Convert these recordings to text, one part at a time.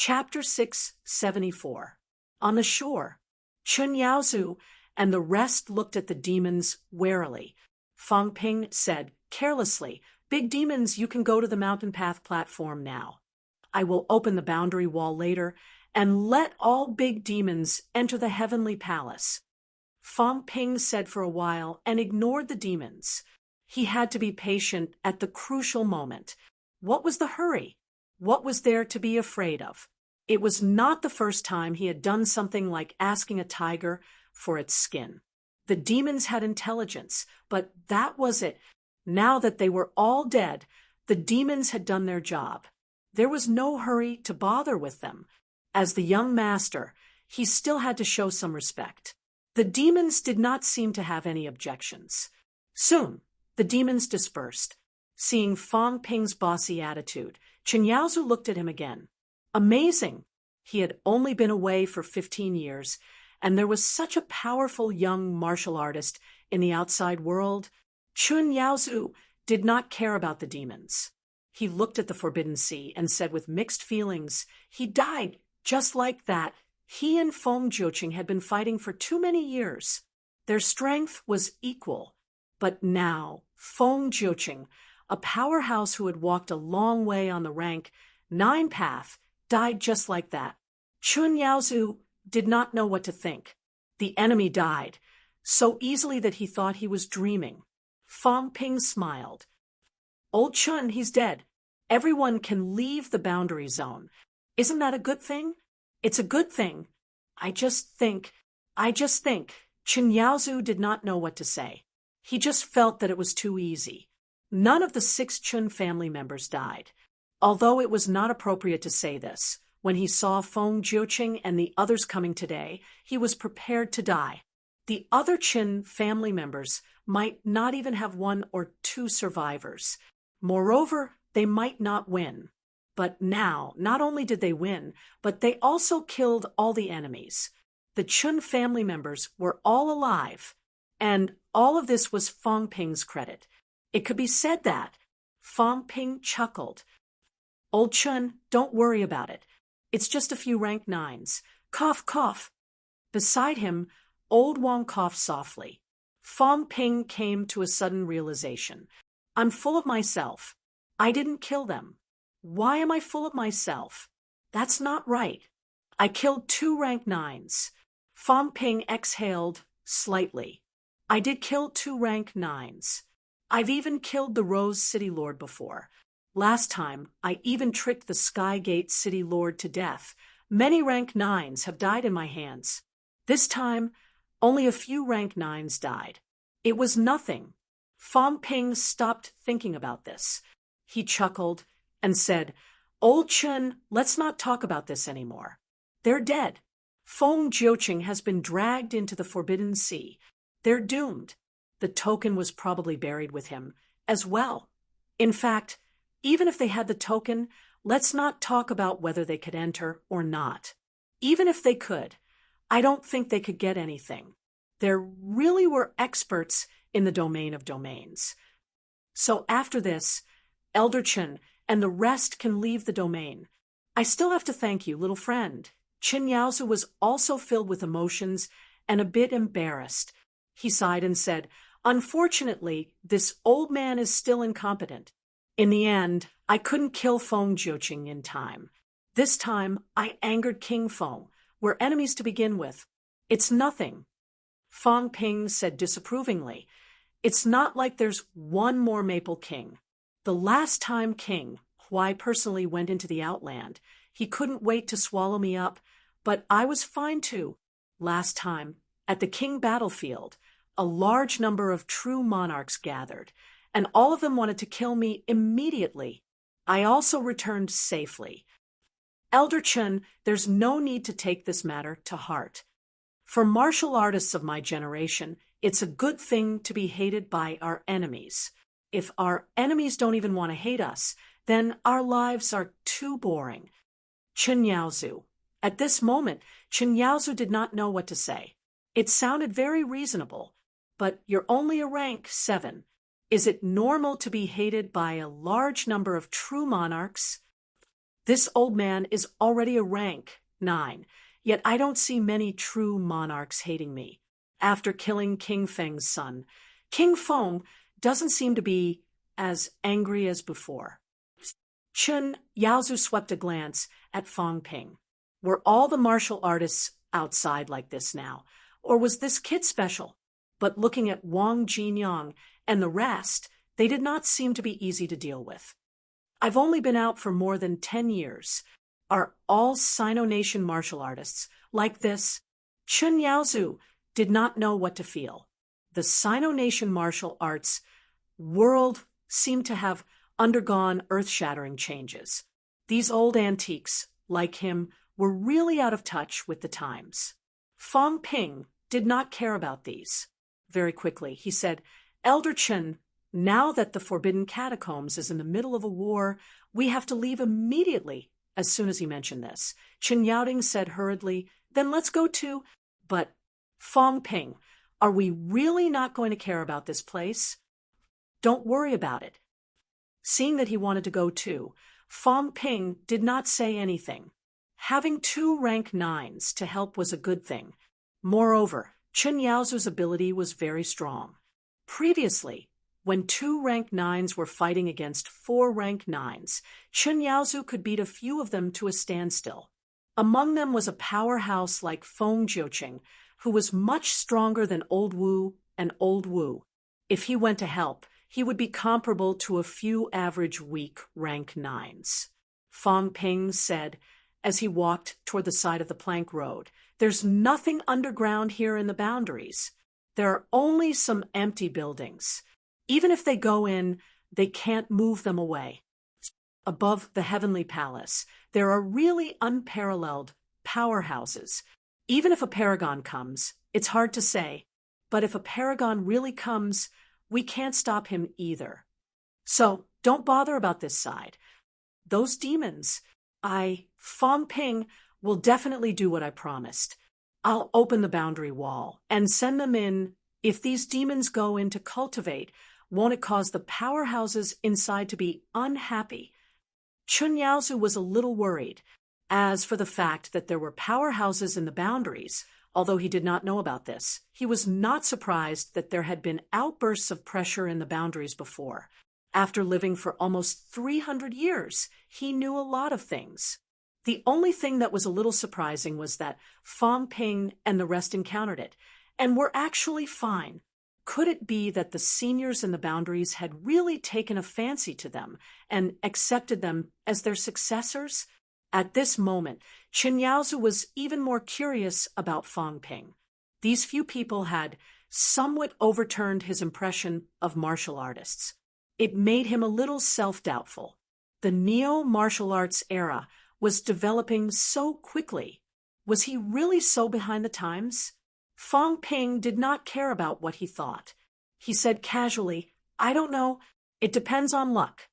Chapter 674. On the shore, Chun Yaozu and the rest looked at the demons warily. Fang Ping said carelessly, "Big demons, you can go to the mountain path platform now. I will open the boundary wall later and let all big demons enter the heavenly palace." Fang Ping said for a while and ignored the demons. He had to be patient at the crucial moment. What was the hurry? What was there to be afraid of? It was not the first time he had done something like asking a tiger for its skin. The demons had intelligence, but that was it. Now that they were all dead, the demons had done their job. There was no hurry to bother with them. As the young master, he still had to show some respect. The demons did not seem to have any objections. Soon, the demons dispersed. Seeing Fang Ping's bossy attitude, Chun Yaozu looked at him again. Amazing! He had only been away for 15 years, and there was such a powerful young martial artist in the outside world. Chun Yaozu did not care about the demons. He looked at the Forbidden Sea and said with mixed feelings, "He died just like that. He and Feng Jiuqing had been fighting for too many years. Their strength was equal. But now, Feng Jiuqing, a powerhouse who had walked a long way on the rank 9 path, died just like that." Chun Yaozu did not know what to think. The enemy died, so easily that he thought he was dreaming. Fang Ping smiled. "Old Chun, he's dead. Everyone can leave the boundary zone. Isn't that a good thing?" "It's a good thing. I just think. Chun Yaozu did not know what to say. He just felt that it was too easy. None of the 6 Chun family members died. Although it was not appropriate to say this, when he saw Feng Jiuqing and the others coming today, he was prepared to die. The other Chun family members might not even have 1 or 2 survivors. Moreover, they might not win. But now, not only did they win, but they also killed all the enemies. The Chun family members were all alive. And all of this was Fang Ping's credit. It could be said that. Fang Ping chuckled. "Old Chun, don't worry about it. It's just a few rank 9s. Cough, cough." Beside him, Old Wong coughed softly. Fang Ping came to a sudden realization. "I'm full of myself. I didn't kill them. Why am I full of myself? That's not right. I killed 2 rank 9s. Fang Ping exhaled slightly. "I did kill 2 rank 9s. I've even killed the Rose City Lord before. Last time, I even tricked the Skygate City Lord to death. Many rank 9s have died in my hands. This time, only a few rank 9s died. It was nothing." Fang Ping stopped thinking about this. He chuckled and said, "Old Chun, let's not talk about this anymore. They're dead. Feng Jiuqing has been dragged into the Forbidden Sea. They're doomed. The token was probably buried with him as well. In fact, even if they had the token, let's not talk about whether they could enter or not. Even if they could, I don't think they could get anything. There really were experts in the domain of domains. So after this, Elder Chun and the rest can leave the domain. I still have to thank you, little friend." Chun Yaozu was also filled with emotions and a bit embarrassed. He sighed and said, "Unfortunately, this old man is still incompetent. In the end, I couldn't kill Feng Jiuqing in time. This time, I angered King Feng. We're enemies to begin with. It's nothing." Fang Ping said disapprovingly, "It's not like there's 1 more Maple King. The last time King Huai personally went into the Outland, he couldn't wait to swallow me up, but I was fine too. Last time, at the King battlefield, a large number of true monarchs gathered, and all of them wanted to kill me immediately. I also returned safely. Elder Chun, there's no need to take this matter to heart. For martial artists of my generation, it's a good thing to be hated by our enemies. If our enemies don't even want to hate us, then our lives are too boring." Chun Yaozu. At this moment, Chun Yaozu did not know what to say. It sounded very reasonable, but you're only a rank 7. Is it normal to be hated by a large number of true monarchs? This old man is already a rank 9, yet I don't see many true monarchs hating me. After killing King Feng's son, King Feng doesn't seem to be as angry as before. Chun Yaozu swept a glance at Fang Ping. Were all the martial artists outside like this now, or was this kid special? But looking at Wang Jinyang and the rest, they did not seem to be easy to deal with. I've only been out for more than 10 years. Are all Sino Nation martial artists like this? Chun Yaozu did not know what to feel. The Sino Nation martial arts world seemed to have undergone earth-shattering changes. These old antiques, like him, were really out of touch with the times. Fang Ping did not care about these. Very quickly, he said, "Elder Chen, now that the Forbidden Catacombs is in the middle of a war, we have to leave immediately." As soon as he mentioned this, Chen Yaoding said hurriedly, "Then let's go to—" But, Fang Ping, are we really not going to care about this place? Don't worry about it. Seeing that he wanted to go too, Fang Ping did not say anything. Having 2 rank 9s to help was a good thing. Moreover, Chun Yaozu's ability was very strong. Previously, when 2 rank 9s were fighting against 4 rank 9s, Chun Yaozu could beat a few of them to a standstill. Among them was a powerhouse like Feng Jiuqing, who was much stronger than Old Wu and Old Wu. If he went to help, he would be comparable to a few average weak rank 9s. Fang Ping said, as he walked toward the side of the plank road, "There's nothing underground here in the boundaries. There are only some empty buildings. Even if they go in, they can't move them away. Above the Heavenly Palace, there are really unparalleled powerhouses. Even if a paragon comes, it's hard to say, but if a paragon really comes, we can't stop him either. So don't bother about this side. Those demons, Fang Ping, will definitely do what I promised. I'll open the boundary wall and send them in. If these demons go in to cultivate, won't it cause the powerhouses inside to be unhappy?" Chun Yaozu was a little worried. As for the fact that there were powerhouses in the boundaries, although he did not know about this, he was not surprised that there had been outbursts of pressure in the boundaries before. After living for almost 300 years, he knew a lot of things. The only thing that was a little surprising was that Fang Ping and the rest encountered it, and were actually fine. Could it be that the seniors in the boundaries had really taken a fancy to them and accepted them as their successors? At this moment, Chen Yaozu was even more curious about Fang Ping. These few people had somewhat overturned his impression of martial artists. It made him a little self-doubtful. The neo-martial arts era was developing so quickly. Was he really so behind the times? Fang Ping did not care about what he thought. He said casually, "I don't know. It depends on luck."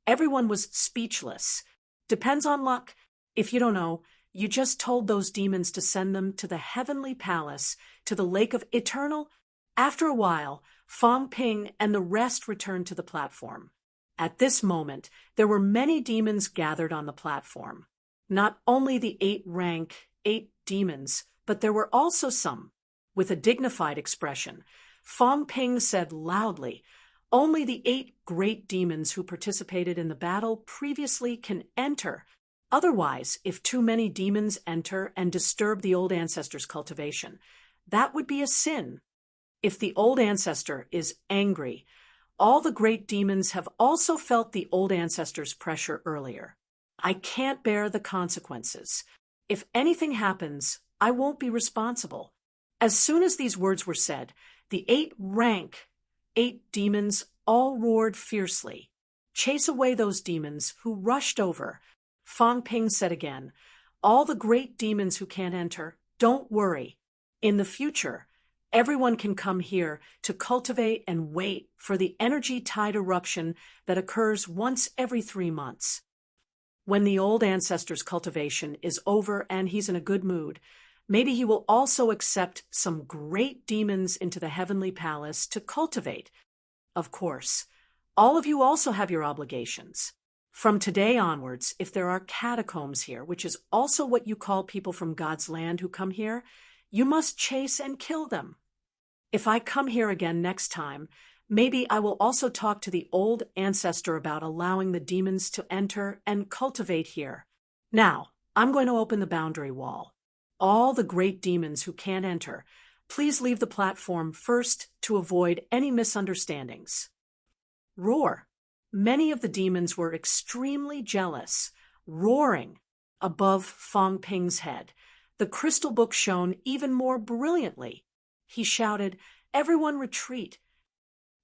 Everyone was speechless. Depends on luck? If you don't know, you just told those demons to send them to the Heavenly Palace, to the Lake of Eternal. After a while, Fang Ping and the rest returned to the platform. At this moment, there were many demons gathered on the platform. Not only the 8 demons, but there were also some. With a dignified expression, Fang Ping said loudly, "Only the 8 great demons who participated in the battle previously can enter. Otherwise, if too many demons enter and disturb the old ancestor's cultivation, that would be a sin. If the old ancestor is angry, all the great demons have also felt the old ancestor's pressure earlier. I can't bear the consequences. If anything happens, I won't be responsible." As soon as these words were said, the 8 demons all roared fiercely. "Chase away those demons who rushed over." Fang Ping said again, "All the great demons who can't enter, don't worry. In the future, everyone can come here to cultivate and wait for the energy tide eruption that occurs once every 3 months. When the old ancestor's cultivation is over and he's in a good mood, maybe he will also accept some great demons into the Heavenly Palace to cultivate. Of course, all of you also have your obligations. From today onwards, if there are catacombs here, which is also what you call people from God's land who come here, you must chase and kill them. If I come here again next time, maybe I will also talk to the old ancestor about allowing the demons to enter and cultivate here. Now, I'm going to open the boundary wall. All the great demons who can't enter, please leave the platform first to avoid any misunderstandings. Roar. Many of the demons were extremely jealous, roaring above Fong Ping's head. The crystal book shone even more brilliantly. He shouted, "Everyone retreat.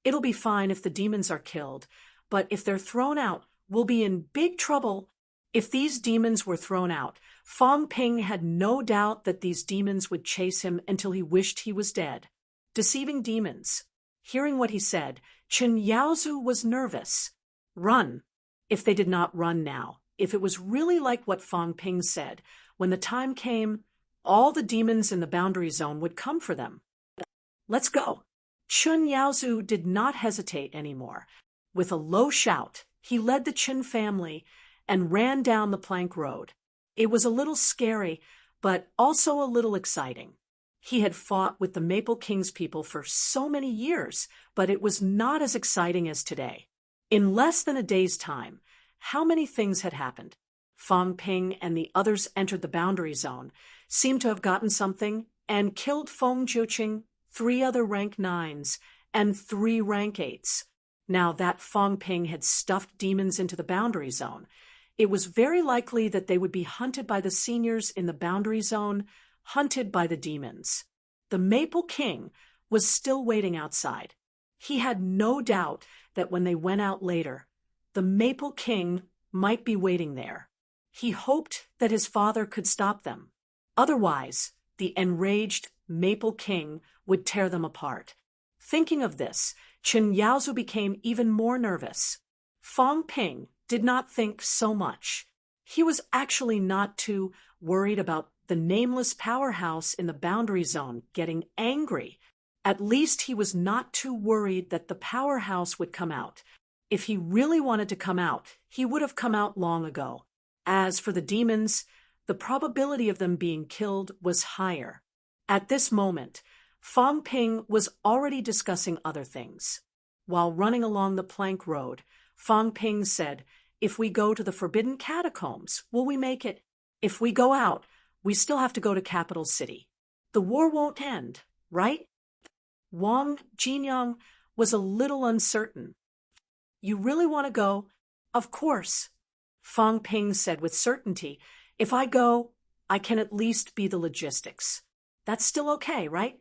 It'll be fine if the demons are killed, but if they're thrown out, we'll be in big trouble." If these demons were thrown out, Fong Ping had no doubt that these demons would chase him until he wished he was dead. Deceiving demons. Hearing what he said, Chen Yaozu was nervous. Run. If they did not run now, if it was really like what Fong Ping said, when the time came, all the demons in the boundary zone would come for them. Let's go. Chen Yaozu did not hesitate anymore. With a low shout, he led the Chen family and ran down the plank road. It was a little scary, but also a little exciting. He had fought with the Maple King's people for so many years, but it was not as exciting as today. In less than a day's time, how many things had happened? Fong Ping and the others entered the boundary zone, seemed to have gotten something, and killed Feng Jiuqing, 3 other rank 9s, and 3 rank 8s. Now that Fong Ping had stuffed demons into the boundary zone, it was very likely that they would be hunted by the seniors in the boundary zone, hunted by the demons. The Maple King was still waiting outside. He had no doubt that when they went out later, the Maple King might be waiting there. He hoped that his father could stop them. Otherwise, the enraged Maple King would tear them apart. Thinking of this, Chen Yaozu became even more nervous. Fong Ping did not think so much. He was actually not too worried about the nameless powerhouse in the boundary zone getting angry. At least he was not too worried that the powerhouse would come out. If he really wanted to come out, he would have come out long ago. As for the demons, the probability of them being killed was higher. At this moment, Fong Ping was already discussing other things. While running along the plank road, Fong Ping said, "If we go to the forbidden catacombs, will we make it? If we go out, we still have to go to Capital City. The war won't end, right?" Wang Jinyang was a little uncertain. "You really want to go?" "Of course." Fong Ping said with certainty, "If I go, I can at least be the logistics. That's still okay, right?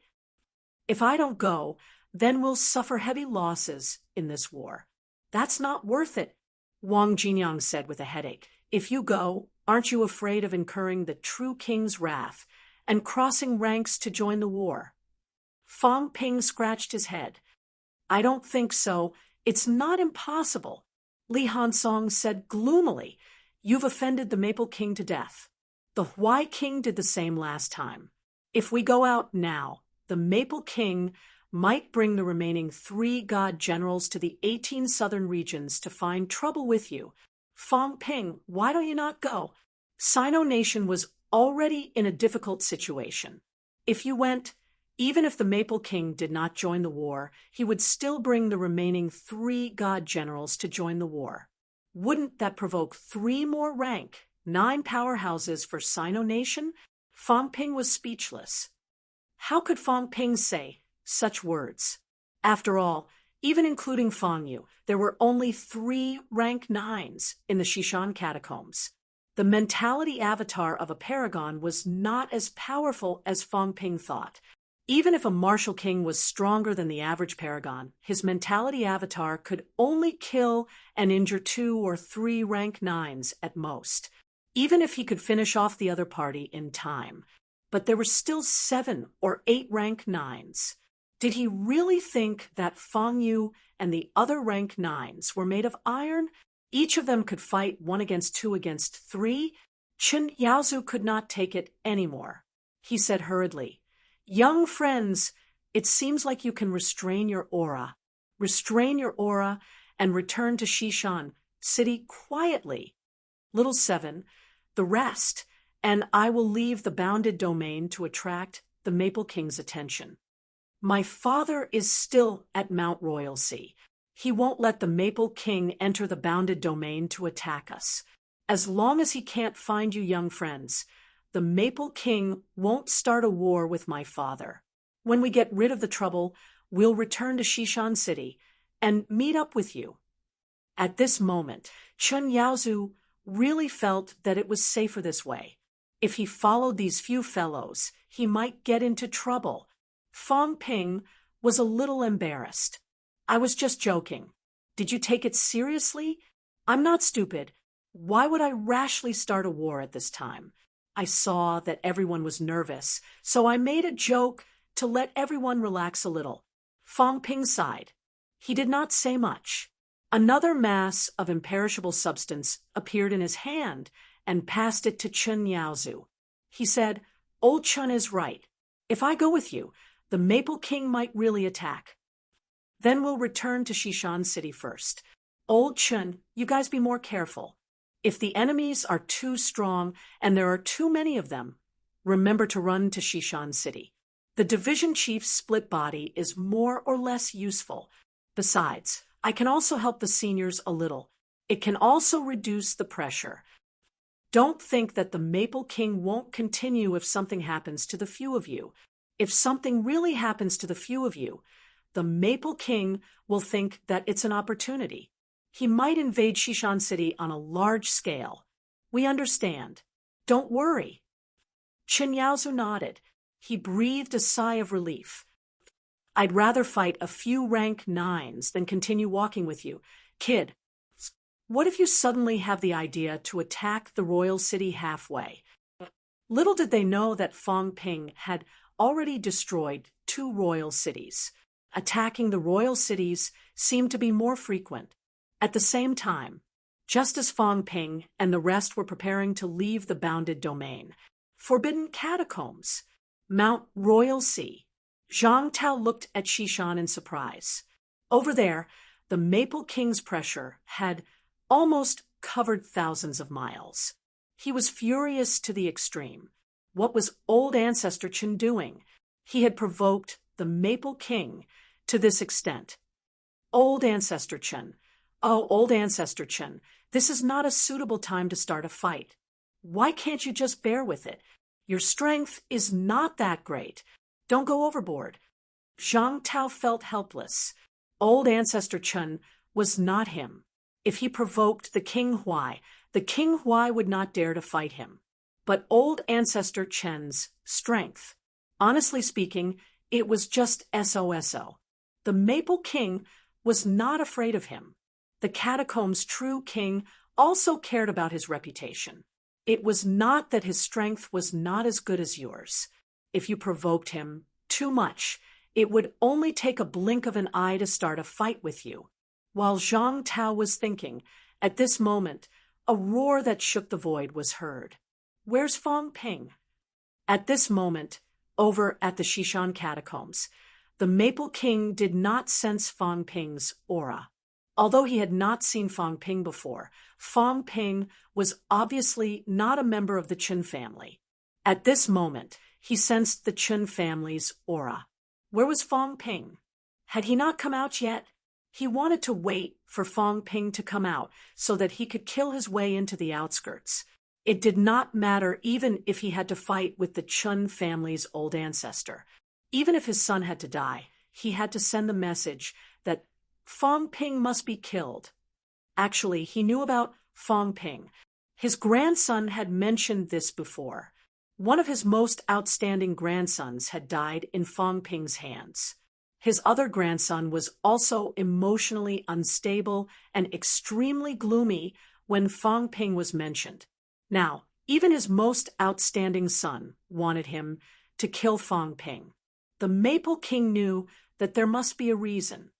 If I don't go, then we'll suffer heavy losses in this war. That's not worth it," Wang Jinyang said with a headache. "If you go, aren't you afraid of incurring the true king's wrath and crossing ranks to join the war?" Fong Ping scratched his head. "I don't think so. It's not impossible." Li Hansong said gloomily, "You've offended the Maple King to death. The Huai King did the same last time. If we go out now, the Maple King might bring the remaining 3 god generals to the 18 southern regions to find trouble with you. Fong Ping, why don't you not go?" Sino Nation was already in a difficult situation. If you went, even if the Maple King did not join the war, he would still bring the remaining 3 god generals to join the war. Wouldn't that provoke 3 more rank 9 powerhouses for Sino Nation? Fong Ping was speechless. How could Fong Ping say such words? After all, even including Fong Yu, there were only 3 rank 9s in the Shishan catacombs. The mentality avatar of a paragon was not as powerful as Fong Ping thought. Even if a martial king was stronger than the average paragon, his mentality avatar could only kill and injure 2 or 3 rank 9s at most, even if he could finish off the other party in time. But there were still 7 or 8 rank 9s. Did he really think that Fong Yu and the other rank 9s were made of iron? Each of them could fight 1 against 2 against 3? Chen Yaozu could not take it anymore. He said hurriedly, "Young friends, it seems like you can restrain your aura. Restrain your aura and return to Shishan. City quietly. Little 7, the rest, and I will leave the bounded domain to attract the Maple King's attention. My father is still at Mount Royalsea. He won't let the Maple King enter the bounded domain to attack us. As long as he can't find you, young friends, the Maple King won't start a war with my father. When we get rid of the trouble, we'll return to Shishan City and meet up with you. At this moment, Chun Yaozu really felt that it was safer this way. If he followed these few fellows, he might get into trouble. Fong Ping was a little embarrassed. I was just joking. Did you take it seriously? I'm not stupid. Why would I rashly start a war at this time? I saw that everyone was nervous, so I made a joke to let everyone relax a little. Fong Ping sighed. He did not say much. Another mass of imperishable substance appeared in his hand and passed it to Chun Yaozu. He said, "Old Chun is right. If I go with you, the Maple King might really attack. Then we'll return to Shishan City first. Old Chun, you guys be more careful. If the enemies are too strong and there are too many of them, remember to run to Shishan City. The division chief's split body is more or less useful. Besides, I can also help the seniors a little. It can also reduce the pressure. Don't think that the Maple King won't continue if something happens to the few of you. If something really happens to the few of you, the Maple King will think that it's an opportunity. He might invade Shishan City on a large scale. We understand. Don't worry." Chun Yaozu nodded. He breathed a sigh of relief. "I'd rather fight a few rank 9s than continue walking with you. Kid, what if you suddenly have the idea to attack the royal city halfway?" Little did they know that Fong Ping had already destroyed 2 royal cities. Attacking the royal cities seemed to be more frequent. At the same time, just as Fong Ping and the rest were preparing to leave the bounded domain, forbidden catacombs, Mount Royalsea, Zhang Tao looked at Shishan in surprise. Over there, the Maple King's pressure had almost covered thousands of miles. He was furious to the extreme. What was old ancestor Chen doing? He had provoked the Maple King to this extent. "Old ancestor Chen, oh, old ancestor Chen, this is not a suitable time to start a fight. Why can't you just bear with it? Your strength is not that great. Don't go overboard." Zhang Tao felt helpless. Old ancestor Chen was not him. If he provoked the King Huai would not dare to fight him. But old ancestor Chen's strength. Honestly speaking, it was just SOSO. The Maple King was not afraid of him. The catacomb's true king also cared about his reputation. It was not that his strength was not as good as yours. If you provoked him too much, it would only take a blink of an eye to start a fight with you. While Zhang Tao was thinking, at this moment, a roar that shook the void was heard. "Where's Fong Ping?" At this moment, over at the Shishan catacombs, the Maple King did not sense Fong Ping's aura. Although he had not seen Fong Ping before, Fong Ping was obviously not a member of the Chen family. At this moment, he sensed the Chen family's aura. Where was Fong Ping? Had he not come out yet? He wanted to wait for Fong Ping to come out so that he could kill his way into the outskirts. It did not matter even if he had to fight with the Chun family's old ancestor. Even if his son had to die, he had to send the message that Fong Ping must be killed. Actually, he knew about Fong Ping. His grandson had mentioned this before. One of his most outstanding grandsons had died in Fong Ping's hands. His other grandson was also emotionally unstable and extremely gloomy when Fong Ping was mentioned. Now, even his most outstanding son wanted him to kill Fong Ping. The Maple King knew that there must be a reason.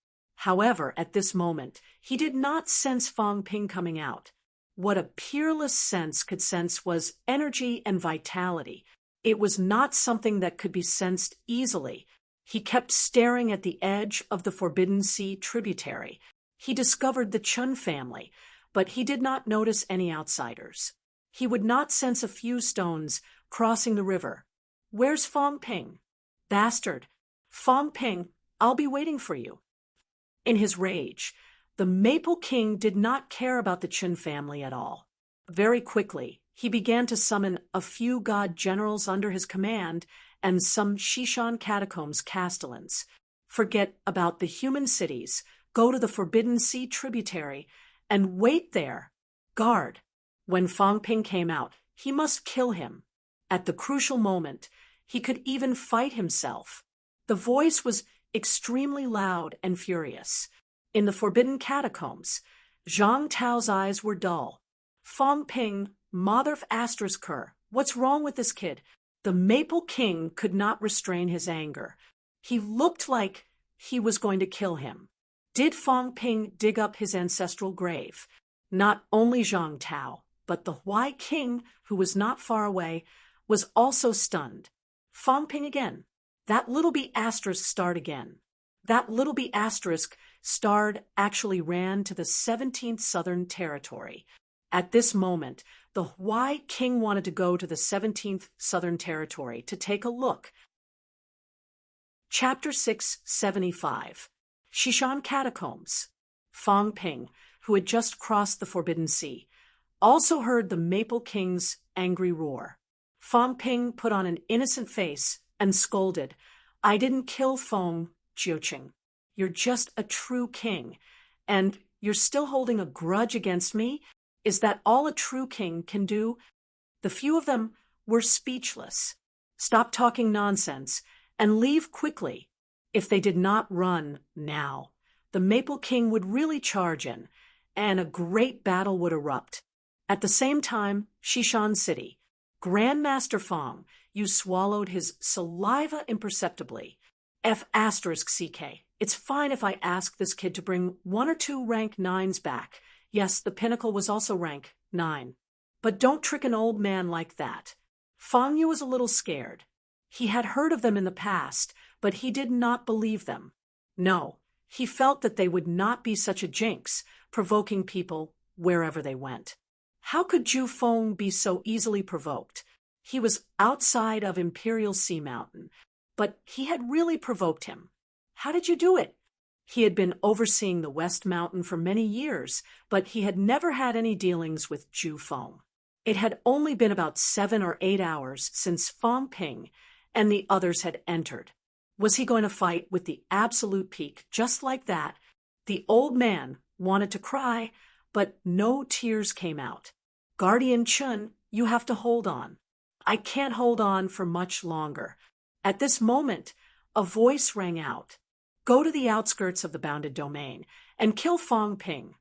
However, at this moment, he did not sense Fong Ping coming out. What a peerless sense could sense was energy and vitality. It was not something that could be sensed easily. He kept staring at the edge of the Forbidden Sea tributary. He discovered the Chun family, but he did not notice any outsiders. He would not sense a few stones crossing the river. "Where's Fong Ping?" "Bastard! Fong Ping, I'll be waiting for you." In his rage, the Maple King did not care about the Qin family at all. Very quickly, he began to summon a few god generals under his command and some Shishan catacombs castellans. Forget about the human cities, go to the Forbidden Sea tributary, and wait there. Guard. When Fong Ping came out, he must kill him. At the crucial moment, he could even fight himself. The voice was extremely loud and furious. In the forbidden catacombs, Zhang Tao's eyes were dull. "Fong Ping, mother of Asterisker, what's wrong with this kid?" The Maple King could not restrain his anger. He looked like he was going to kill him. Did Fong Ping dig up his ancestral grave? Not only Zhang Tao, but the Huai King, who was not far away, was also stunned. Fong Ping again. That little b asterisk starred again. That little b asterisk starred actually ran to the 17th Southern Territory. At this moment, the Huai King wanted to go to the 17th Southern Territory to take a look. Chapter 675. Shishan Catacombs. Fong Ping, who had just crossed the Forbidden Sea, also heard the Maple King's angry roar. Fong Ping put on an innocent face and scolded, "I didn't kill Fong Jiuqing. You're just a true king, and you're still holding a grudge against me? Is that all a true king can do?" The few of them were speechless. Stop talking nonsense and leave quickly. If they did not run now, the Maple King would really charge in, and a great battle would erupt. At the same time, Shishan City. "Grandmaster Fong, you swallowed his saliva imperceptibly. F***CK. It's fine if I ask this kid to bring 1 or 2 rank 9s back. Yes, the pinnacle was also rank 9. But don't trick an old man like that." Fong Yu was a little scared. He had heard of them in the past, but he did not believe them. No, he felt that they would not be such a jinx, provoking people wherever they went. How could Ju Feng be so easily provoked? He was outside of Imperial Sea Mountain, but he had really provoked him. How did you do it? He had been overseeing the West Mountain for many years, but he had never had any dealings with Ju Feng. It had only been about 7 or 8 hours since Fong Ping and the others had entered. Was he going to fight with the absolute peak just like that? The old man wanted to cry, but no tears came out. "Guardian Chun, you have to hold on." "I can't hold on for much longer." At this moment, a voice rang out. "Go to the outskirts of the bounded domain and kill Fong Ping."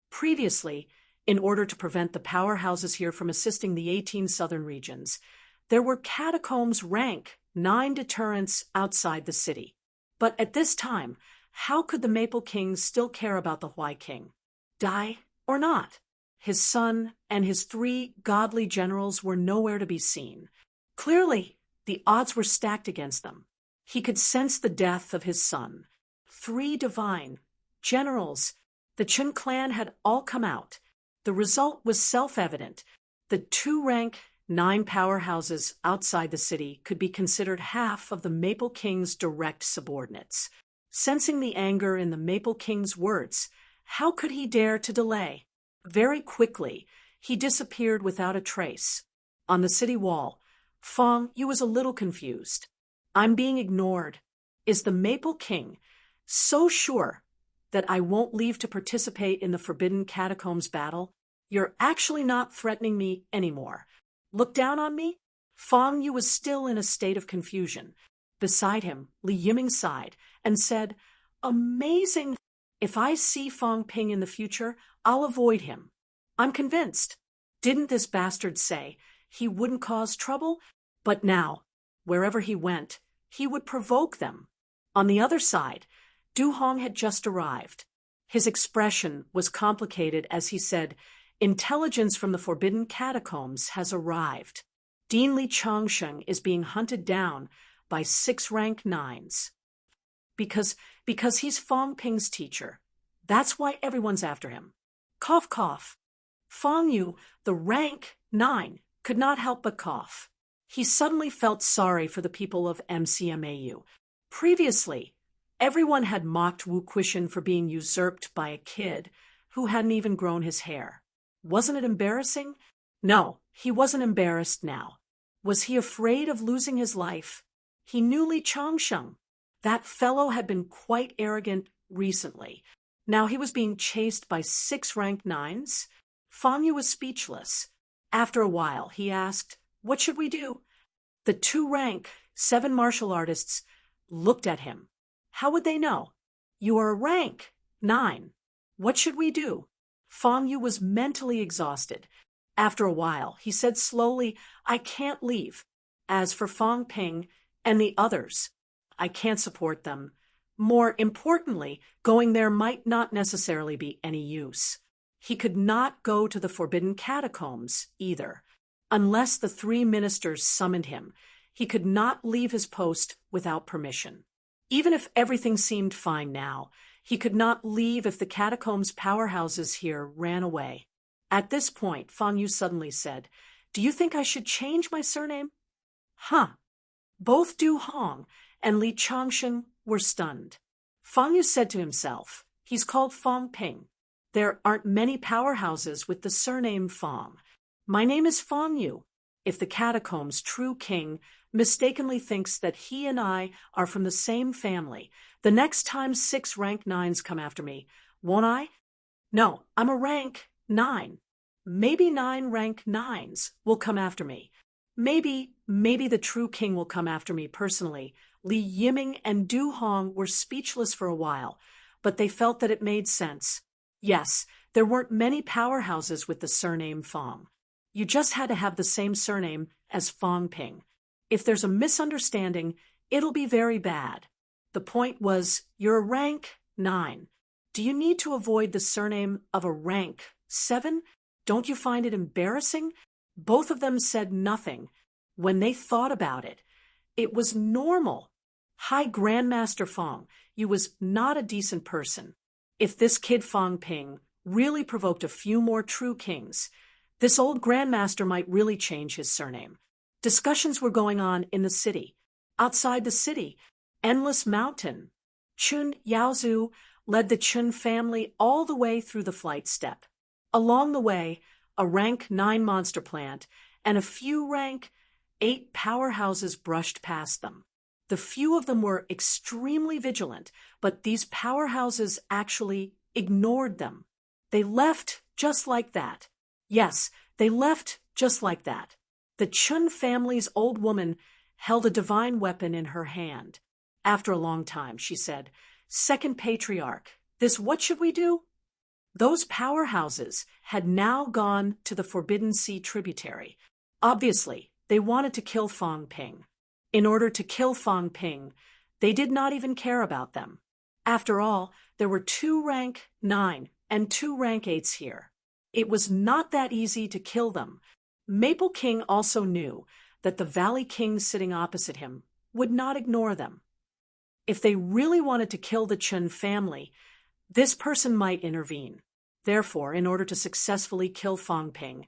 Previously, in order to prevent the powerhouses here from assisting the 18 southern regions, there were catacombs rank 9 deterrents outside the city. But at this time, how could the Maple King still care about the Huai King? Die or not? His son and his 3 godly generals were nowhere to be seen. Clearly, the odds were stacked against them. He could sense the death of his son. 3 divine generals. The Qin clan had all come out. The result was self-evident. The 2 rank 9 powerhouses outside the city could be considered half of the Maple King's direct subordinates. Sensing the anger in the Maple King's words, how could he dare to delay? Very quickly, he disappeared without a trace. On the city wall, Fong Yu was a little confused. "I'm being ignored. Is the Maple King so sure that I won't leave to participate in the Forbidden Catacombs battle? You're actually not threatening me anymore. Look down on me?" Fong Yu was still in a state of confusion. Beside him, Li Yiming sighed and said, "Amazing. If I see Fong Ping in the future, I'll avoid him. I'm convinced. Didn't this bastard say he wouldn't cause trouble? But now, wherever he went, he would provoke them." On the other side, Du Hong had just arrived. His expression was complicated as he said, "Intelligence from the Forbidden Catacombs has arrived. Dean Li Changsheng is being hunted down by 6 rank 9s. Because he's Fong Ping's teacher. That's why everyone's after him. Cough, cough. Fang Yu, the rank 9, could not help but cough. He suddenly felt sorry for the people of MCMAU. Previously, everyone had mocked Wu Quishan for being usurped by a kid who hadn't even grown his hair. Wasn't it embarrassing? No, he wasn't embarrassed now. Was he afraid of losing his life? He knew Li Changsheng. That fellow had been quite arrogant recently. Now he was being chased by 6 rank 9s. Fang Yu was speechless. After a while, he asked, "What should we do?" The 2 rank 7 martial artists looked at him. How would they know? You are a rank 9. What should we do? Fang Yu was mentally exhausted. After a while, he said slowly, "I can't leave. As for Fang Ping and the others, I can't support them. More importantly, going there might not necessarily be any use." He could not go to the forbidden catacombs either. Unless the 3 ministers summoned him, he could not leave his post without permission. Even if everything seemed fine now, he could not leave if the catacombs' powerhouses here ran away. At this point, Fang Yu suddenly said, "Do you think I should change my surname?" Huh. Both Du Hong and Li Changsheng were stunned. Fang Yu said to himself, "He's called Fang Ping. There aren't many powerhouses with the surname Fang. My name is Fang Yu. If the catacombs' true king mistakenly thinks that he and I are from the same family, the next time 6 rank 9s come after me, won't I? No, I'm a rank 9. Maybe 9 rank 9s will come after me. Maybe the true king will come after me personally." Li Yiming and Du Hong were speechless for a while, but they felt that it made sense. Yes, there weren't many powerhouses with the surname Fang. You just had to have the same surname as Fang Ping. If there's a misunderstanding, it'll be very bad. The point was, you're a rank 9. Do you need to avoid the surname of a rank 7? Don't you find it embarrassing? Both of them said nothing. When they thought about it, it was normal. High Grandmaster Fang, you was not a decent person. If this kid Fang Ping really provoked a few more true kings, this old Grandmaster might really change his surname. Discussions were going on in the city. Outside the city, Endless Mountain. Chun Yaozu led the Chun family all the way through the flight step. Along the way, a rank 9 monster plant and a few rank 8 powerhouses brushed past them. The few of them were extremely vigilant, but these powerhouses actually ignored them. They left just like that. Yes, they left just like that. The Chun family's old woman held a divine weapon in her hand. After a long time, she said, "Second Patriarch, this what should we do?" Those powerhouses had now gone to the Forbidden Sea tributary. Obviously, they wanted to kill Fang Ping. In order to kill Fang Ping, they did not even care about them. After all, there were 2 rank 9 and 2 rank 8s here. It was not that easy to kill them. Maple King also knew that the Valley King sitting opposite him would not ignore them. If they really wanted to kill the Chun family, this person might intervene. Therefore, in order to successfully kill Fang Ping,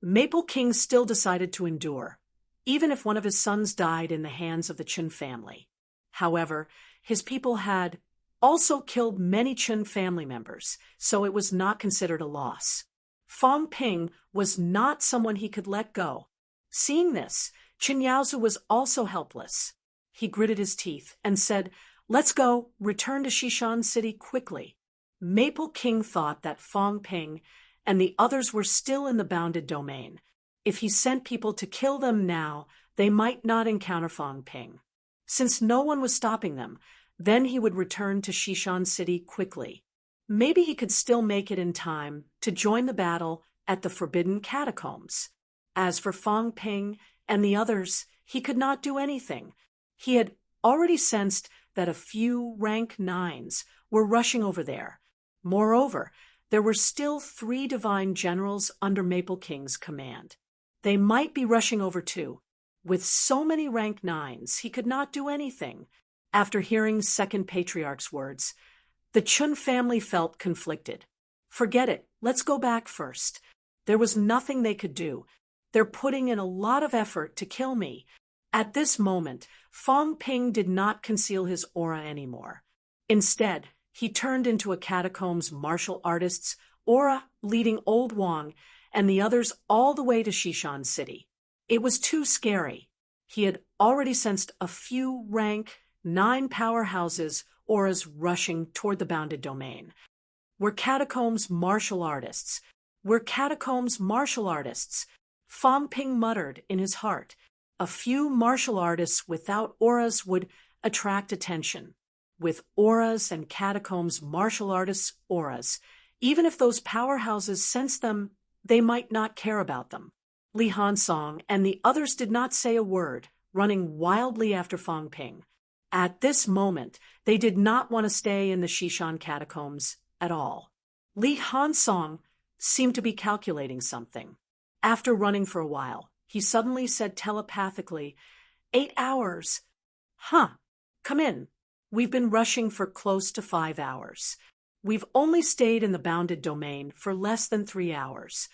Maple King still decided to endure, even if one of his sons died in the hands of the Chun family. However, his people had also killed many Chun family members, so it was not considered a loss. Fang Ping was not someone he could let go. Seeing this, Chen Yaozu was also helpless. He gritted his teeth and said, "Let's go, return to Shishan City quickly." Maple King thought that Fang Ping and the others were still in the bounded domain. If he sent people to kill them now, they might not encounter Fang Ping. Since no one was stopping them, then he would return to Shishan City quickly. Maybe he could still make it in time to join the battle at the Forbidden Catacombs. As for Fang Ping and the others, he could not do anything. He had already sensed that a few rank 9s were rushing over there. Moreover, there were still 3 divine generals under Maple King's command. They might be rushing over too. With so many rank 9s, he could not do anything. After hearing Second Patriarch's words, the Chun family felt conflicted. Forget it, let's go back first. There was nothing they could do. They're putting in a lot of effort to kill me. At this moment, Fong Ping did not conceal his aura anymore. Instead, he turned into a catacombs martial artist's aura, leading Old Wang and the others all the way to Shishan City. It was too scary. He had already sensed a few rank 9 powerhouses auras rushing toward the bounded domain. We're catacombs martial artists. We're catacombs martial artists. Fong Ping muttered in his heart. A few martial artists without auras would attract attention. With auras and catacombs martial artists' auras, even if those powerhouses sensed them, they might not care about them. Li Hansong and the others did not say a word, running wildly after Fong Ping. At this moment, they did not want to stay in the Shishan catacombs at all. Li Hansong seemed to be calculating something. After running for a while, he suddenly said telepathically, 8 hours. Huh, come in. We've been rushing for close to 5 hours. We've only stayed in the bounded domain for less than 3 hours.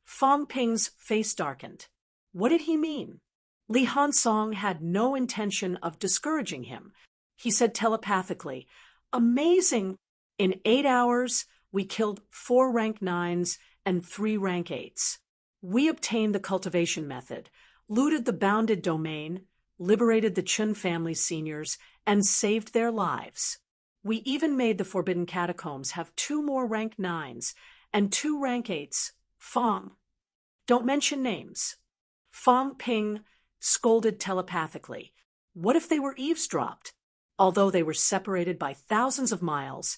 Fong Ping's face darkened. What did he mean? Li Hansong had no intention of discouraging him. He said telepathically, amazing! In 8 hours, we killed 4 rank 9s and 3 rank 8s. We obtained the cultivation method, looted the bounded domain, liberated the Chun family seniors, and saved their lives. We even made the Forbidden Catacombs have 2 more rank 9s and 2 rank 8s. Fong. Don't mention names. Fong Ping scolded telepathically. What if they were eavesdropped? Although they were separated by thousands of miles,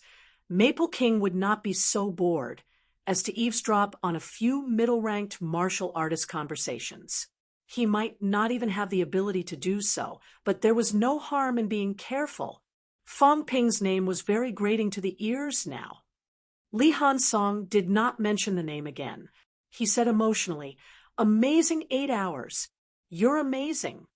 Maple King would not be so bored as to eavesdrop on a few middle-ranked martial artist conversations. He might not even have the ability to do so, but there was no harm in being careful. Fong Ping's name was very grating to the ears now. Li Hansong did not mention the name again. He said emotionally, amazing 8 hours. You're amazing.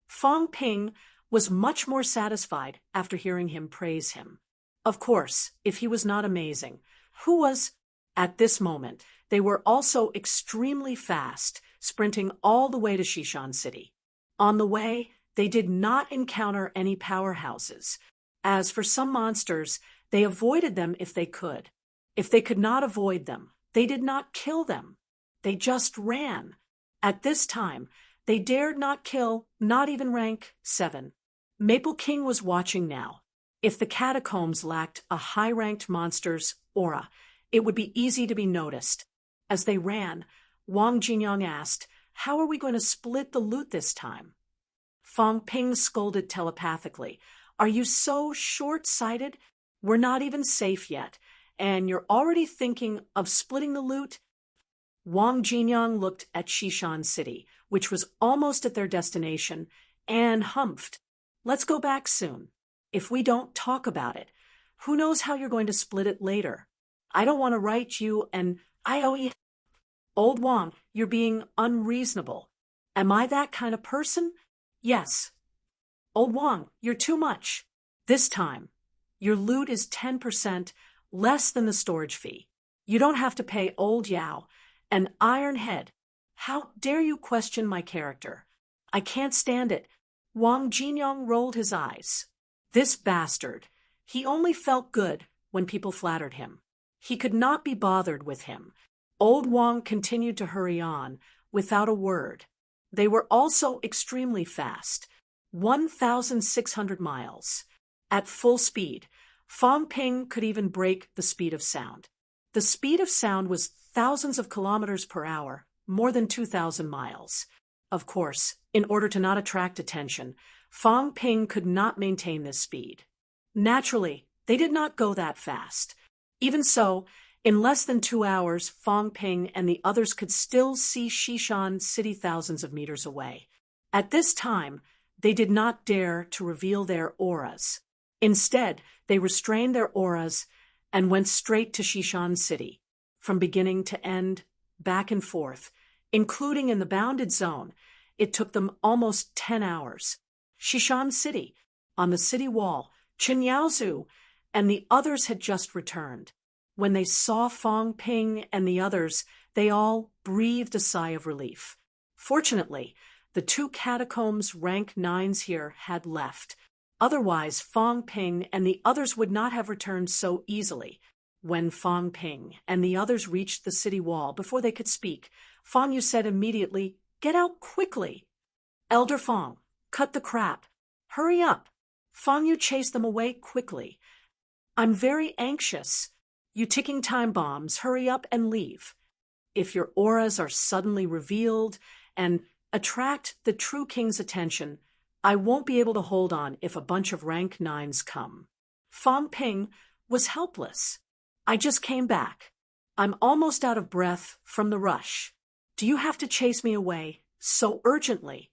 Fong Ping was much more satisfied after hearing him praise him. Of course, if he was not amazing, who was? At this moment, they were also extremely fast, sprinting all the way to Shishan City. On the way, they did not encounter any powerhouses. As for some monsters, they avoided them if they could. If they could not avoid them, they did not kill them. They just ran. At this time, they dared not kill, not even rank 7. Maple King was watching now. If the catacombs lacked a high-ranked monster's aura, it would be easy to be noticed. As they ran, Wang Jinyang asked, how are we going to split the loot this time? Fong Ping scolded telepathically. Are you so short-sighted? We're not even safe yet, and you're already thinking of splitting the loot? Wang Jinyang looked at Shishan City, which was almost at their destination, and humphed. Let's go back soon. If we don't talk about it, who knows how you're going to split it later? I don't want to write you an IOE. Old Wang, you're being unreasonable. Am I that kind of person? Yes. Old Wang, you're too much. This time, your loot is 10% less than the storage fee. You don't have to pay Old Yao an iron head. How dare you question my character? I can't stand it. Wang Jinyang rolled his eyes. This bastard. He only felt good when people flattered him. He could not be bothered with him. Old Wang continued to hurry on, without a word. They were also extremely fast, 1,600 miles. At full speed, Fong Ping could even break the speed of sound. The speed of sound was thousands of kilometers per hour, more than 2,000 miles. Of course, in order to not attract attention, Fong Ping could not maintain this speed. Naturally, they did not go that fast. Even so, in less than 2 hours, Fong Ping and the others could still see Shishan City thousands of meters away. At this time, they did not dare to reveal their auras. Instead, they restrained their auras and went straight to Shishan City. From beginning to end, back and forth, including in the bounded zone, it took them almost 10 hours. Shishan City, on the city wall, Chen Yaozu, and the others had just returned. When they saw Fong Ping and the others, they all breathed a sigh of relief. Fortunately, the 2 catacombs rank 9s here had left. Otherwise, Fong Ping and the others would not have returned so easily. When Fong Ping and the others reached the city wall, before they could speak, Fong Yu said immediately, "Get out quickly! Elder Fong, cut the crap. Hurry up!" Fong Yu chased them away quickly. "I'm very anxious. You ticking time bombs, hurry up and leave. If your auras are suddenly revealed and attract the true king's attention, I won't be able to hold on if a bunch of rank 9s come." Fong Ping was helpless. "I just came back. I'm almost out of breath from the rush. Do you have to chase me away so urgently?"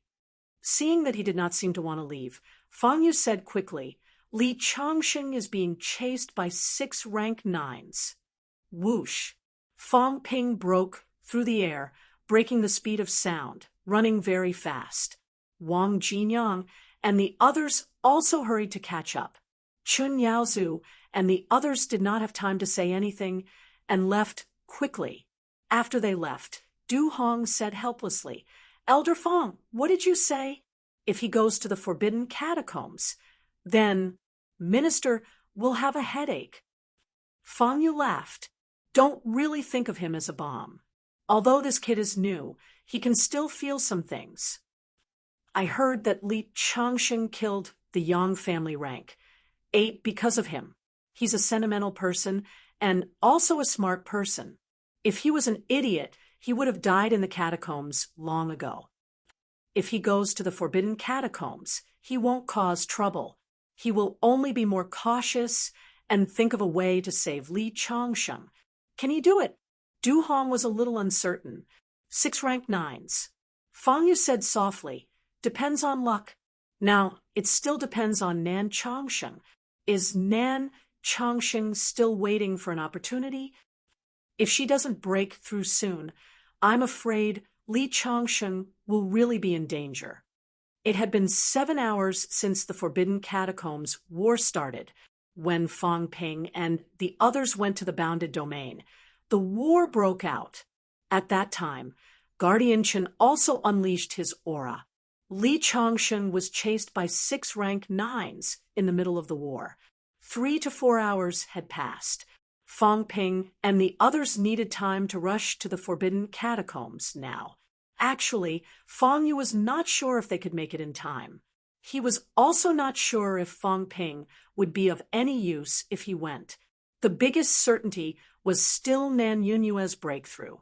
Seeing that he did not seem to want to leave, Fong Yu said quickly, "Li Changxing is being chased by 6 rank 9s. Whoosh! Fong Ping broke through the air, breaking the speed of sound, running very fast. Wang Jinyang and the others also hurried to catch up. Chun Yaozu and the others did not have time to say anything and left quickly. After they left, Du Hong said helplessly, "Elder Fong, what did you say? If he goes to the forbidden catacombs, then Minister will have a headache." Fong Yu laughed. "Don't really think of him as a bomb. Although this kid is new, he can still feel some things. I heard that Li Changxing killed the Yang family rank. 8 because of him. He's a sentimental person and also a smart person. If he was an idiot, he would have died in the catacombs long ago. If he goes to the forbidden catacombs, he won't cause trouble. He will only be more cautious and think of a way to save Li Changsheng. Can he do it?" Du Hong was a little uncertain. 6 rank 9s. Fong Yu said softly, "Depends on luck. Now, it still depends on Nan Changsheng. Is Nan Changsheng still waiting for an opportunity? If she doesn't break through soon, I'm afraid Li Changsheng will really be in danger." It had been 7 hours since the Forbidden Catacombs war started, when Fong Ping and the others went to the bounded domain. The war broke out. At that time, Guardian Chen also unleashed his aura. Li Changsheng was chased by 6 rank 9s in the middle of the war. 3 to 4 hours had passed. Fong Ping and the others needed time to rush to the forbidden catacombs now. Actually, Fong Yu was not sure if they could make it in time. He was also not sure if Fong Ping would be of any use if he went. The biggest certainty was still Nan Yunyue's breakthrough.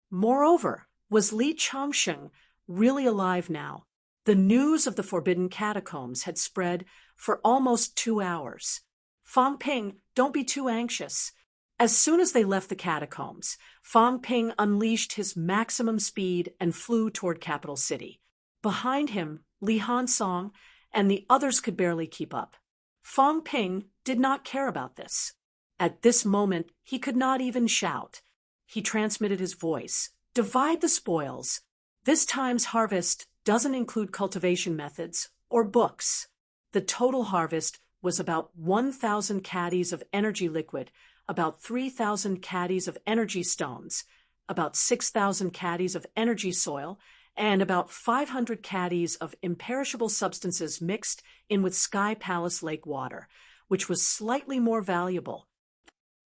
Moreover, was Li Changsheng really alive now? The news of the forbidden catacombs had spread for almost 2 hours. Fong Ping, don't be too anxious. As soon as they left the catacombs, Fong Ping unleashed his maximum speed and flew toward Capital City. Behind him, Li Hansong and the others could barely keep up. Fong Ping did not care about this. At this moment, he could not even shout. He transmitted his voice. "Divide the spoils. This time's harvest doesn't include cultivation methods or books." The total harvest was about 1,000 caddies of energy liquid, about 3,000 caddies of energy stones, about 6,000 caddies of energy soil, and about 500 caddies of imperishable substances mixed in with Sky Palace Lake water, which was slightly more valuable.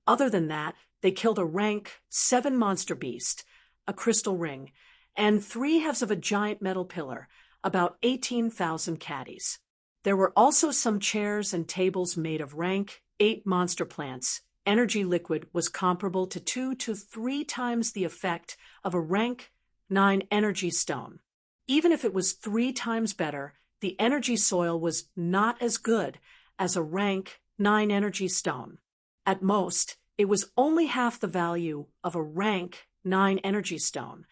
Other than that, they killed a rank 7 monster beast, a crystal ring, and 3 halves of a giant metal pillar, about 18,000 caddies. There were also some chairs and tables made of rank 8 monster plants. Energy liquid was comparable to 2 to 3 times the effect of a rank 9 energy stone. Even if it was 3 times better, the energy soil was not as good as a rank 9 energy stone. At most, it was only half the value of a rank 9 energy stone.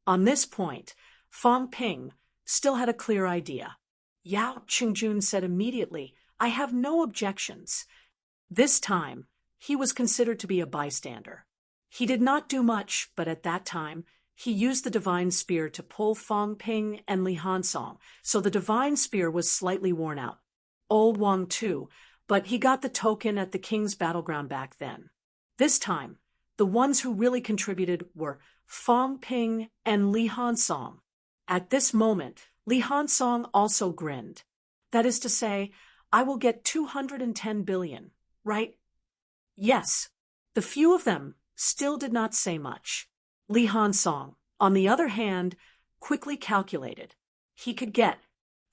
On this point, Fong Ping still had a clear idea. Yao Qingjun said immediately, "I have no objections." This time, he was considered to be a bystander. He did not do much, but at that time, he used the divine spear to pull Fong Ping and Li Hansong, so the divine spear was slightly worn out. Old Wang too, but he got the token at the king's battleground back then. This time, the ones who really contributed were Fong Ping and Li Hansong. At this moment, Li Hansong also grinned. That is to say, I will get 210 billion, right? Yes. The few of them still did not say much. Li Hansong, on the other hand, quickly calculated. He could get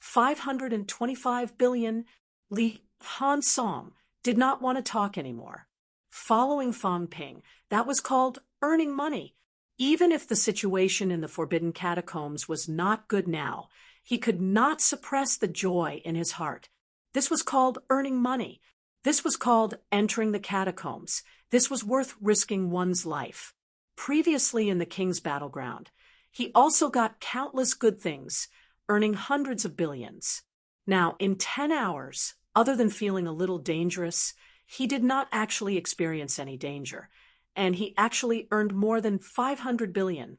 525 billion. Li Hansong did not want to talk anymore. Following Fong Ping, that was called earning money. Even if the situation in the Forbidden Catacombs was not good now, he could not suppress the joy in his heart. This was called earning money. This was called entering the catacombs. This was worth risking one's life. Previously in the king's battleground, he also got countless good things, earning hundreds of billions. Now, in 10 hours, other than feeling a little dangerous, he did not actually experience any danger, and he actually earned more than 500 billion.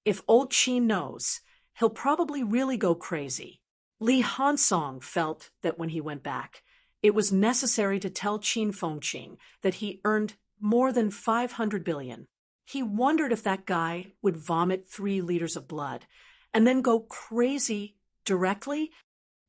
If old Qin knows, he'll probably really go crazy. Li Hansong felt that when he went back, it was necessary to tell Qin Fengqing that he earned more than 500 billion. He wondered if that guy would vomit 3 liters of blood and then go crazy directly.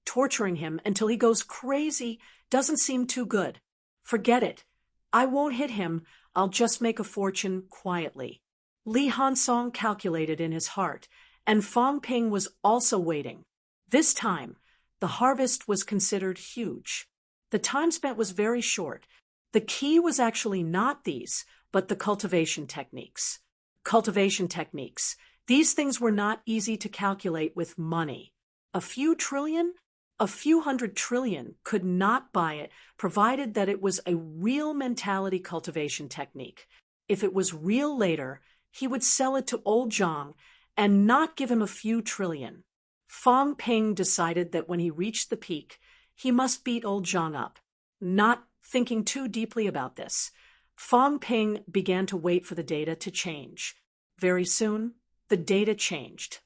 Torturing him until he goes crazy doesn't seem too good. Forget it. I won't hit him. I'll just make a fortune quietly. Li Hansong calculated in his heart, and Fong Ping was also waiting. This time, the harvest was considered huge. The time spent was very short. The key was actually not these, but the cultivation techniques. Cultivation techniques. These things were not easy to calculate with money. A few trillion? A few hundred trillion could not buy it, provided that it was a real mentality cultivation technique. If it was real later, he would sell it to old Zhang and not give him a few trillion. Fong Ping decided that when he reached the peak, he must beat old Zhang up. Not thinking too deeply about this, Fong Ping began to wait for the data to change. Very soon, the data changed.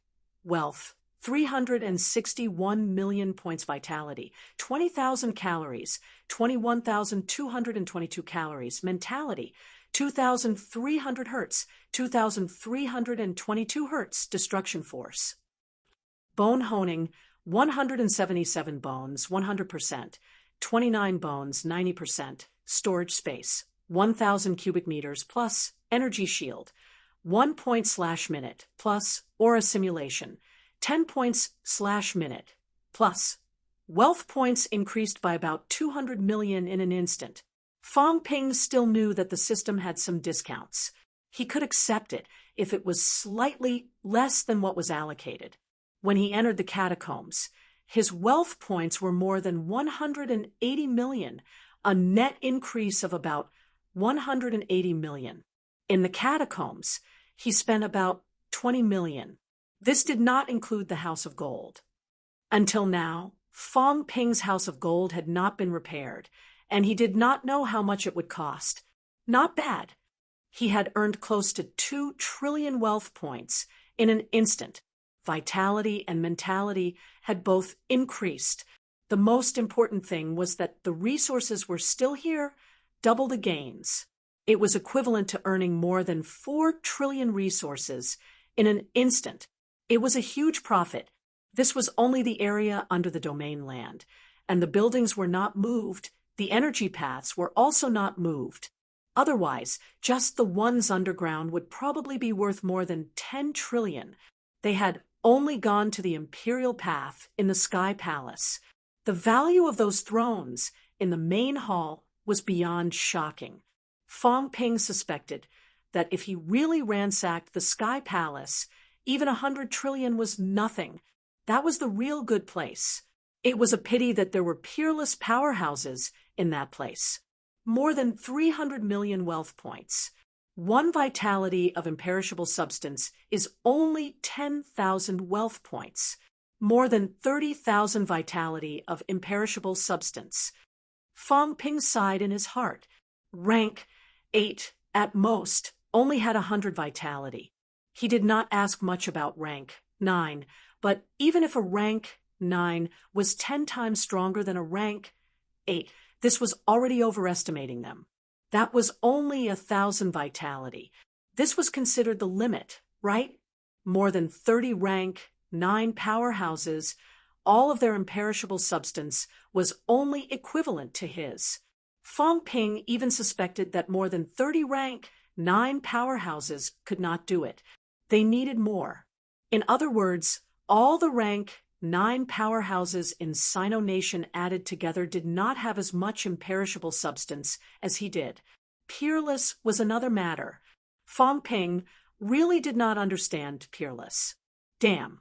Wealth. 361 million points vitality, 20,000 calories, 21,222 calories, mentality, 2,300 hertz, 2,322 hertz, destruction force. Bone honing, 177 bones, 100%, 29 bones, 90%, storage space, 1,000 cubic meters plus energy shield, 1 point/minute plus aura simulation, 10 points/minute, plus. Wealth points increased by about 200 million in an instant. Fong Ping still knew that the system had some discounts. He could accept it if it was slightly less than what was allocated. When he entered the catacombs, his wealth points were more than 180 million, a net increase of about 180 million. In the catacombs, he spent about 20 million. This did not include the House of Gold. Until now, Fong Ping's House of Gold had not been repaired, and he did not know how much it would cost. Not bad. He had earned close to 2 trillion wealth points in an instant. Vitality and mentality had both increased. The most important thing was that the resources were still here, double the gains. It was equivalent to earning more than 4 trillion resources in an instant. It was a huge profit. This was only the area under the domain land, and the buildings were not moved. The energy paths were also not moved. Otherwise, just the ones underground would probably be worth more than 10 trillion. They had only gone to the imperial path in the Sky Palace. The value of those thrones in the main hall was beyond shocking. Fong Ping suspected that if he really ransacked the Sky Palace, even 100 trillion was nothing. That was the real good place. It was a pity that there were peerless powerhouses in that place. More than 300 million wealth points. 1 vitality of imperishable substance is only 10,000 wealth points. More than 30,000 vitality of imperishable substance. Fong Ping sighed in his heart. Rank 8, at most, only had 100 vitality. He did not ask much about rank 9, but even if a rank 9 was 10 times stronger than a rank 8, this was already overestimating them. That was only 1,000 vitality. This was considered the limit, right? More than 30 rank, 9 powerhouses, all of their imperishable substance was only equivalent to his. Fong Ping even suspected that more than 30 rank, 9 powerhouses could not do it. They needed more. In other words, all the rank 9 powerhouses in Sino Nation added together did not have as much imperishable substance as he did. Peerless was another matter. Fong Ping really did not understand Peerless. Damn,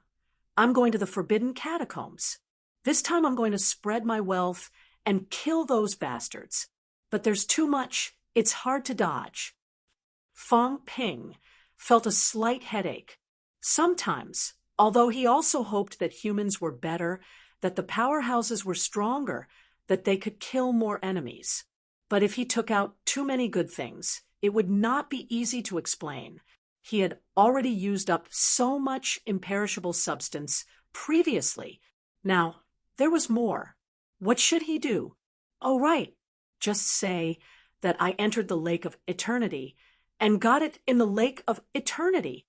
I'm going to the Forbidden Catacombs. This time I'm going to spread my wealth and kill those bastards. But there's too much, it's hard to dodge. Fong Ping felt a slight headache. Sometimes, although he also hoped that humans were better, that the powerhouses were stronger, that they could kill more enemies. But if he took out too many good things, it would not be easy to explain. He had already used up so much imperishable substance previously. Now, there was more. What should he do? Oh, right. Just say that I entered the Lake of Eternity and got it in the Lake of Eternity.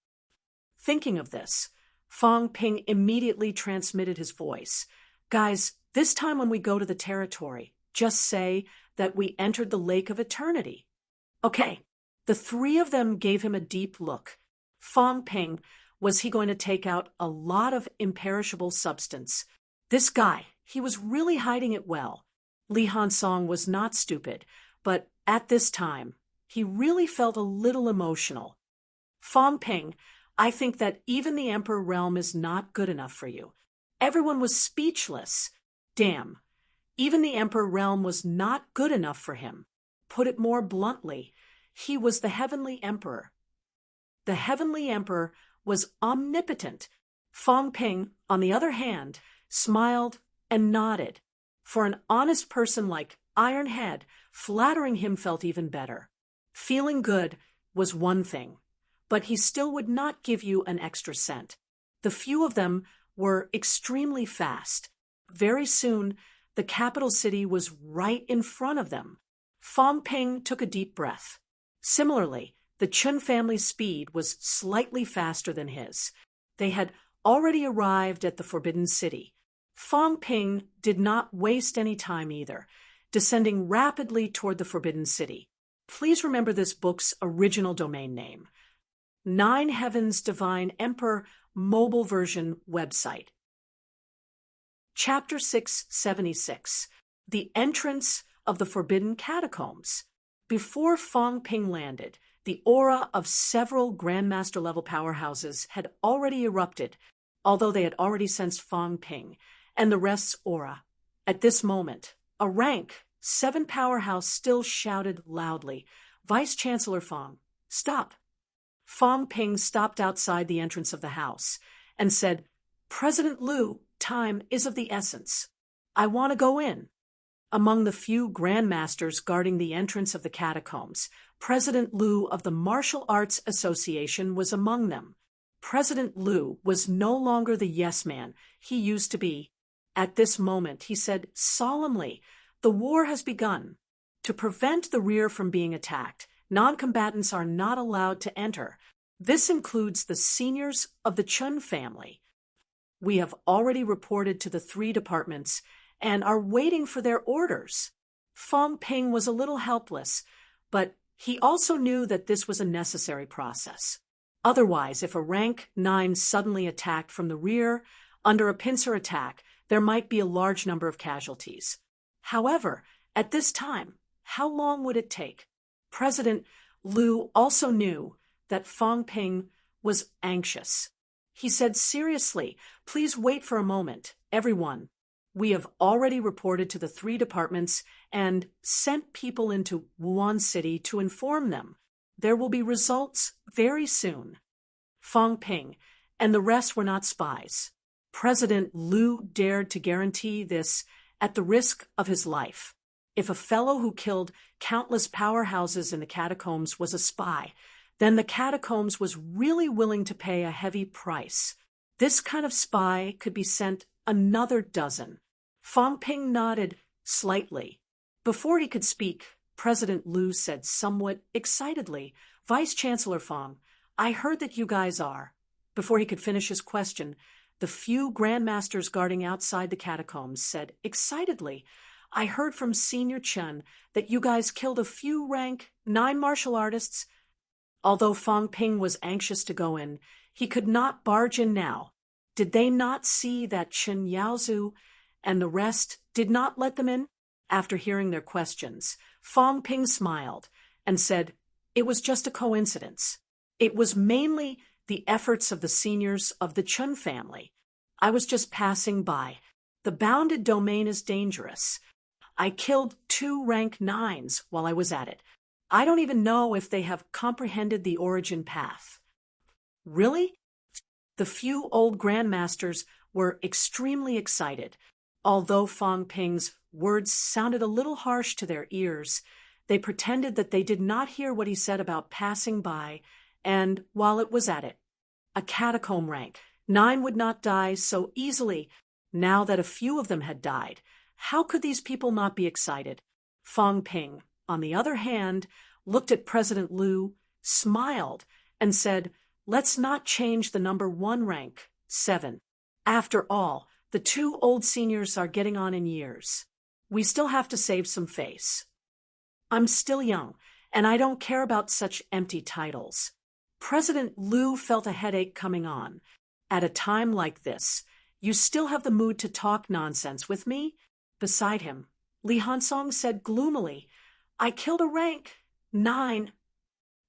Thinking of this, Fong Ping immediately transmitted his voice. Guys, this time when we go to the territory, just say that we entered the Lake of Eternity. Okay, the three of them gave him a deep look. Fong Ping, was he going to take out a lot of imperishable substance? This guy, he was really hiding it well. Li Hansong was not stupid, but at this time, he really felt a little emotional. Fong Ping, I think that even the Emperor realm is not good enough for you. Everyone was speechless. Damn, even the Emperor realm was not good enough for him. Put it more bluntly, he was the Heavenly Emperor. The Heavenly Emperor was omnipotent. Fong Ping, on the other hand, smiled and nodded. For an honest person like Ironhead, flattering him felt even better. Feeling good was one thing, but he still would not give you an extra cent. The few of them were extremely fast. Very soon, the capital city was right in front of them. Fong Ping took a deep breath. Similarly, the Chun family's speed was slightly faster than his. They had already arrived at the Forbidden City. Fong Ping did not waste any time either, descending rapidly toward the Forbidden City. Please remember this book's original domain name. 9 Heavens Divine Emperor mobile version website. Chapter 676. The Entrance of the Forbidden Catacombs. Before Fong Ping landed, the aura of several Grandmaster-level powerhouses had already erupted, although they had already sensed Fong Ping and the rest's aura. At this moment, a rank 7 powerhouse still shouted loudly, "Vice-Chancellor Fong, stop!" Fong Ping stopped outside the entrance of the house and said, "President Liu, time is of the essence. I want to go in." Among the few grandmasters guarding the entrance of the catacombs, President Liu of the Martial Arts Association was among them. President Liu was no longer the yes man he used to be. At this moment, he said solemnly, "The war has begun. To prevent the rear from being attacked, non-combatants are not allowed to enter. This includes the seniors of the Chun family. We have already reported to the 3 departments and are waiting for their orders." Fong Ping was a little helpless, but he also knew that this was a necessary process. Otherwise, if a rank 9 suddenly attacked from the rear, under a pincer attack, there might be a large number of casualties. However, at this time, how long would it take? President Liu also knew that Fong Ping was anxious. He said seriously, "Please wait for a moment, everyone. We have already reported to the 3 departments and sent people into Wuhan City to inform them. There will be results very soon." Fong Ping and the rest were not spies. President Liu dared to guarantee this at the risk of his life. If a fellow who killed countless powerhouses in the catacombs was a spy, then the catacombs was really willing to pay a heavy price. This kind of spy could be sent another dozen. Fong Ping nodded slightly. Before he could speak, President Liu said somewhat excitedly, "Vice Chancellor Fang, I heard that you guys are." Before he could finish his question, the few grandmasters guarding outside the catacombs said excitedly, "I heard from Senior Chen that you guys killed a few rank 9 martial artists." Although Fang Ping was anxious to go in, he could not barge in now. Did they not see that Chen Yaozu and the rest did not let them in? After hearing their questions, Fang Ping smiled and said, "It was just a coincidence. It was mainly the efforts of the seniors of the Chen family. I was just passing by. The bounded domain is dangerous. I killed 2 rank 9s while I was at it. I don't even know if they have comprehended the origin path." Really? The few old grandmasters were extremely excited. Although Fang Ping's words sounded a little harsh to their ears, they pretended that they did not hear what he said about passing by, and while it was at it, a catacomb rank 9 would not die so easily. Now that a few of them had died, how could these people not be excited? Fang Ping, on the other hand, looked at President Liu, smiled, and said, "Let's not change the number 1 rank, 7. After all, the 2 old seniors are getting on in years. We still have to save some face. I'm still young, and I don't care about such empty titles." President Liu felt a headache coming on. At a time like this, you still have the mood to talk nonsense with me? Beside him, Li Hansong said gloomily, "I killed a rank 9.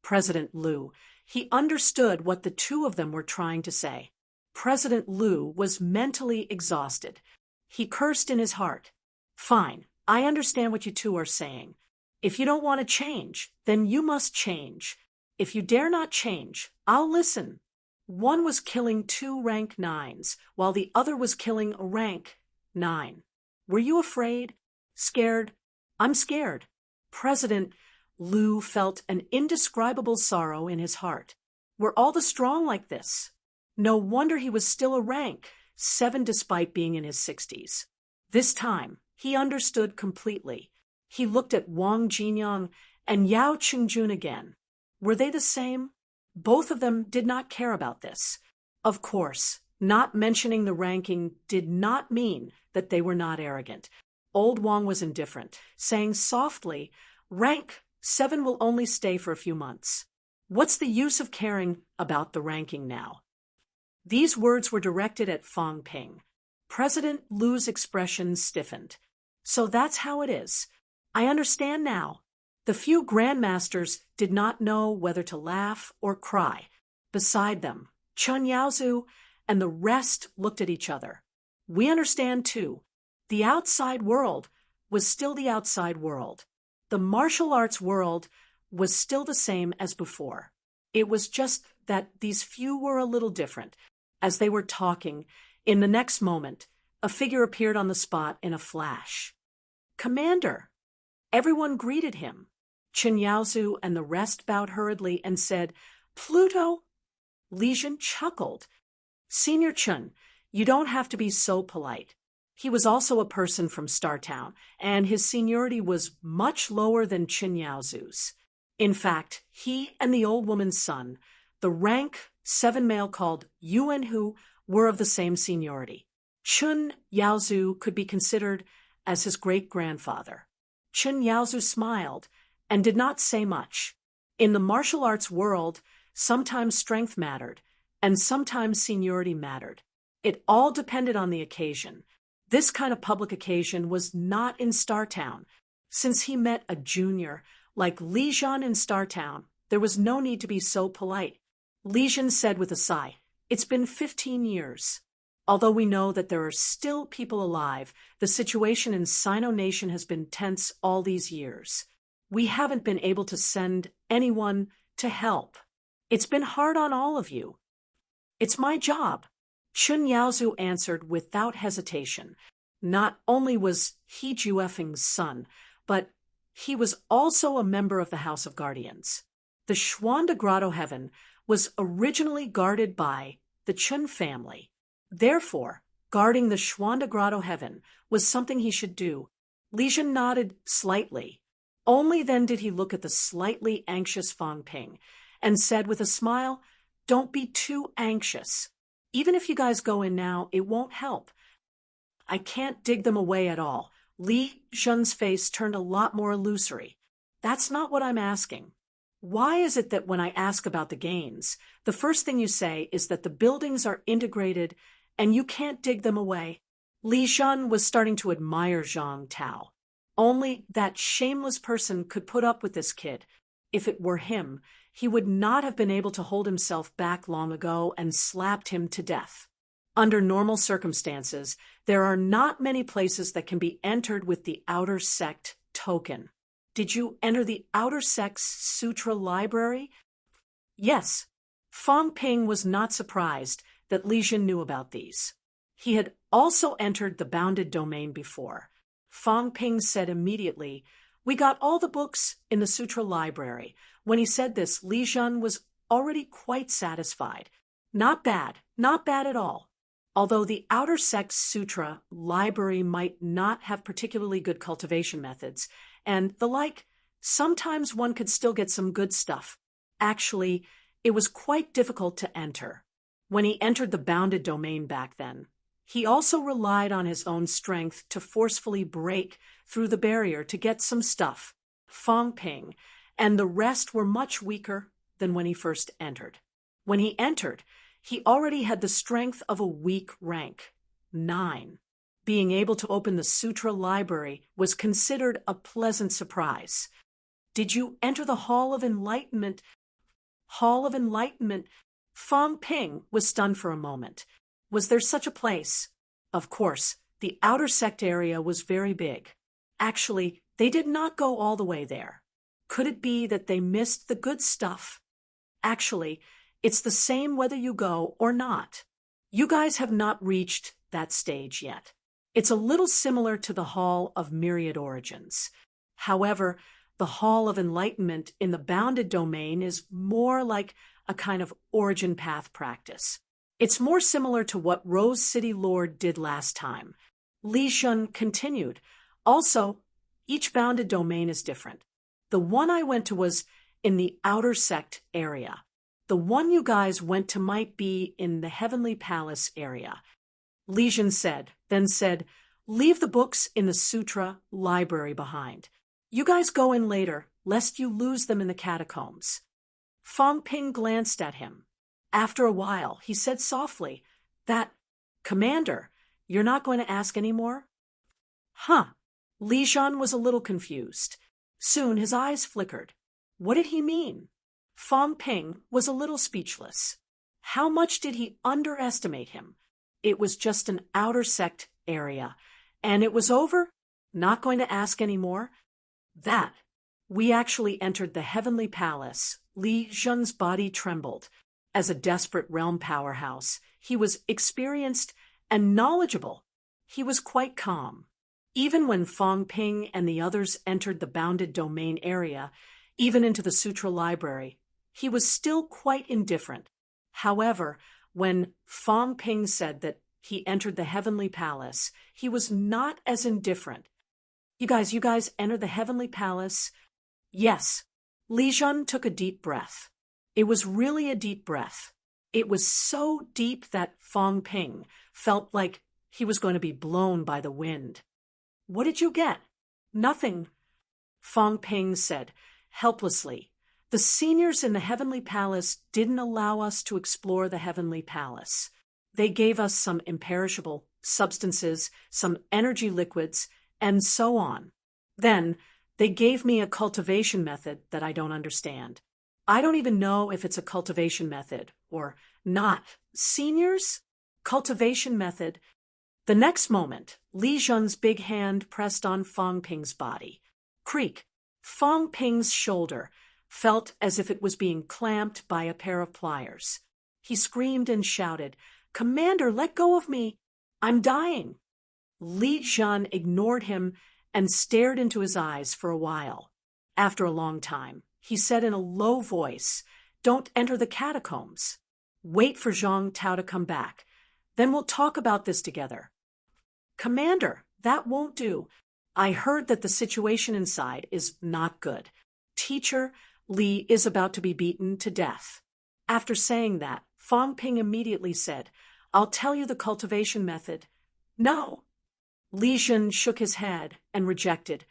President Liu, he understood what the 2 of them were trying to say. President Liu was mentally exhausted. He cursed in his heart. "Fine, I understand what you 2 are saying. If you don't want to change, then you must change. If you dare not change, I'll listen." One was killing 2 rank 9s, while the other was killing a rank 9. Were you afraid? Scared? I'm scared. President Liu felt an indescribable sorrow in his heart. Were all the strong like this? No wonder he was still a rank 7 despite being in his 60s. This time, he understood completely. He looked at Wang Jinyang and Yao Qingjun again. Were they the same? Both of them did not care about this. Of course, not mentioning the ranking did not mean that they were not arrogant. Old Wang was indifferent, saying softly, "Rank 7 will only stay for a few months. What's the use of caring about the ranking now?" These words were directed at Fang Ping. President Liu's expression stiffened. "So that's how it is. I understand now." The few grandmasters did not know whether to laugh or cry. Beside them, Chen Yaozu and the rest looked at each other. We understand, too. The outside world was still the outside world. The martial arts world was still the same as before. It was just that these few were a little different. As they were talking, in the next moment, a figure appeared on the spot in a flash. "Commander!" Everyone greeted him. Chen Yaozu and the rest bowed hurriedly and said, "Pluto?" Li Jin chuckled. "Senior Chen, you don't have to be so polite." He was also a person from Startown, and his seniority was much lower than Chen Yaozu's. In fact, he and the old woman's son, the rank 7 male called Yuan Hu, were of the same seniority. Chen Yaozu could be considered as his great-grandfather. Chen Yaozu smiled and did not say much. In the martial arts world, sometimes strength mattered, and sometimes seniority mattered. It all depended on the occasion. This kind of public occasion was not in Startown. Since he met a junior like Li Jin in Startown, there was no need to be so polite. Li Jin said with a sigh, "It's been 15 years. Although we know that there are still people alive, the situation in Sino Nation has been tense all these years. We haven't been able to send anyone to help. It's been hard on all of you." "It's my job," Chen Yaozu answered without hesitation. Not only was he Juefeng's son, but he was also a member of the House of Guardians. The Xuanda Grotto Heaven was originally guarded by the Chen family. Therefore, guarding the Xuanda Grotto Heaven was something he should do. Li Jin nodded slightly. Only then did he look at the slightly anxious Fang Ping and said with a smile, "Don't be too anxious. Even if you guys go in now, it won't help. I can't dig them away at all." Li Zhen's face turned a lot more illusory. "That's not what I'm asking. Why is it that when I ask about the gains, the first thing you say is that the buildings are integrated and you can't dig them away?" Li Zhen was starting to admire Zhang Tao. Only that shameless person could put up with this kid. If it were him, he would not have been able to hold himself back long ago and slapped him to death. Under normal circumstances, there are not many places that can be entered with the Outer Sect token. Did you enter the Outer Sect's Sutra Library? Yes. Fang Ping was not surprised that Li Zhen knew about these. He had also entered the bounded domain before. Fang Ping said immediately, "We got all the books in the Sutra Library." When he said this, Li Zhen was already quite satisfied. Not bad at all. Although the Outer Sect's Sutra Library might not have particularly good cultivation methods, and the like, sometimes one could still get some good stuff. Actually, it was quite difficult to enter. When he entered the bounded domain back then, he also relied on his own strength to forcefully break through the barrier to get some stuff. Fang Ping and the rest were much weaker than when he first entered. When he entered, he already had the strength of a weak rank, 9. Being able to open the Sutra Library was considered a pleasant surprise. "Did you enter the Hall of Enlightenment?" Hall of Enlightenment? Fang Ping was stunned for a moment. Was there such a place? Of course, the Outer Sect area was very big. Actually, they did not go all the way there. Could it be that they missed the good stuff? Actually, it's the same whether you go or not. You guys have not reached that stage yet. It's a little similar to the Hall of Myriad Origins. However, the Hall of Enlightenment in the bounded domain is more like a kind of origin path practice. It's more similar to what Rose City Lord did last time. Li Zhen continued. Also, each bounded domain is different. The one I went to was in the Outer Sect area. The one you guys went to might be in the Heavenly Palace area. Li Zhen then said, "Leave the books in the Sutra Library behind. You guys go in later, lest you lose them in the catacombs." Fang Ping glanced at him. After a while, he said softly, "Commander, you're not going to ask any more?" "Huh." Li Zhen was a little confused. Soon his eyes flickered. What did he mean? Fang Ping was a little speechless. How much did he underestimate him? It was just an Outer Sect area. And it was over? Not going to ask any more? We actually entered the Heavenly Palace. Li Zhen's body trembled. As a desperate realm powerhouse, he was experienced and knowledgeable. He was quite calm. Even when Fang Ping and the others entered the bounded domain area, even into the Sutra Library, he was still quite indifferent. However, when Fang Ping said that he entered the Heavenly Palace, he was not as indifferent. You guys entered the Heavenly Palace?" "Yes." Li Zhen took a deep breath. It was really a deep breath. It was so deep that Fang Ping felt like he was going to be blown by the wind. "What did you get?" "Nothing," Fang Ping said, helplessly. "The seniors in the Heavenly Palace didn't allow us to explore the Heavenly Palace. They gave us some imperishable substances, some energy liquids, and so on. Then they gave me a cultivation method that I don't understand. I don't even know if it's a cultivation method or not." "Seniors? Cultivation method?" The next moment, Li Zhen's big hand pressed on Fang Ping's body. Creak! Fang Ping's shoulder felt as if it was being clamped by a pair of pliers. He screamed and shouted, "Commander, let go of me! I'm dying!" Li Zhen ignored him and stared into his eyes for a while. After a long time, he said in a low voice, "Don't enter the catacombs. Wait for Zhang Tao to come back. Then we'll talk about this together." "Commander, that won't do. I heard that the situation inside is not good. Teacher Li is about to be beaten to death. After saying that, Fang Ping immediately said, I'll tell you the cultivation method. No. Li Jun shook his head and rejected.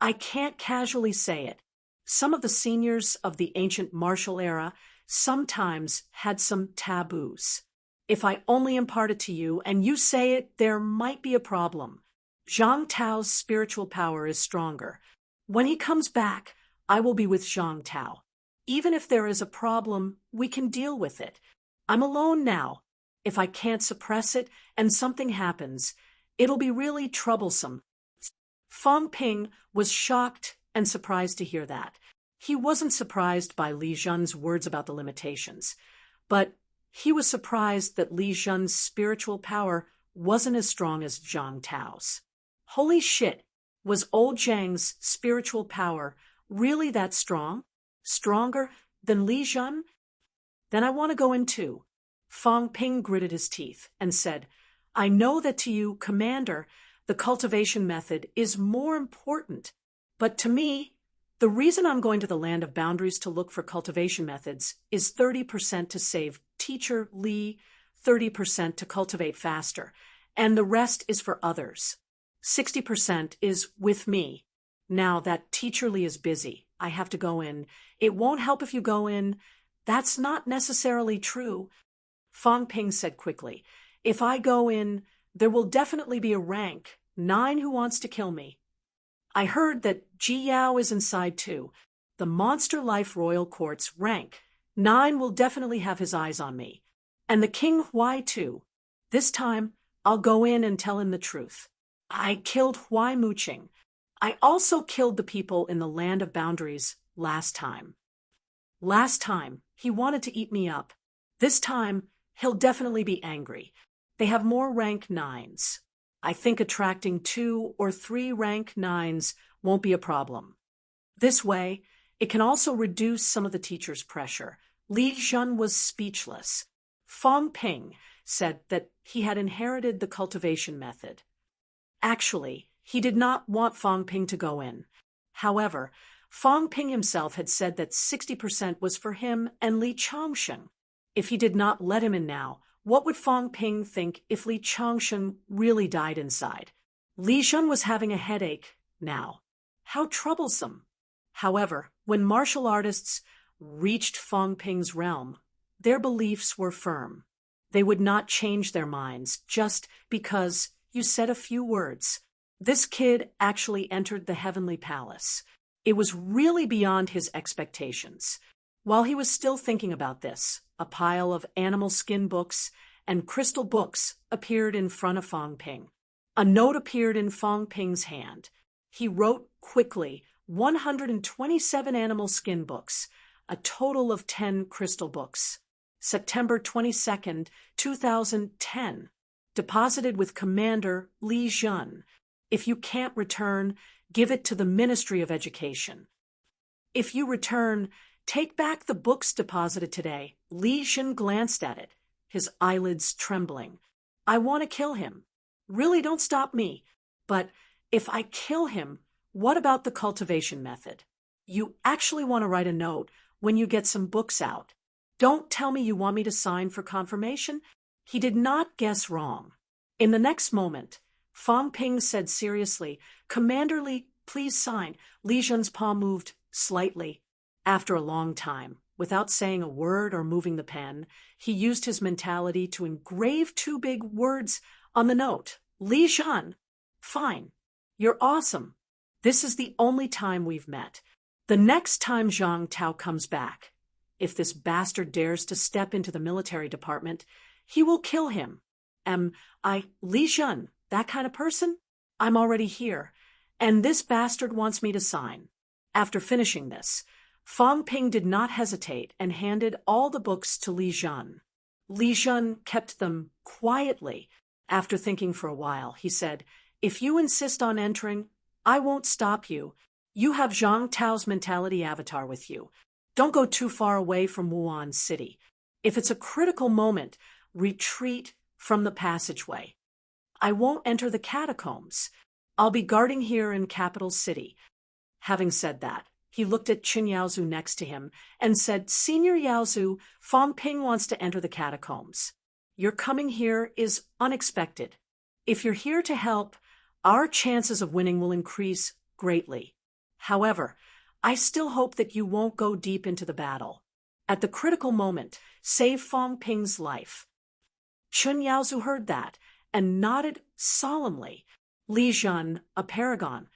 I can't casually say it. Some of the seniors of the ancient martial era sometimes had some taboos. If I only impart it to you and you say it, there might be a problem. Zhang Tao's spiritual power is stronger. When he comes back, I will be with Zhang Tao. Even if there is a problem, we can deal with it. I'm alone now. If I can't suppress it and something happens, it'll be really troublesome. Fang Ping was shocked and surprised to hear that. He wasn't surprised by Li Jun's words about the limitations, but he was surprised that Li Jun's spiritual power wasn't as strong as Zhang Tao's. Holy shit, was old Zhang's spiritual power really that strong? Stronger than Li Jun? Then I want to go in too. Fang Ping gritted his teeth and said, I know that to you, Commander, the cultivation method is more important. But to me, the reason I'm going to the land of boundaries to look for cultivation methods is 30% to save Teacher Li, 30% to cultivate faster, and the rest is for others. 60% is with me. Now that Teacher Li is busy, I have to go in. It won't help if you go in. That's not necessarily true. Fang Ping said quickly, if I go in, there will definitely be a rank 9 who wants to kill me. I heard that Ji Yao is inside too. The Monster Life Royal Court's rank 9 will definitely have his eyes on me. And the King Huai too. This time, I'll go in and tell him the truth. I killed Huai Muqing. I also killed the people in the land of boundaries last time. Last time, he wanted to eat me up. This time, he'll definitely be angry. They have more rank 9s. I think attracting 2 or 3 rank 9s won't be a problem. This way, it can also reduce some of the teacher's pressure. Li Jun was speechless. Fang Ping said that he had inherited the cultivation method. Actually, he did not want Fang Ping to go in. However, Fang Ping himself had said that 60% was for him and Li Changsheng. If he did not let him in now, what would Fang Ping think if Li Changsheng really died inside? Li Jun was having a headache now. How troublesome. However, when martial artists reached Fang Ping's realm, their beliefs were firm. They would not change their minds just because you said a few words. This kid actually entered the heavenly palace. It was really beyond his expectations. While he was still thinking about this, a pile of animal skin books and crystal books appeared in front of Fang Ping. A note appeared in Fang Ping's hand. He wrote quickly 127 animal skin books, a total of 10 crystal books. September 22nd, 2010. Deposited with Commander Li Jun. If you can't return, give it to the Ministry of Education. If you return, take back the books deposited today. Li Jun glanced at it, his eyelids trembling. I want to kill him. Really, don't stop me. But if I kill him, what about the cultivation method? You actually want to write a note when you get some books out. Don't tell me you want me to sign for confirmation. He did not guess wrong. In the next moment, Fang Ping said seriously, Commander Li, please sign. Li Jun's palm moved slightly. After a long time, without saying a word or moving the pen, he used his mentality to engrave 2 big words on the note. Li Jun. Fine. You're awesome. This is the only time we've met. The next time Zhang Tao comes back, if this bastard dares to step into the military department, he will kill him. Am I, Li Jun, that kind of person? I'm already here, and this bastard wants me to sign. After finishing this, Fang Ping did not hesitate and handed all the books to Li Jun. Li Jun kept them quietly. After thinking for a while, he said, if you insist on entering, I won't stop you. You have Zhang Tao's mentality avatar with you. Don't go too far away from Wuhan City. If it's a critical moment, retreat from the passageway. I won't enter the catacombs. I'll be guarding here in Capital City. Having said that, he looked at Chen Yaozu next to him and said, Senior Yaozu, Fang Ping wants to enter the catacombs. Your coming here is unexpected. If you're here to help, our chances of winning will increase greatly. However, I still hope that you won't go deep into the battle. At the critical moment, save Fang Ping's life. Chen Yaozu heard that and nodded solemnly. Li Zhen, a paragon,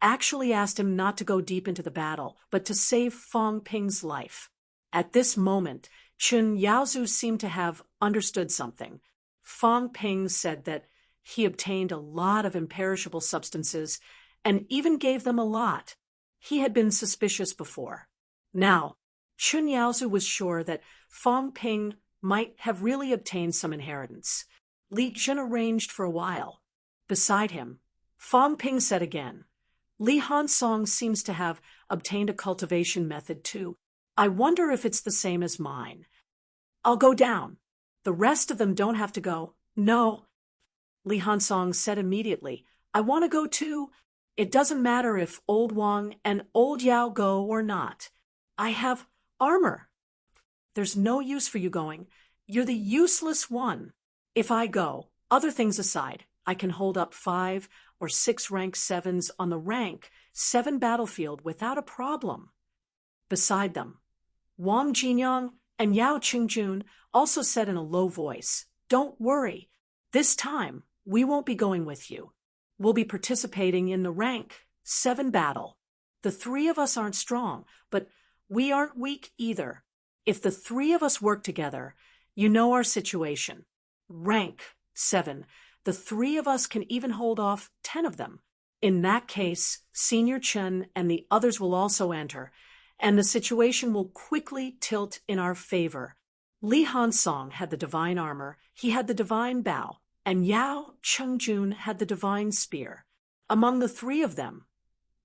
actually asked him not to go deep into the battle, but to save Fang Ping's life. At this moment, Chen Yaozu seemed to have understood something. Fang Ping said that he obtained a lot of imperishable substances and even gave them a lot. He had been suspicious before. Now, Chen Yaozu was sure that Fang Ping might have really obtained some inheritance. Li Zhen arranged for a while. Beside him, Fang Ping said again, Li Hansong seems to have obtained a cultivation method too. I wonder if it's the same as mine. I'll go down. The rest of them don't have to go. No. Li Hansong said immediately, I want to go too. It doesn't matter if Old Wang and Old Yao go or not. I have armor. There's no use for you going. You're the useless one. If I go, other things aside, I can hold up 5 or 6 rank 7s on the rank 7 battlefield without a problem. Beside them, Wang Jinyang and Yao Qingjun also said in a low voice, Don't worry. This time, we won't be going with you. We'll be participating in the rank 7 battle. The 3 of us aren't strong, but we aren't weak either. If the 3 of us work together, you know our situation. Rank 7. The 3 of us can even hold off 10 of them. In that case, Senior Chen and the others will also enter, and the situation will quickly tilt in our favor. Li Hansong had the divine armor, he had the divine bow, and Yao Chengjun had the divine spear. Among the 3 of them,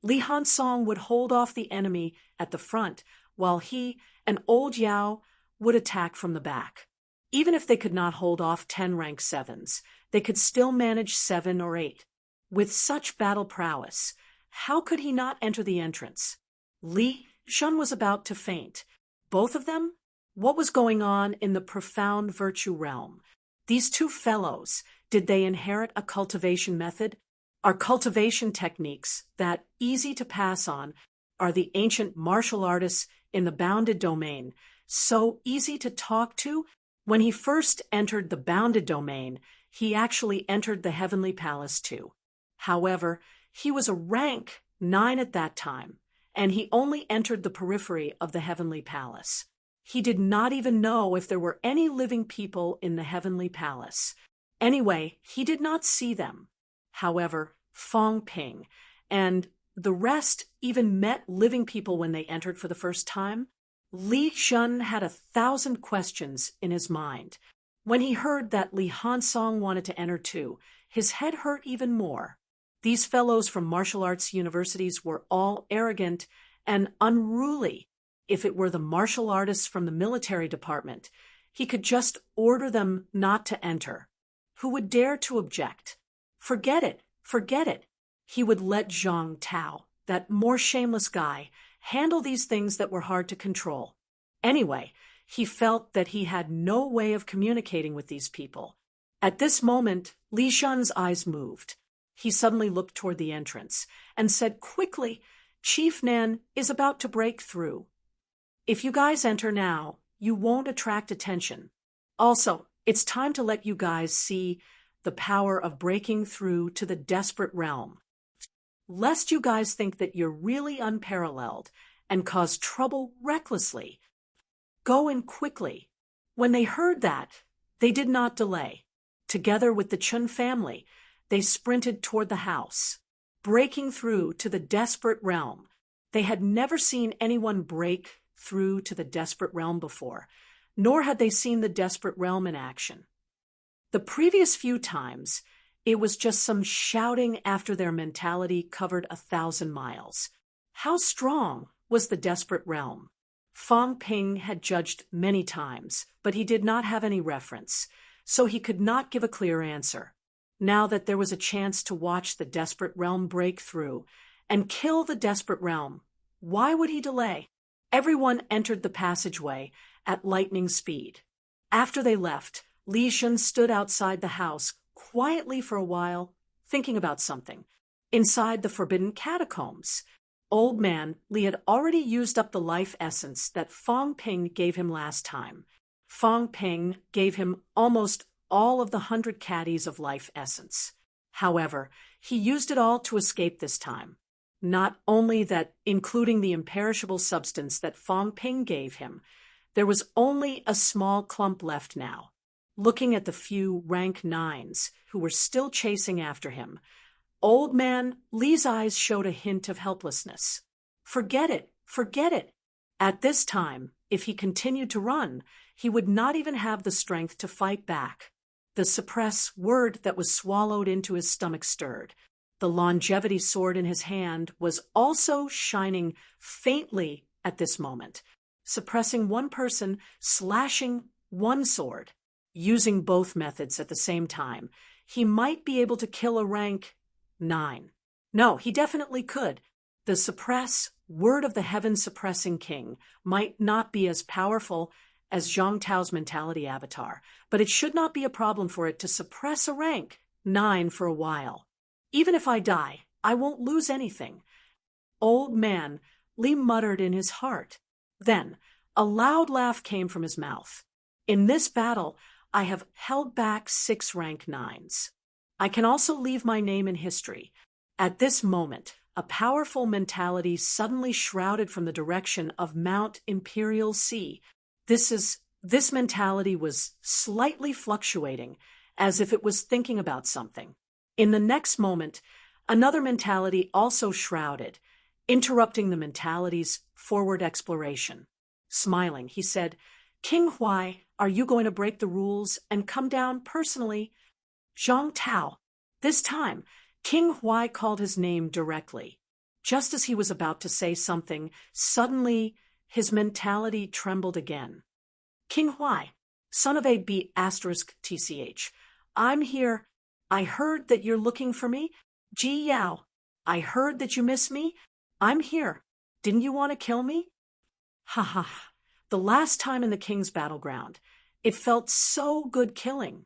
Li Hansong would hold off the enemy at the front, while he and Old Yao would attack from the back. Even if they could not hold off 10 rank 7s, they could still manage 7 or 8. With such battle prowess, how could he not enter the entrance? Li Zhen was about to faint. Both of them? What was going on in the profound virtue realm? These 2 fellows, did they inherit a cultivation method? Are cultivation techniques that easy to pass on? Are the ancient martial artists in the bounded domain so easy to talk to? When he first entered the bounded domain, he actually entered the heavenly palace too. However, he was a rank 9 at that time, and he only entered the periphery of the heavenly palace. He did not even know if there were any living people in the heavenly palace. Anyway, he did not see them. However, Fang Ping and the rest even met living people when they entered for the first time. Li Zhen had 1,000 questions in his mind. When he heard that Li Hansong wanted to enter too, his head hurt even more. These fellows from martial arts universities were all arrogant and unruly. If it were the martial artists from the military department, he could just order them not to enter. Who would dare to object? Forget it, forget it. He would let Zhang Tao, that more shameless guy, handle these things that were hard to control. Anyway, he felt that he had no way of communicating with these people. At this moment, Li Zhen's eyes moved. He suddenly looked toward the entrance and said quickly, Chief Nan is about to break through. If you guys enter now, you won't attract attention. Also, it's time to let you guys see the power of breaking through to the desperate realm. Lest you guys think that you're really unparalleled and cause trouble recklessly. Go in quickly. When they heard that, they did not delay. Together with the Chen family, they sprinted toward the house, breaking through to the desperate realm. They had never seen anyone break through to the desperate realm before, nor had they seen the desperate realm in action. The previous few times, it was just some shouting after their mentality covered 1,000 miles. How strong was the desperate realm? Fang Ping had judged many times, but he did not have any reference, so he could not give a clear answer. now that there was a chance to watch the desperate realm break through and kill the desperate realm. Why would he delay? Everyone entered the passageway at lightning speed. After they left, Li Shun stood outside the house quietly for a while, thinking about something. Inside the forbidden catacombs, Old Man Li had already used up the life essence that Fong Ping gave him last time. Fong Ping gave him almost all of the 100 caddies of life essence. However, he used it all to escape this time. Not only that, including the imperishable substance that Fong Ping gave him, there was only a small clump left now. Looking at the few rank 9s who were still chasing after him, Old Man Li's eyes showed a hint of helplessness. Forget it, forget it. At this time, if he continued to run, he would not even have the strength to fight back. The suppress word that was swallowed into his stomach stirred. The longevity sword in his hand was also shining faintly at this moment, suppressing one person, slashing one sword. Using both methods at the same time, he might be able to kill a rank 9. No, he definitely could. The suppress word of the heaven-suppressing king might not be as powerful as Zhang Tao's mentality avatar, but it should not be a problem for it to suppress a rank 9 for a while. Even if I die, I won't lose anything. Old Man Li muttered in his heart. Then, a loud laugh came from his mouth. In this battle, I have held back 6 rank 9s. I can also leave my name in history. At this moment, a powerful mentality suddenly shrouded from the direction of Mount Imperial Sea. This mentality was slightly fluctuating, as if it was thinking about something. In the next moment, another mentality also shrouded, interrupting the mentality's forward exploration. Smiling, he said, "King Huai, are you going to break the rules and come down personally?" Zhang Tao. This time, King Huai called his name directly. Just as he was about to say something, suddenly his mentality trembled again. "King Huai, son of a B *TCH, I'm here. I heard that you're looking for me. Ji Yao, I heard that you miss me. I'm here. Didn't you want to kill me?" Ha ha. The last time in the king's battleground, it felt so good killing.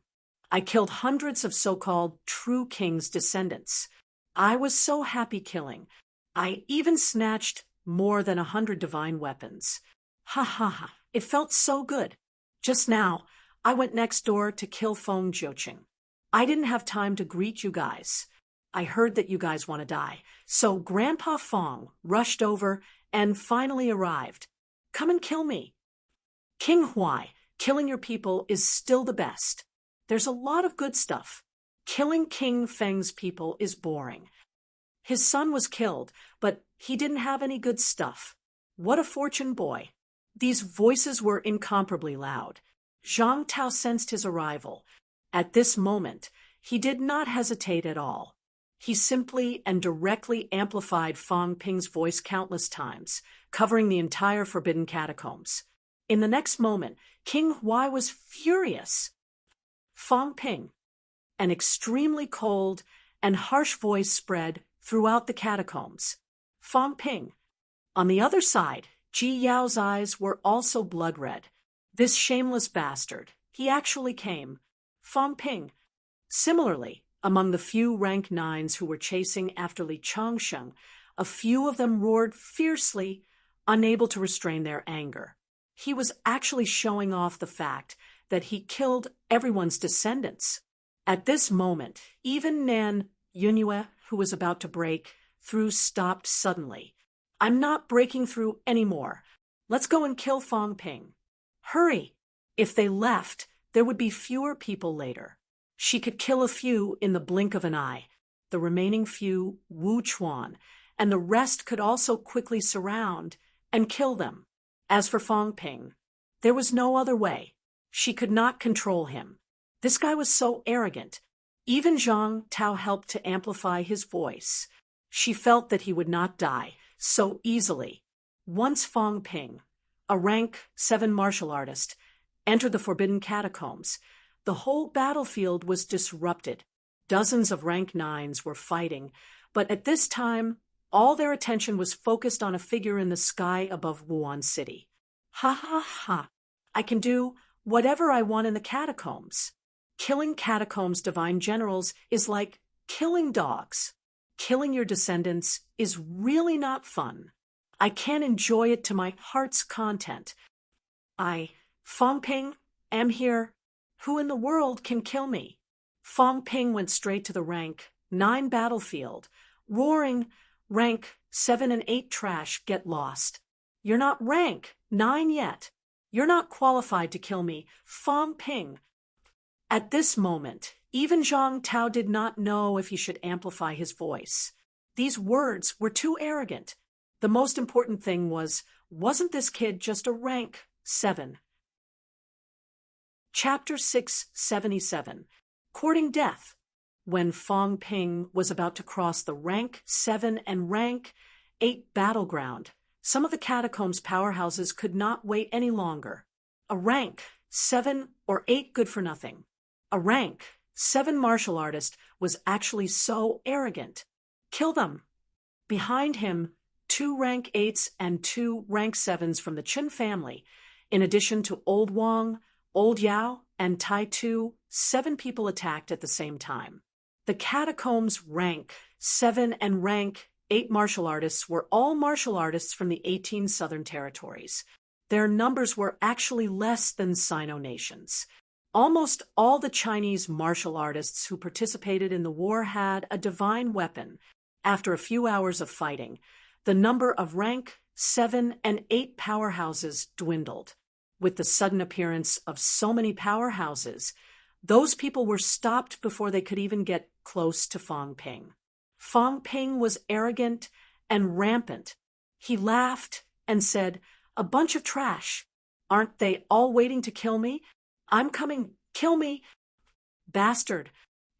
I killed hundreds of so-called true king's descendants. I was so happy killing. I even snatched more than 100 divine weapons. Ha ha ha. It felt so good. Just now, I went next door to kill Feng Jiuqing. I didn't have time to greet you guys. I heard that you guys want to die. So Grandpa Feng rushed over and finally arrived. Come and kill me. King Huai, killing your people is still the best. There's a lot of good stuff. Killing King Feng's people is boring. His son was killed, but he didn't have any good stuff. What a fortune boy. These voices were incomparably loud. Zhang Tao sensed his arrival. At this moment, he did not hesitate at all. He simply and directly amplified Fong Ping's voice countless times, covering the entire forbidden catacombs. In the next moment, King Huai was furious. Fong Ping. An extremely cold and harsh voice spread throughout the catacombs. Fong Ping. On the other side, Ji Yao's eyes were also blood red. This shameless bastard. He actually came. Fong Ping. Similarly, among the few rank 9s who were chasing after Li Changsheng, a few of them roared fiercely, unable to restrain their anger. He was actually showing off the fact that he killed everyone's descendants. At this moment, even Nan Yunyue, who was about to break through, stopped suddenly. "I'm not breaking through anymore. Let's go and kill Fong Ping. Hurry! If they left, there would be fewer people later. She could kill a few in the blink of an eye. The remaining few, Wu Chuan, and the rest could also quickly surround and kill them. As for Fong Ping, there was no other way. She could not control him. This guy was so arrogant. Even Zhang Tao helped to amplify his voice. She felt that he would not die so easily. Once Fong Ping, a rank 7 martial artist, entered the forbidden catacombs, the whole battlefield was disrupted. Dozens of rank 9s were fighting, but at this time, all their attention was focused on a figure in the sky above Wuhan City. Ha ha ha! I can do whatever I want in the catacombs. Killing catacombs divine generals is like killing dogs. Killing your descendants is really not fun. I can't enjoy it to my heart's content. Fong Ping, am here. Who in the world can kill me? Fong Ping went straight to the rank 9 battlefield, roaring, rank 7 and 8 trash, get lost. You're not rank 9 yet. You're not qualified to kill me, Fong Ping. At this moment, even Zhang Tao did not know if he should amplify his voice. These words were too arrogant. The most important thing wasn't this kid just a rank 7? Chapter 677, Courting Death. When Fong Ping was about to cross the rank 7 and rank 8 battleground, some of the catacombs powerhouses could not wait any longer. A rank 7 or 8 good for nothing. A rank 7 martial artist was actually so arrogant. Kill them. Behind him, 2 rank 8s and 2 rank 7s from the Chen family, in addition to Old Wang, Old Yao, and Tai Tu, 7 people attacked at the same time. The catacombs rank 7 and rank 8 martial artists were all martial artists from the 18 southern territories. Their numbers were actually less than Sino nations. Almost all the Chinese martial artists who participated in the war had a divine weapon. After a few hours of fighting, the number of rank 7 and 8 powerhouses dwindled. With the sudden appearance of so many powerhouses, those people were stopped before they could even get close to Fong Ping. Fong Ping was arrogant and rampant. He laughed and said, "A bunch of trash. Aren't they all waiting to kill me? I'm coming, kill me." Bastard.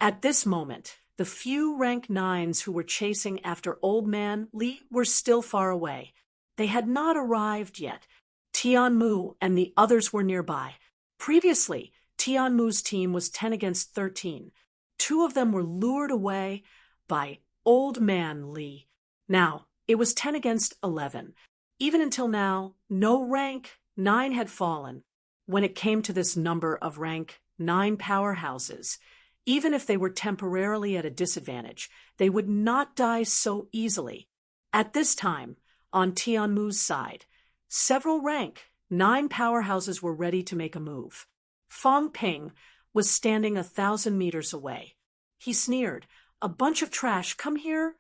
At this moment, the few rank 9s who were chasing after Old Man Li were still far away. They had not arrived yet. Tianmu and the others were nearby. Previously, Tianmu's team was 10 against 13. 2 of them were lured away by Old Man Li. Now, it was 10 against 11. Even until now, no rank 9 had fallen. When it came to this number of rank 9 powerhouses, even if they were temporarily at a disadvantage, they would not die so easily. At this time, on Tianmu's side, several rank 9 powerhouses were ready to make a move. Fong Ping was standing 1,000 meters away. He sneered, "A bunch of trash, come here?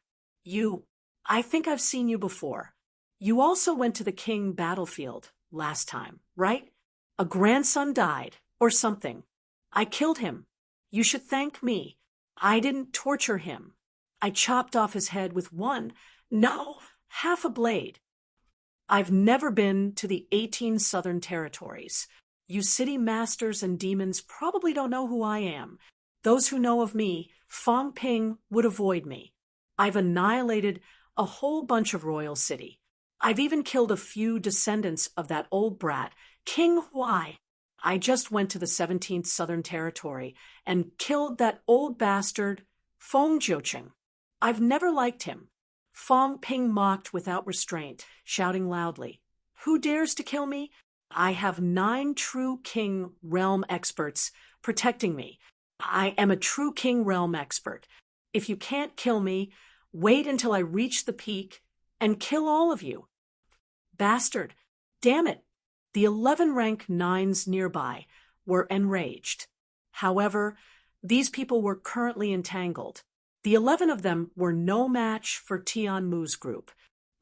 I think I've seen you before. You also went to the King battlefield last time, right? A grandson died, or something. I killed him. You should thank me. I didn't torture him. I chopped off his head with half a blade. I've never been to the 18 southern territories. You city masters and demons probably don't know who I am. Those who know of me, Fong Ping, would avoid me. I've annihilated a whole bunch of Royal City. I've even killed a few descendants of that old brat, King Huai. I just went to the 17th Southern Territory and killed that old bastard, Fong Jiuqing. I've never liked him." Fong Ping mocked without restraint, shouting loudly, "Who dares to kill me? I have 9 true King Realm experts protecting me. I am a true King Realm expert. If you can't kill me, wait until I reach the peak and kill all of you." Bastard! Damn it! The 11 rank 9s nearby were enraged. However, these people were currently entangled. The 11 of them were no match for Tianmu's group.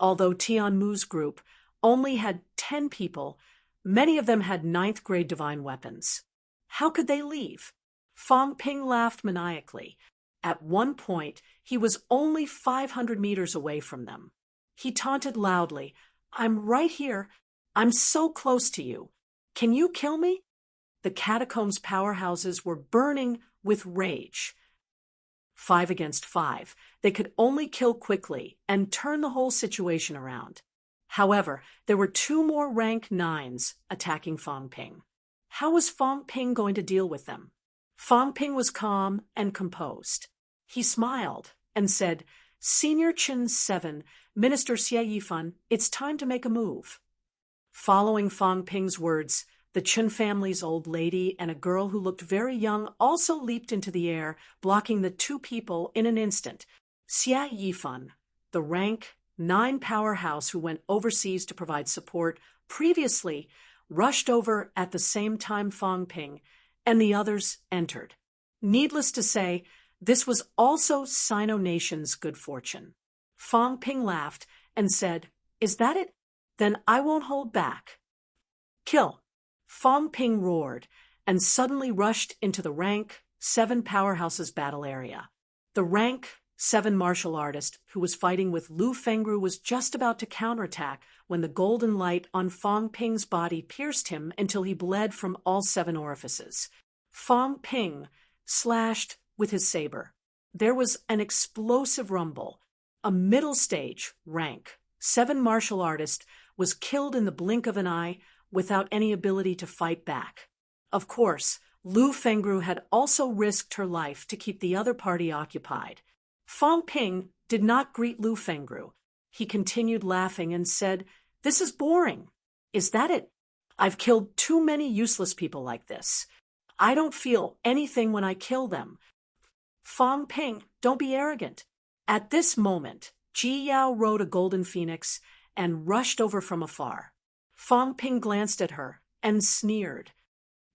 Although Tianmu's group only had 10 people, many of them had 9th grade divine weapons. How could they leave? Fong Ping laughed maniacally. At one point, he was only 500 meters away from them. He taunted loudly, "I'm right here. I'm so close to you. Can you kill me?" The catacombs powerhouses were burning with rage. 5 against 5. They could only kill quickly and turn the whole situation around. However, there were 2 more rank 9s attacking Fong Ping. How was Fong Ping going to deal with them? Fong Ping was calm and composed. He smiled and said, Senior Chen 7, Minister Xie Yifan, it's time to make a move. Following Fang Ping's words, the Chen family's old lady and a girl who looked very young also leaped into the air, blocking the two people in an instant. Xie Yifan, the rank 9 powerhouse who went overseas to provide support, previously rushed over at the same time Fang Ping and the others entered. Needless to say, this was also Sino Nation's good fortune. Fang Ping laughed and said, Is that it? Then I won't hold back. Kill! Fang Ping roared and suddenly rushed into the rank 7 powerhouse's battle area. The rank 7 martial artist who was fighting with Lu Fengru was just about to counterattack when the golden light on Fang Ping's body pierced him until he bled from all 7 orifices. Fang Ping slashed with his saber. There was an explosive rumble. A middle stage rank 7 martial artist was killed in the blink of an eye without any ability to fight back. Of course, Lu Fengru had also risked her life to keep the other party occupied. Fang Ping did not greet Lu Fengru. He continued laughing and said, This is boring. Is that it? I've killed too many useless people like this. I don't feel anything when I kill them. Fang Ping, don't be arrogant. At this moment, Ji Yao rode a golden phoenix and rushed over from afar. Fang Ping glanced at her and sneered.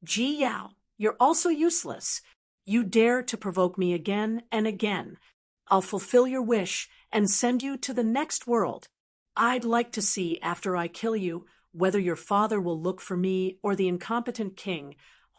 Ji Yao, you're also useless. You dare to provoke me again and again. I'll fulfill your wish and send you to the next world. I'd like to see, after I kill you, whether your father will look for me or the incompetent king,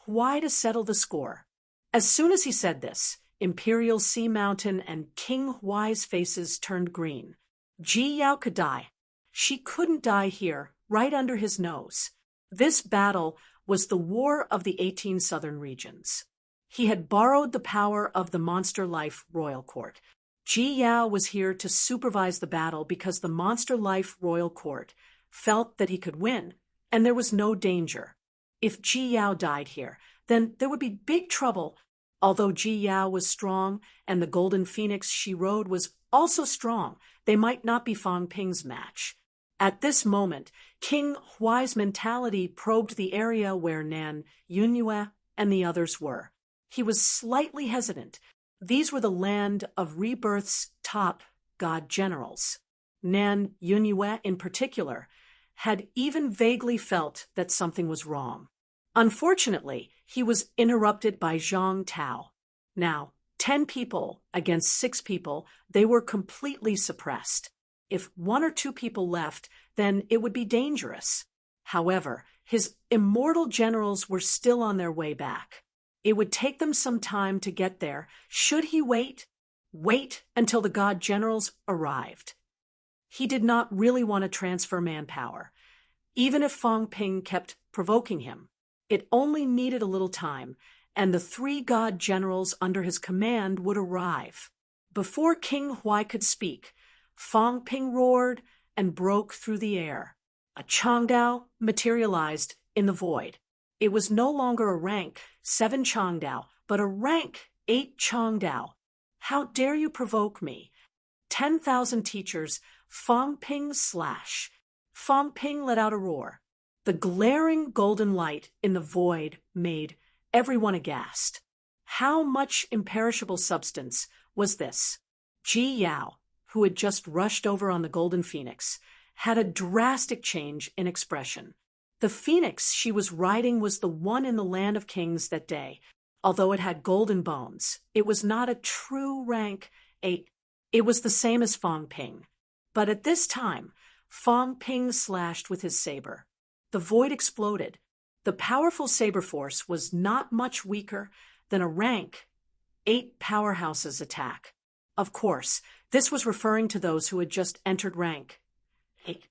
Huai to settle the score. As soon as he said this, Imperial Sea Mountain and King Huai's faces turned green. Ji Yao could die. She couldn't die here, right under his nose. This battle was the War of the 18 Southern Regions. He had borrowed the power of the Monster Life Royal Court. Ji Yao was here to supervise the battle because the Monster Life Royal Court felt that he could win, and there was no danger. If Ji Yao died here, then there would be big trouble. Although Ji Yao was strong and the golden phoenix she rode was also strong, they might not be Fang Ping's match. At this moment, King Huai's mentality probed the area where Nan, Yunyue, and the others were. He was slightly hesitant. These were the land of Rebirth's top god generals. Nan Yunyue, in particular, had even vaguely felt that something was wrong. Unfortunately, he was interrupted by Zhang Tao. Now, 10 people against 6 people, they were completely suppressed. If 1 or 2 people left, then it would be dangerous. However, his immortal generals were still on their way back. It would take them some time to get there. Should he wait? Wait until the god generals arrived. He did not really want to transfer manpower. Even if Fang Ping kept provoking him, it only needed a little time, and the 3 god generals under his command would arrive. Before King Huai could speak, Fang Ping roared and broke through the air. A Changdao materialized in the void. It was no longer a rank 7 Changdao, but a rank 8 Changdao. How dare you provoke me? 10,000 teachers, Fang Ping slash. Fang Ping let out a roar. The glaring golden light in the void made everyone aghast. How much imperishable substance was this? Ji Yao, who had just rushed over on the golden phoenix, had a drastic change in expression. The phoenix she was riding was the one in the Land of Kings that day. Although it had golden bones, it was not a true rank 8. It was the same as Fang Ping. But at this time, Fang Ping slashed with his saber. The void exploded. The powerful saber force was not much weaker than a rank 8 powerhouse's attack. Of course, this was referring to those who had just entered rank 8.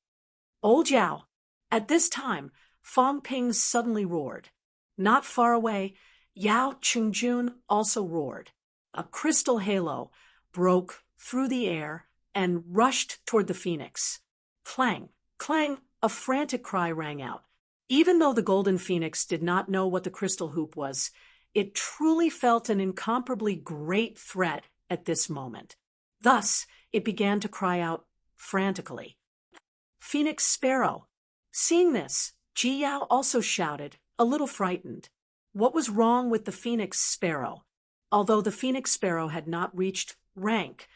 Old Yao. At this time, Fang Ping suddenly roared. Not far away, Yao Qingjun also roared. A crystal halo broke through the air and rushed toward the phoenix. Clang, clang, a frantic cry rang out. Even though the golden phoenix did not know what the crystal hoop was, it truly felt an incomparably great threat at this moment. Thus, it began to cry out frantically, "Phoenix Sparrow!" Seeing this, Ji Yao also shouted, a little frightened. What was wrong with the Phoenix Sparrow? Although the Phoenix Sparrow had not reached rank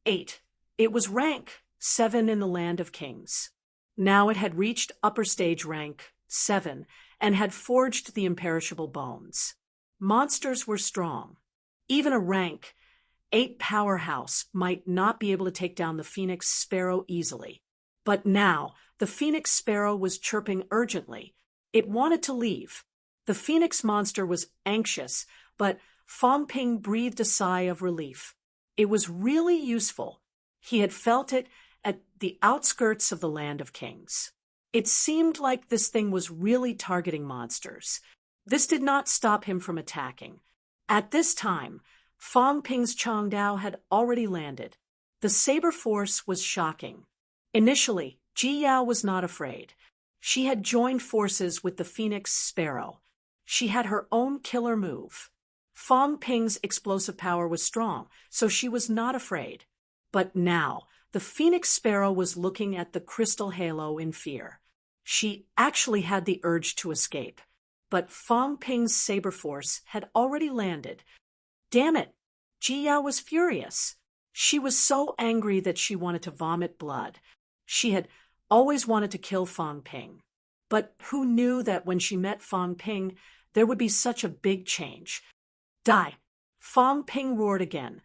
8, it was rank 7 in the Land of Kings. Now it had reached upper stage rank 7 and had forged the imperishable bones. Monsters were strong. Even a rank 8 powerhouse might not be able to take down the Phoenix Sparrow easily. But now, the Phoenix Sparrow was chirping urgently. It wanted to leave. The Phoenix monster was anxious, but Fong Ping breathed a sigh of relief. It was really useful. He had felt it at the outskirts of the Land of Kings. It seemed like this thing was really targeting monsters. This did not stop him from attacking. At this time, Fong Ping's Changdao had already landed. The saber force was shocking. Initially, Ji Yao was not afraid. She had joined forces with the Phoenix Sparrow. She had her own killer move. Fong Ping's explosive power was strong, so she was not afraid. But now, the Phoenix Sparrow was looking at the crystal halo in fear. She actually had the urge to escape. But Fong Ping's saber force had already landed. Damn it! Ji Yao was furious. She was so angry that she wanted to vomit blood. She had always wanted to kill Fong Ping. But who knew that when she met Fong Ping, there would be such a big change? Die! Fong Ping roared again.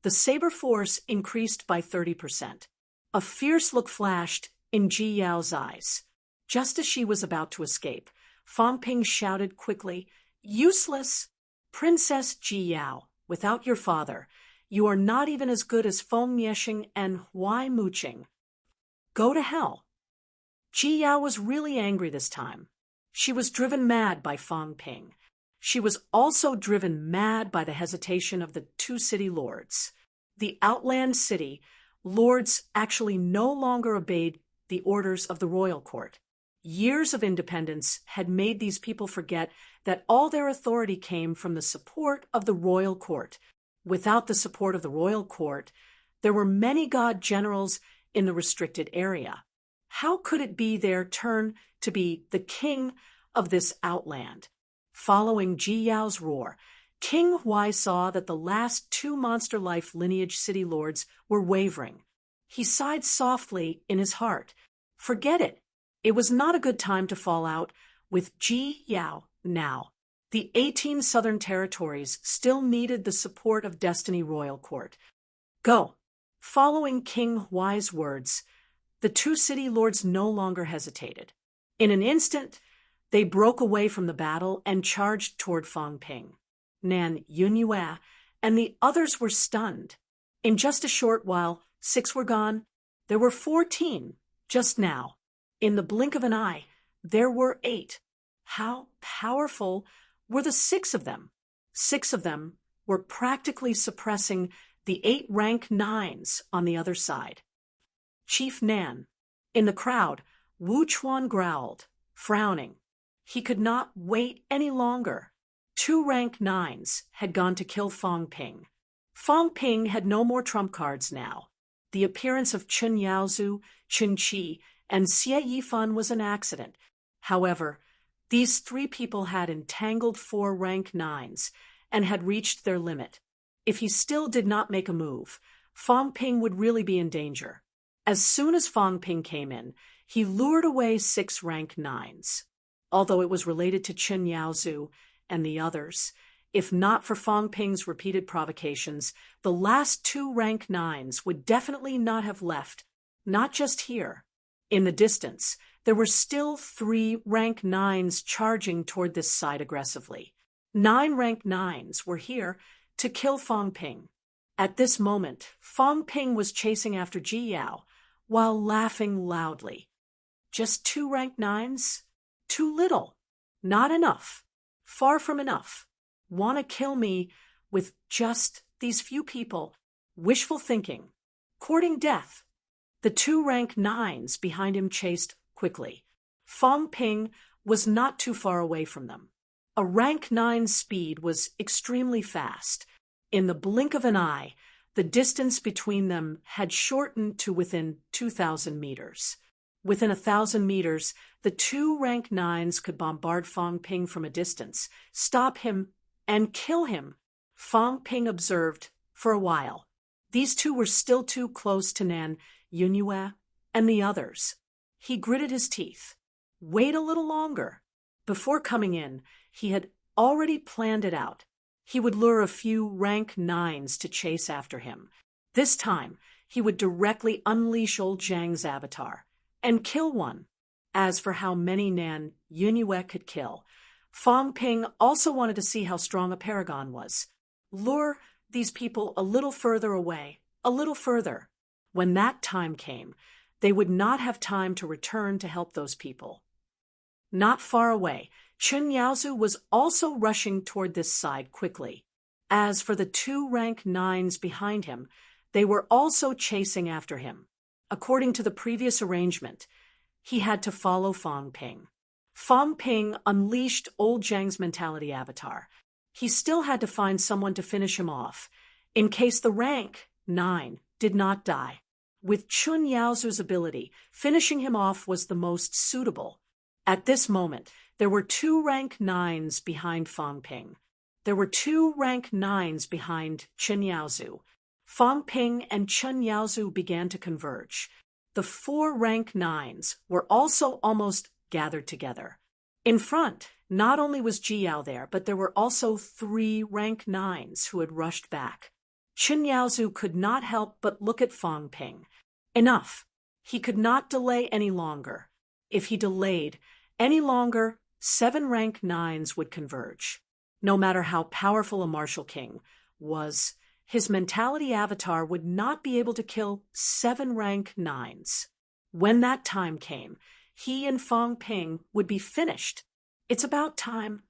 The saber force increased by 30%. A fierce look flashed in Ji Yao's eyes. Just as she was about to escape, Fong Ping shouted quickly, "Useless! Princess Ji Yao, without your father, you are not even as good as Feng Mieshing and Huai Muqing. Go to hell." Ji Yao was really angry this time. She was driven mad by Fong Ping. She was also driven mad by the hesitation of the two city lords. The outland city lords actually no longer obeyed the orders of the royal court. Years of independence had made these people forget that all their authority came from the support of the royal court. Without the support of the royal court, there were many god generals in the restricted area. How could it be their turn to be the king of this outland? Following Ji Yao's roar, King Huai saw that the last 2 monster life lineage city lords were wavering. He sighed softly in his heart. Forget it. It was not a good time to fall out with Ji Yao now. The 18 southern territories still needed the support of Destiny Royal Court. Go. Following King Huai's words, the 2 city lords no longer hesitated. In an instant, they broke away from the battle and charged toward Fong Ping. Nan Yunyue and the others were stunned. In just a short while, 6 were gone. There were 14 just now. In the blink of an eye, there were 8. How powerful were the 6 of them? 6 of them were practically suppressing the 8 rank 9s on the other side. Chief Nan. In the crowd, Wu Chuan growled, frowning. He could not wait any longer. 2 rank 9s had gone to kill Fong Ping. Fong Ping had no more trump cards now. The appearance of Chen Yaozu, Chen Qi, and Xie Yifan was an accident. However, these 3 people had entangled 4 rank 9s and had reached their limit. If he still did not make a move, Fong Ping would really be in danger. As soon as Fong Ping came in, he lured away 6 rank 9s. Although it was related to Chen Yaozu and the others, if not for Fong Ping's repeated provocations, the last 2 rank 9s would definitely not have left, not just here. In the distance, there were still 3 rank 9s charging toward this side aggressively. 9 rank 9s were here to kill Fong Ping. At this moment, Fong Ping was chasing after Ji Yao while laughing loudly. Just 2 rank 9s? Too little. Not enough. Far from enough. Want to kill me with just these few people. Wishful thinking. Courting death. The 2 rank 9s behind him chased quickly. Fong Ping was not too far away from them. A rank 9's speed was extremely fast. In the blink of an eye, The distance between them had shortened to within 2,000 meters. Within 1,000 meters, the two rank 9s could bombard Fang Ping from a distance, stop him, and kill him. Fang Ping observed for a while. These two were still too close to Nan Yunyue and the others. He gritted his teeth. Wait a little longer. Before coming in, he had already planned it out. He would lure a few rank 9s to chase after him. This time, he would directly unleash old Zhang's avatar and kill one. As for how many Nan Yunyue could kill, Fang Ping also wanted to see how strong a paragon was. Lure these people a little further away, a little further. When that time came, they would not have time to return to help those people. Not far away, Chen Yaozu was also rushing toward this side quickly. As for the two rank 9s behind him, they were also chasing after him. According to the previous arrangement, he had to follow Fang Ping. Fang Ping unleashed old Zhang's mentality avatar. He still had to find someone to finish him off, in case the rank 9 did not die. With Chun Yaozu's ability, finishing him off was the most suitable. At this moment, there were two rank 9s behind Fang Ping. There were two rank 9s behind Chen Yaozu. Fang Ping and Chen Yaozu began to converge. The four rank 9s were also almost gathered together. In front, not only was Jiao there, but there were also three rank 9s who had rushed back. Chen Yaozu could not help but look at Fang Ping. Enough. He could not delay any longer. If he delayed any longer, 7 rank 9s would converge. No matter how powerful a martial king was, his mentality avatar would not be able to kill 7 rank 9s. When that time came, he and Fang Ping would be finished. It's about time.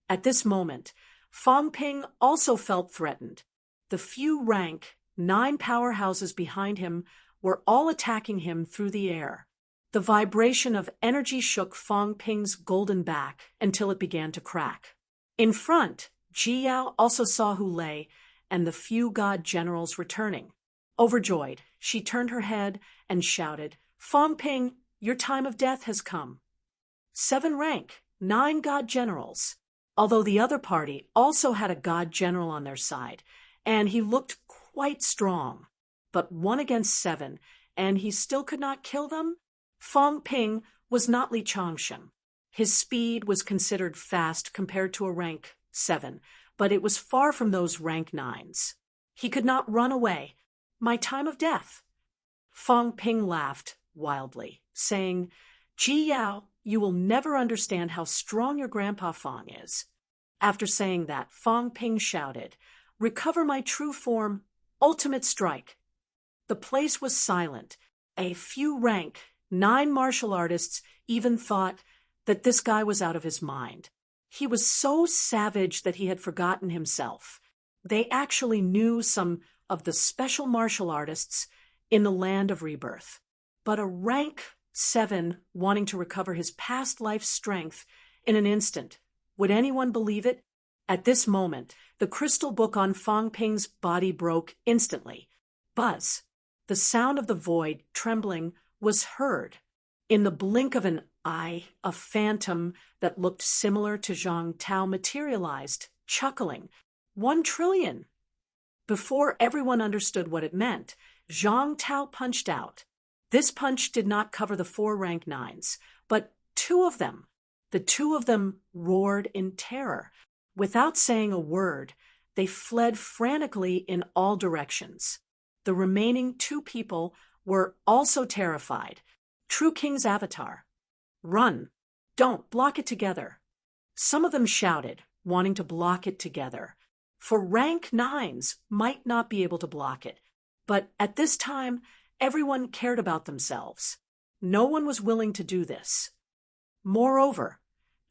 At this moment, Fang Ping also felt threatened. The few rank 9 powerhouses behind him were all attacking him through the air. The vibration of energy shook Fang Ping's golden back until it began to crack. In front, Jiao also saw Hu Lei and the few god generals returning. Overjoyed, she turned her head and shouted, "Fang Ping, your time of death has come." 7 rank, 9 god generals. Although the other party also had a god general on their side, and he looked quite strong. But 1 against 7, and he still could not kill them? Fang Ping was not Li Changshen. His speed was considered fast compared to a rank 7, but it was far from those rank 9s. He could not run away. My time of death. Fang Ping laughed wildly, saying, "Ji Yao, you will never understand how strong your grandpa Fang is." After saying that, Fang Ping shouted, "Recover my true form, ultimate strike." The place was silent. A few rank 9 martial artists even thought that this guy was out of his mind. He was so savage that he had forgotten himself. They actually knew some of the special martial artists in the land of rebirth. But a rank 7 wanting to recover his past life's strength in an instant, would anyone believe it? At this moment, the crystal book on Fang Ping's body broke instantly. Buzz. The sound of the void trembling was heard. In the blink of an eye, a phantom that looked similar to Zhang Tao materialized, chuckling. 1 trillion! Before everyone understood what it meant, Zhang Tao punched out. This punch did not cover the 4 rank 9s, but 2 of them. The 2 of them roared in terror. Without saying a word, they fled frantically in all directions. The remaining 2 people were also terrified. True King's avatar. "Run! Don't block it together." Some of them shouted, wanting to block it together. For rank 9s might not be able to block it, but at this time, everyone cared about themselves. No one was willing to do this. Moreover,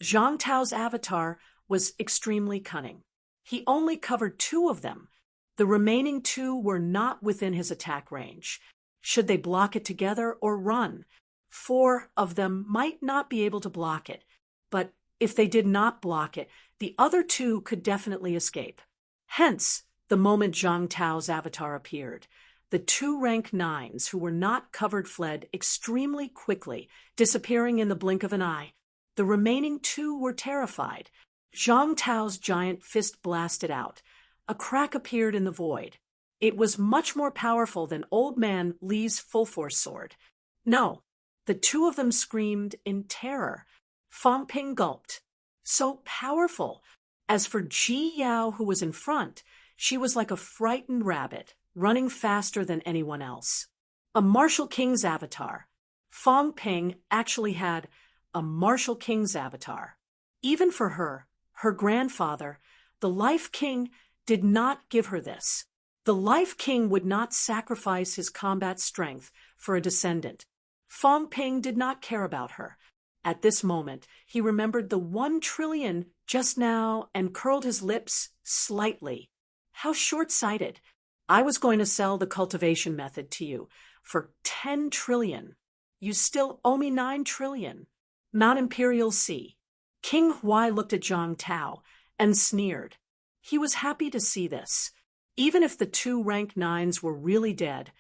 Zhang Tao's avatar was extremely cunning. He only covered 2 of them. The remaining 2 were not within his attack range. Should they block it together or run? 4 of them might not be able to block it, but if they did not block it, the other 2 could definitely escape. Hence, the moment Zhang Tao's avatar appeared. The two rank 9s who were not covered fled extremely quickly, disappearing in the blink of an eye. The remaining two were terrified. Zhang Tao's giant fist blasted out. A crack appeared in the void. It was much more powerful than Old Man Li's full-force sword. No, the two of them screamed in terror. Fang Ping gulped. So powerful. As for Ji Yao, who was in front, she was like a frightened rabbit, running faster than anyone else. A martial king's avatar. Fang Ping actually had a martial king's avatar. Even for her, her grandfather, the Life King, did not give her this. The Life King would not sacrifice his combat strength for a descendant. Fang Ping did not care about her. At this moment, he remembered the 1 trillion just now and curled his lips slightly. How short-sighted. I was going to sell the cultivation method to you for 10 trillion. You still owe me 9 trillion. Mount Imperial Sea. King Huai looked at Zhang Tao and sneered. He was happy to see this. Even if the two rank 9s were really dead,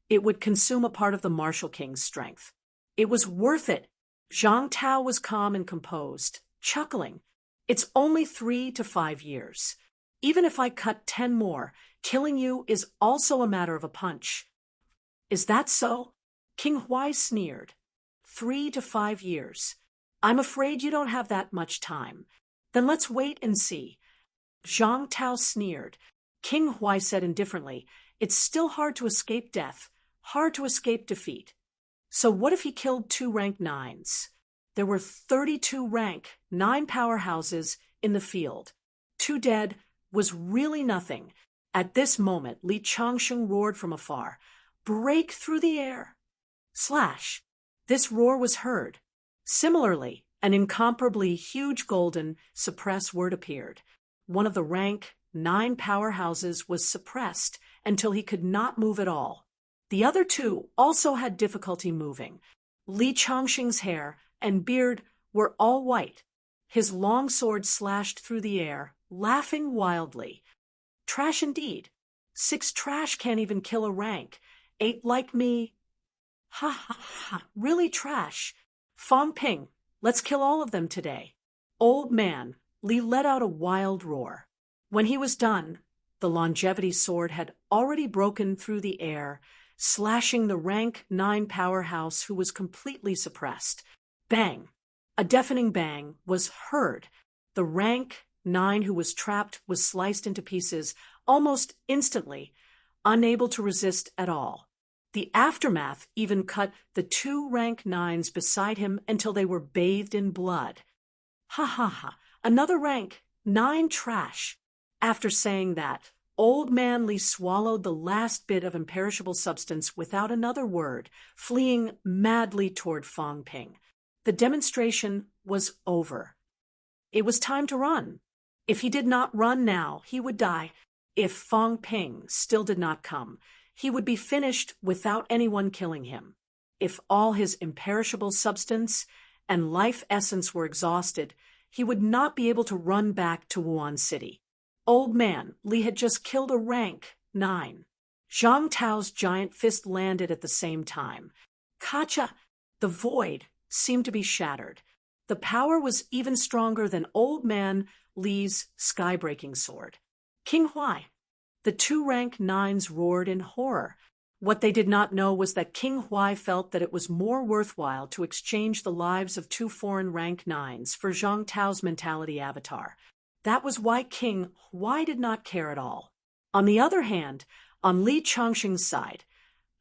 it would consume a part of the martial king's strength. It was worth it. Zhang Tao was calm and composed, chuckling. It's only 3 to 5 years. Even if I cut 10 more, killing you is also a matter of a punch. Is that so? King Huai sneered. 3 to 5 years. I'm afraid you don't have that much time. Then let's wait and see. Zhang Tao sneered. King Huai said indifferently, it's still hard to escape death, hard to escape defeat. So what if he killed 2 rank 9s? There were 32 rank 9 powerhouses in the field. 2 dead was really nothing. At this moment, Li Changsheng roared from afar. Break through the air. Slash. This roar was heard. Similarly, an incomparably huge golden suppress word appeared. One of the rank 9 powerhouses was suppressed until he could not move at all. The other 2 also had difficulty moving. Li Changsheng's hair and beard were all white. His long sword slashed through the air, laughing wildly. Trash indeed. 6 trash can't even kill a rank. 8 like me. Ha ha ha, really trash. Fang Ping, let's kill all of them today. Old Man, Li let out a wild roar. When he was done, the longevity sword had already broken through the air, slashing the rank 9 powerhouse who was completely suppressed. Bang! A deafening bang was heard. The rank 9 who was trapped was sliced into pieces almost instantly, unable to resist at all. The aftermath even cut the 2 rank 9s beside him until they were bathed in blood. Ha ha ha, another rank 9 trash. After saying that, Old Man Li swallowed the last bit of imperishable substance without another word, fleeing madly toward Fang Ping. The demonstration was over. It was time to run. If he did not run now, he would die. If Fang Ping still did not come, he would be finished without anyone killing him. If all his imperishable substance and life essence were exhausted, he would not be able to run back to Wuan City. Old Man Li had just killed a rank 9. Zhang Tao's giant fist landed at the same time. Kacha! The void seemed to be shattered. The power was even stronger than Old Man Li's sky-breaking sword. King Huai! The 2 rank 9s roared in horror. What they did not know was that King Huai felt that it was more worthwhile to exchange the lives of 2 foreign rank 9s for Zhang Tao's mentality avatar. That was why King Huai did not care at all. On the other hand, on Li Changsheng's side,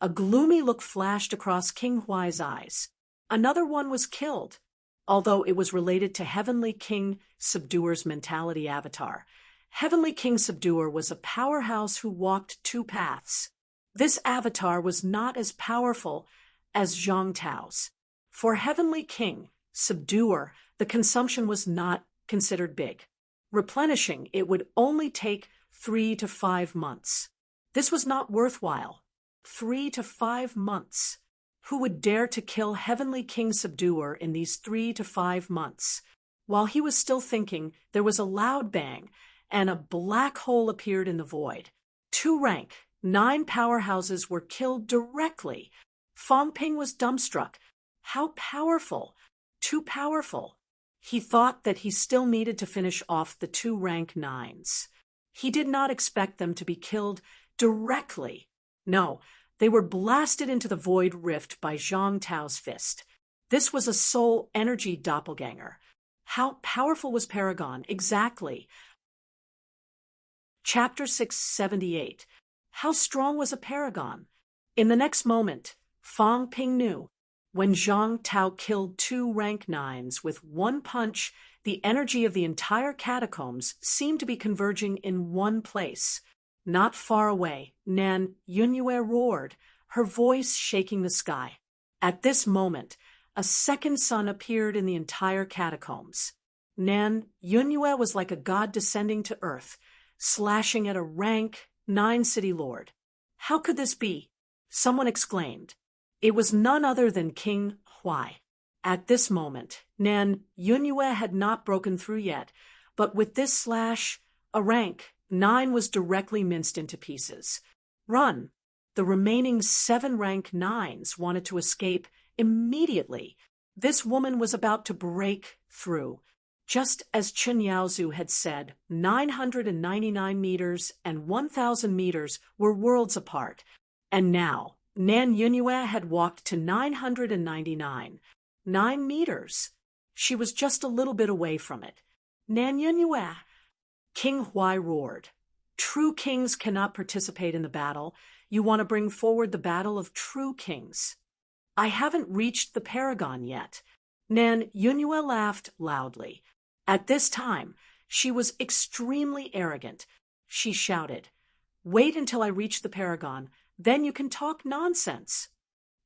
a gloomy look flashed across King Huai's eyes. Another one was killed, although it was related to Heavenly King Subduer's mentality avatar. Heavenly King Subduer was a powerhouse who walked 2 paths. This avatar was not as powerful as Zhang Tao's. For Heavenly King Subduer, the consumption was not considered big. Replenishing it would only take 3 to 5 months. This was not worthwhile. 3 to 5 months. Who would dare to kill Heavenly King Subduer in these 3 to 5 months? While he was still thinking, there was a loud bang, and a black hole appeared in the void. 2 rank, 9 powerhouses were killed directly. Fang Ping was dumbstruck. How powerful! Too powerful. He thought that he still needed to finish off the 2 rank 9s. He did not expect them to be killed directly. No, they were blasted into the void rift by Zhang Tao's fist. This was a soul energy doppelganger. How powerful was Paragon, exactly? Chapter 678. How strong was a paragon? In the next moment, Fang Ping knew. When Zhang Tao killed 2 rank 9s with one punch, the energy of the entire catacombs seemed to be converging in one place. Not far away, Nan Yunyue roared, her voice shaking the sky. At this moment, a second sun appeared in the entire catacombs. Nan Yunyue was like a god descending to earth, slashing at a rank 9 city lord. How could this be? Someone exclaimed. It was none other than King Huai. At this moment, Nan Yunyue had not broken through yet, but with this slash, a rank 9 was directly minced into pieces. Run! The remaining 7 rank 9s wanted to escape immediately. This woman was about to break through. Just as Chen Yaozu had said, 999 meters and 1,000 meters were worlds apart. And now, Nan Yunyue had walked to 999. 9 meters. She was just a little bit away from it. Nan Yunyue! King Huai roared. True kings cannot participate in the battle. You want to bring forward the battle of true kings. I haven't reached the paragon yet. Nan Yunyue laughed loudly. At this time, she was extremely arrogant. She shouted, Wait until I reach the paragon, then you can talk nonsense.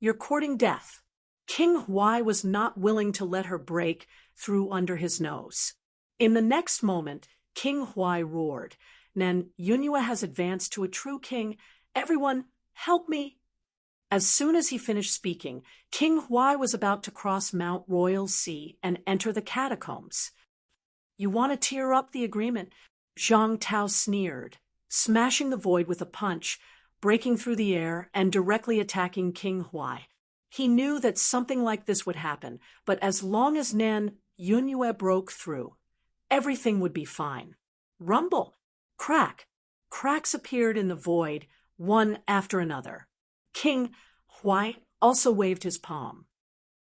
You're courting death. King Huai was not willing to let her break through under his nose. In the next moment, King Huai roared, Nan Yunyue has advanced to a true king. Everyone, help me. As soon as he finished speaking, King Huai was about to cross Mount Royal Sea and enter the catacombs. You want to tear up the agreement? Zhang Tao sneered, smashing the void with a punch, breaking through the air and directly attacking King Huai. He knew that something like this would happen, but as long as Nan Yunyue broke through, everything would be fine. Rumble! Crack! Cracks appeared in the void, one after another. King Huai also waved his palm.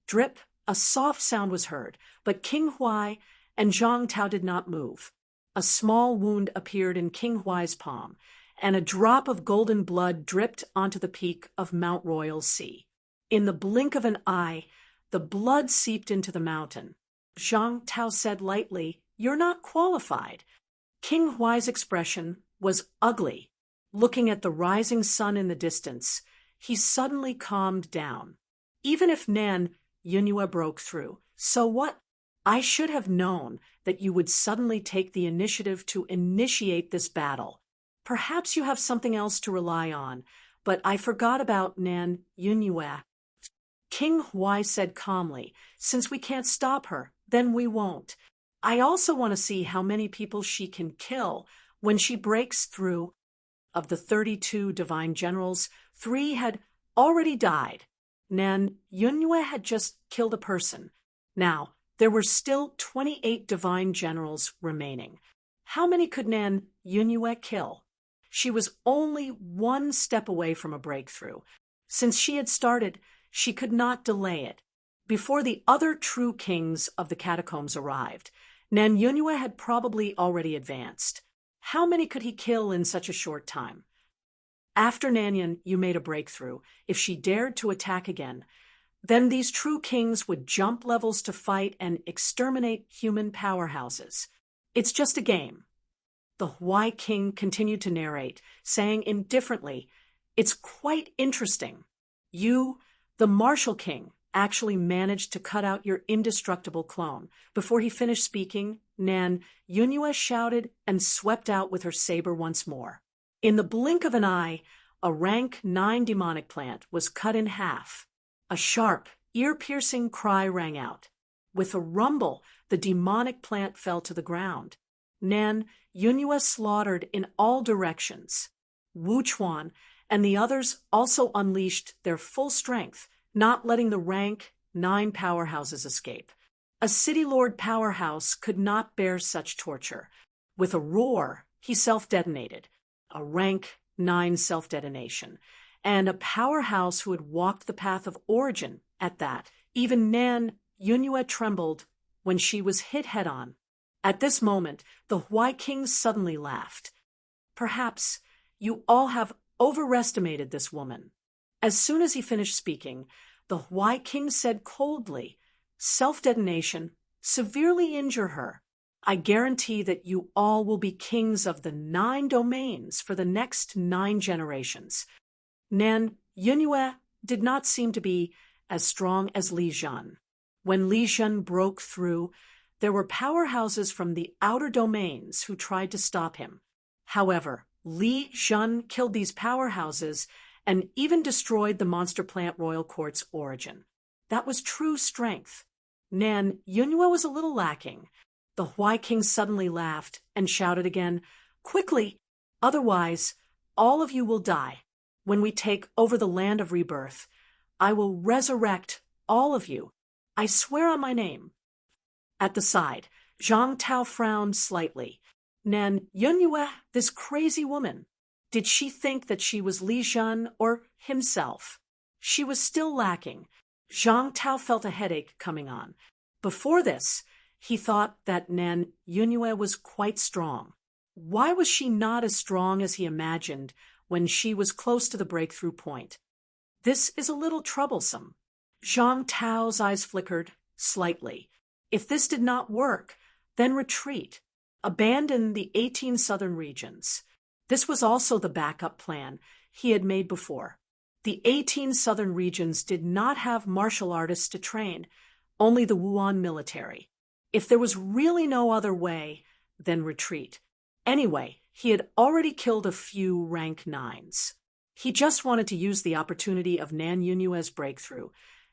Drip! A soft sound was heard, but King Huai and Zhang Tao did not move. A small wound appeared in King Huai's palm, and a drop of golden blood dripped onto the peak of Mount Royal Sea. In the blink of an eye, the blood seeped into the mountain. Zhang Tao said lightly, You're not qualified. King Huai's expression was ugly. Looking at the rising sun in the distance, he suddenly calmed down. Even if Nan Yunyue broke through, so what? I should have known that you would suddenly take the initiative to initiate this battle. Perhaps you have something else to rely on, but I forgot about Nan Yunyue. King Huai said calmly, Since we can't stop her, then we won't. I also want to see how many people she can kill when she breaks through. Of the 32 divine generals, 3 had already died. Nan Yunyue had just killed a person. Now, there were still 28 divine generals remaining. How many could Nan Yunyue kill? She was only 1 step away from a breakthrough. Since she had started, she could not delay it. Before the other true kings of the catacombs arrived, Nan Yunyue had probably already advanced. How many could he kill in such a short time? After Nanyan, you made a breakthrough. If she dared to attack again, then these true kings would jump levels to fight and exterminate human powerhouses. It's just a game. The Huai king continued to narrate, saying indifferently, It's quite interesting. You, the martial king, actually managed to cut out your indestructible clone. Before he finished speaking, Nan Yunyue shouted and swept out with her saber once more. In the blink of an eye, a rank 9 demonic plant was cut in half. A sharp, ear-piercing cry rang out. With a rumble, the demonic plant fell to the ground. Nan Yunyue slaughtered in all directions. Wu Chuan and the others also unleashed their full strength, not letting the rank 9 powerhouses escape. A city lord powerhouse could not bear such torture. With a roar, he self-detonated, a rank 9 self-detonation, and a powerhouse who had walked the path of origin at that. Even Nan Yunyue trembled when she was hit head-on. At this moment, the Huai King suddenly laughed. Perhaps you all have overestimated this woman. As soon as he finished speaking, the Huai King said coldly, self-detonation, severely injure her. I guarantee that you all will be kings of the 9 domains for the next 9 generations. Nan Yunyue did not seem to be as strong as Li Zhan. When Li Zhan broke through, there were powerhouses from the outer domains who tried to stop him. However, Li Zhan killed these powerhouses and even destroyed the monster plant royal court's origin. That was true strength. Nan Yunyue was a little lacking. The Huai King suddenly laughed and shouted again, "Quickly! Otherwise, all of you will die. When we take over the land of rebirth, I will resurrect all of you. I swear on my name." At the side, Zhang Tao frowned slightly. Nan Yunyue, this crazy woman. Did she think that she was Li Zhan or himself? She was still lacking. Zhang Tao felt a headache coming on. Before this, he thought that Nan Yunyue was quite strong. Why was she not as strong as he imagined when she was close to the breakthrough point? This is a little troublesome. Zhang Tao's eyes flickered slightly. If this did not work, then retreat. Abandon the 18 southern regions. This was also the backup plan he had made before. The 18 southern regions did not have martial artists to train, only the Wuan military. If there was really no other way, then retreat. Anyway, he had already killed a few rank 9s. He just wanted to use the opportunity of Nan Yunyue's breakthrough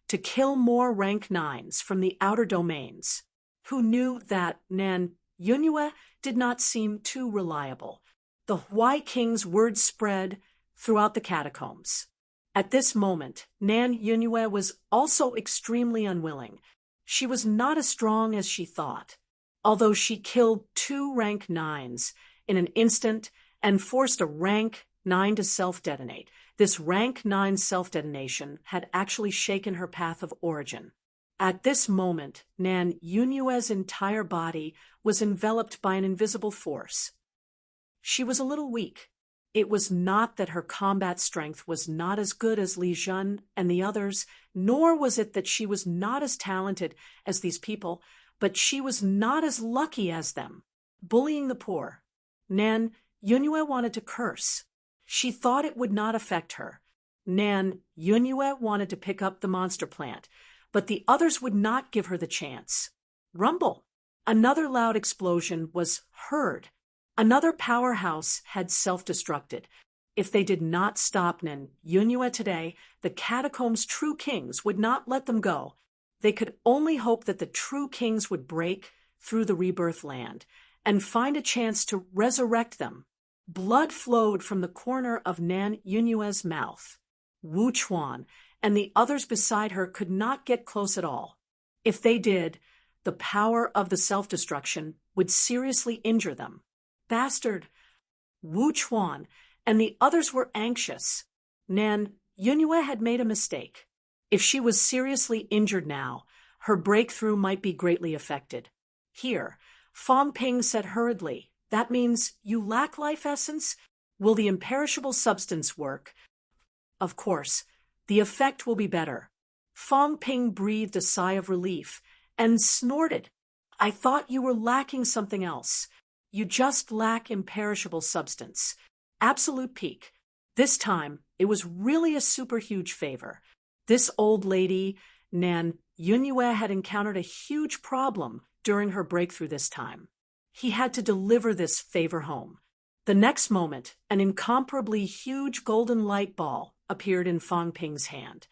to kill more rank 9s from the outer domains, who knew that Nan Yunyue did not seem too reliable. The Huai King's word spread throughout the catacombs. At this moment, Nan Yunyue was also extremely unwilling. She was not as strong as she thought. Although she killed 2 rank 9s in an instant and forced a rank 9 to self-detonate, this rank 9 self-detonation had actually shaken her path of origin. At this moment, Nan Yunyue's entire body was enveloped by an invisible force. She was a little weak. It was not that her combat strength was not as good as Li Zhan and the others, nor was it that she was not as talented as these people, but she was not as lucky as them. Bullying the poor. Nan Yunyue wanted to curse. She thought it would not affect her. Nan Yunyue wanted to pick up the monster plant, but the others would not give her the chance. Rumble! Another loud explosion was heard. Another powerhouse had self-destructed. If they did not stop Nan Yunyue today, the catacombs' true kings would not let them go. They could only hope that the true kings would break through the rebirth land and find a chance to resurrect them. Blood flowed from the corner of Nan Yunyue's mouth. Wu Chuan and the others beside her could not get close at all. If they did, the power of the self-destruction would seriously injure them. Bastard! Wu Chuan and the others were anxious. Nan Yunyue had made a mistake. If she was seriously injured now, her breakthrough might be greatly affected. Here, Fong Ping said hurriedly, "That means you lack life essence? Will the imperishable substance work?" "Of course, the effect will be better." Fong Ping breathed a sigh of relief and snorted. "I thought you were lacking something else. You just lack imperishable substance. Absolute peak. This time, it was really a super huge favor. This old lady, Nan Yunyue, had encountered a huge problem during her breakthrough this time. He had to deliver this favor home. The next moment, an incomparably huge golden light ball appeared in Fong Ping's hand.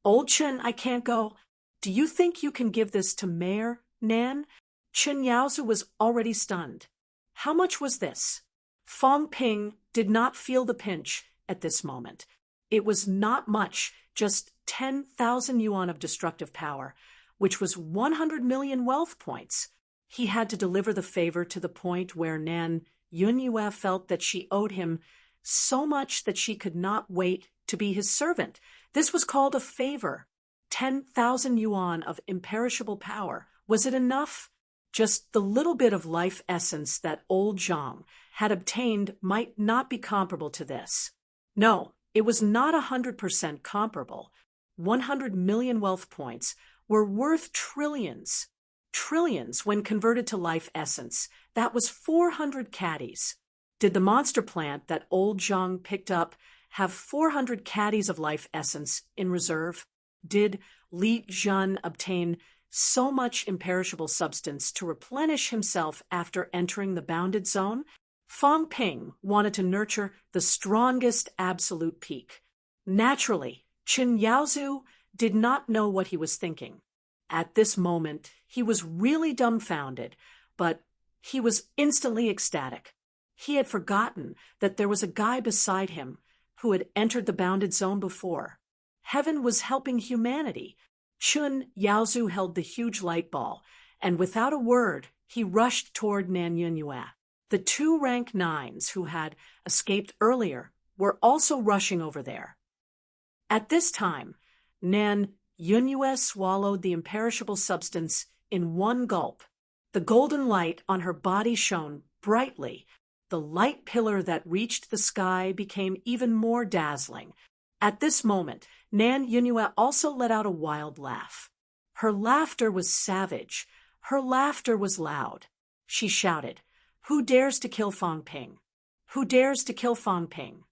"Old Chen, I can't go. Do you think you can give this to Mayor Nan?" Chen Yaozu was already stunned. "How much was this?" Fong Ping did not feel the pinch at this moment. It was not much, just 10,000 yuan of destructive power, which was 100 million wealth points. He had to deliver the favor to the point where Nan Yunyue felt that she owed him so much that she could not wait to be his servant. This was called a favor. 10,000 yuan of imperishable power. Was it enough? Just the little bit of life essence that old Zhang had obtained might not be comparable to this. No, it was not 100% comparable. 100 million wealth points were worth trillions. Trillions when converted to life essence. That was 400 caddies. Did the monster plant that old Zhang picked up have 400 caddies of life essence in reserve? Did Li Zhen obtain so much imperishable substance to replenish himself after entering the bounded zone? Fang Ping wanted to nurture the strongest absolute peak. Naturally, Chen Yaozu did not know what he was thinking. At this moment, he was really dumbfounded, but he was instantly ecstatic. He had forgotten that there was a guy beside him who had entered the bounded zone before. Heaven was helping humanity. Chen Yaozu held the huge light ball, and without a word, he rushed toward Nan Yunyue. The two rank 9s who had escaped earlier were also rushing over there. At this time, Nan Yunyue swallowed the imperishable substance in one gulp. The golden light on her body shone brightly. The light pillar that reached the sky became even more dazzling. At this moment, Nan Yunyue also let out a wild laugh. Her laughter was savage. Her laughter was loud. She shouted, "Who dares to kill Fang Ping? Who dares to kill Fang Ping?"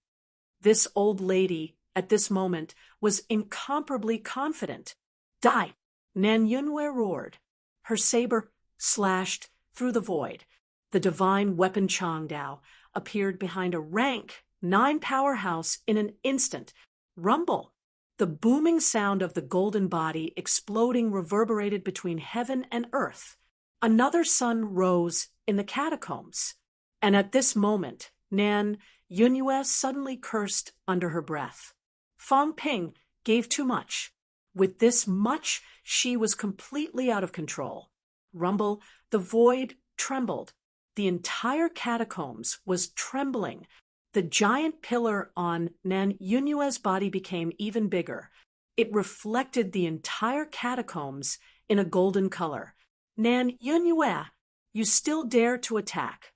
This old lady, at this moment, was incomparably confident. "Die!" Nan Yunyue roared. Her saber slashed through the void. The divine weapon Changdao appeared behind a rank 9 powerhouse in an instant. Rumble! The booming sound of the golden body exploding reverberated between heaven and earth. Another sun rose in the catacombs. And at this moment, Nan Yunyue suddenly cursed under her breath. Fang Ping gave too much. With this much, she was completely out of control. Rumble, the void trembled. The entire catacombs was trembling. The giant pillar on Nan Yunyue's body became even bigger. It reflected the entire catacombs in a golden color. "Nan Yunyue, you still dare to attack."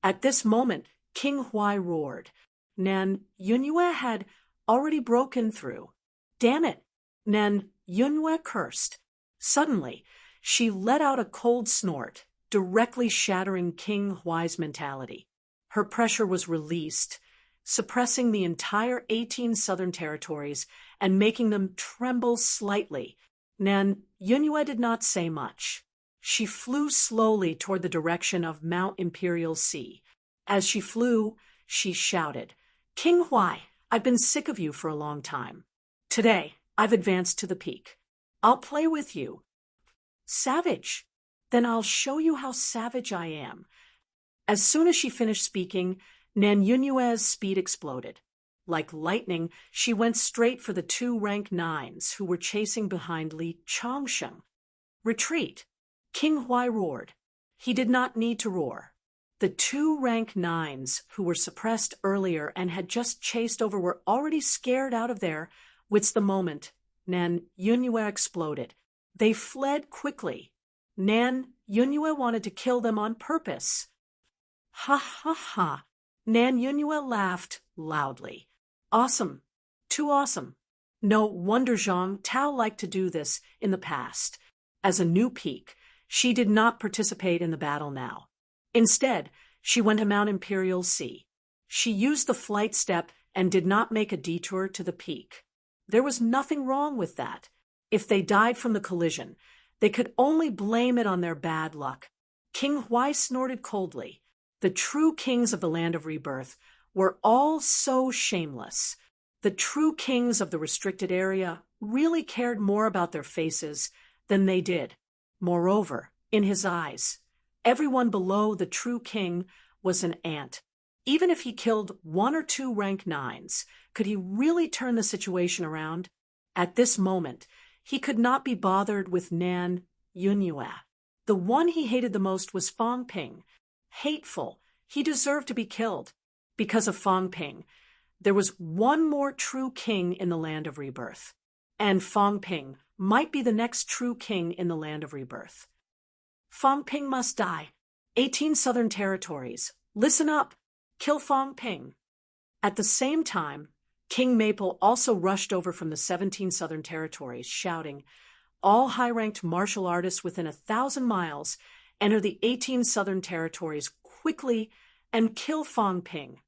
At this moment, King Huai roared. Nan Yunyue had already broken through. "Damn it!" Nan Yunyue cursed. Suddenly, she let out a cold snort, directly shattering King Huai's mentality. Her pressure was released, suppressing the entire 18 southern territories and making them tremble slightly. Nan Yunyue did not say much. She flew slowly toward the direction of Mount Imperial Sea. As she flew, she shouted, "King Huai, I've been sick of you for a long time. Today, I've advanced to the peak. I'll play with you." "Savage! Then I'll show you how savage I am." As soon as she finished speaking, Nan Yunyue's speed exploded. Like lightning, she went straight for the 2 rank 9s who were chasing behind Li Changsheng. "Retreat!" King Huai roared. He did not need to roar. The 2 rank 9s who were suppressed earlier and had just chased over were already scared out of their wits the moment Nan Yunyue exploded. They fled quickly. Nan Yunyue wanted to kill them on purpose. "Ha ha ha!" Nan Yunyue laughed loudly. "Awesome. Too awesome." No wonder Zhang Tao liked to do this in the past. As a new peak, she did not participate in the battle now. Instead, she went to Mount Imperial Sea. She used the flight step and did not make a detour to the peak. There was nothing wrong with that. If they died from the collision, they could only blame it on their bad luck. King Huai snorted coldly. The true kings of the land of rebirth were all so shameless. The true kings of the restricted area really cared more about their faces than they did. Moreover, in his eyes, everyone below the true king was an ant. Even if he killed 1 or 2 rank 9s, could he really turn the situation around? At this moment, he could not be bothered with Nan Yunyue. The one he hated the most was Fang Ping. Hateful, he deserved to be killed. Because of Fang Ping, there was one more true king in the land of rebirth. And Fang Ping might be the next true king in the land of rebirth. Fang Ping must die. 18 Southern Territories, listen up. Kill Fang Ping. At the same time, King Maple also rushed over from the 17 Southern Territories, shouting, "All high-ranked martial artists within 1,000 miles enter the 18 Southern Territories quickly and kill Fang Ping.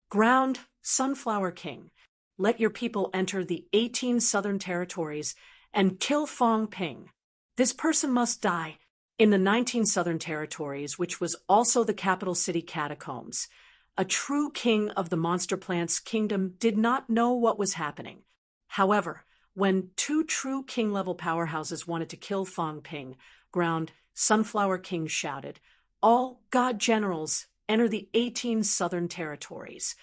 Ground Sunflower King, let your people enter the 18 Southern Territories and kill Fang Ping. This person must die." In the 19 Southern Territories, which was also the capital city catacombs, a true king of the monster plants kingdom did not know what was happening. However, when 2 true king-level powerhouses wanted to kill Fang Ping, Ground Sunflower King shouted, "All god generals, enter the 18 Southern Territories."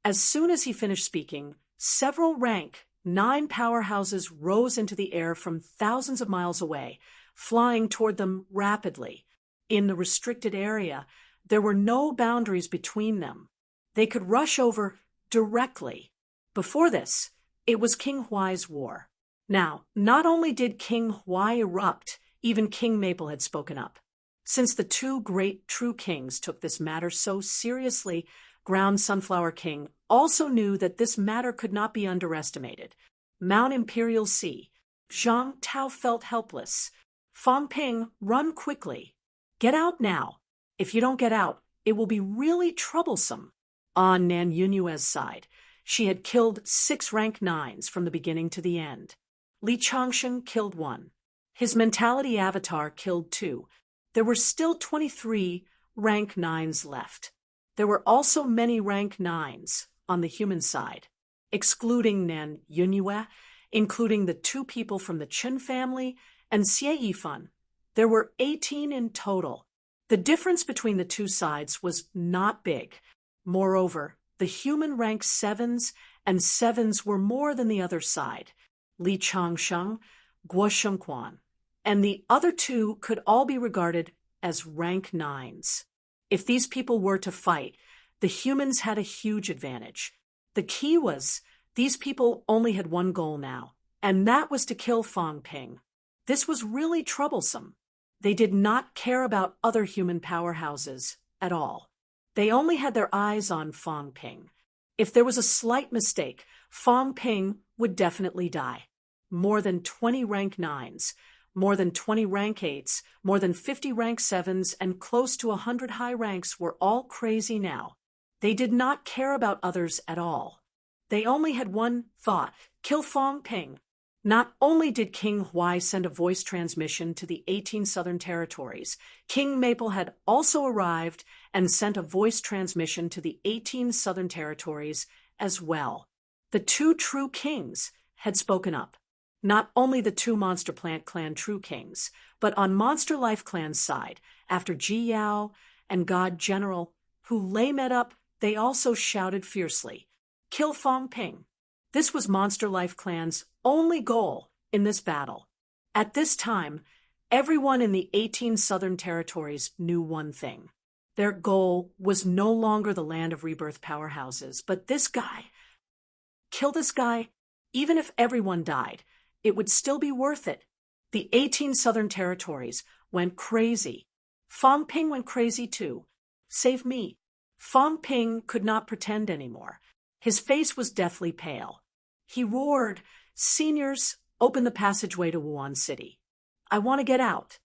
As soon as he finished speaking, several rank 9 powerhouses rose into the air from thousands of miles away, flying toward them rapidly. In the restricted area, there were no boundaries between them. They could rush over directly. Before this, it was King Huai's war. Now, not only did King Huai erupt, even King Maple had spoken up. Since the 2 great true kings took this matter so seriously, Ground Sunflower King also knew that this matter could not be underestimated. Mount Imperial Sea. Zhang Tao felt helpless. Fang Ping, run quickly. Get out now. If you don't get out, it will be really troublesome. On Nan Yunyue's side, she had killed 6 rank 9s from the beginning to the end. Li Changsheng killed 1. His mentality avatar killed 2. There were still 23 rank 9s left. There were also many rank 9s on the human side, excluding Nan Yunyue, including the 2 people from the Chen family and Xie Yifan. There were 18 in total. The difference between the 2 sides was not big. Moreover, the human rank 7s and 7s were more than the other side. Li Changsheng, Guo Shengquan, and the other 2 could all be regarded as rank 9s. If these people were to fight, the humans had a huge advantage. The key was these people only had one goal now, and that was to kill Fang Ping. This was really troublesome. They did not care about other human powerhouses at all. They only had their eyes on Fang Ping. If there was a slight mistake, Fang Ping would definitely die. More than 20 rank 9s, more than 20 rank 8s, more than 50 rank 7s, and close to 100 high ranks were all crazy now. They did not care about others at all. They only had one thought: kill Fang Ping. Not only did King Huai send a voice transmission to the 18 Southern Territories, King Maple had also arrived and sent a voice transmission to the 18 Southern Territories as well. The 2 true kings had spoken up. Not only the 2 Monster Plant Clan true kings, but on Monster Life Clan's side, after Ji Yao and God General, who lay met up, they also shouted fiercely, "Kill Fang Ping." This was Monster Life Clan's only goal in this battle. At this time, everyone in the 18 Southern Territories knew one thing. Their goal was no longer the land of rebirth powerhouses, but this guy. Kill this guy, even if everyone died, it would still be worth it. The 18 Southern Territories went crazy. Fang Ping went crazy too. Save me. Fang Ping could not pretend anymore. His face was deathly pale. He roared, "Seniors, open the passageway to Wuhan City. I want to get out."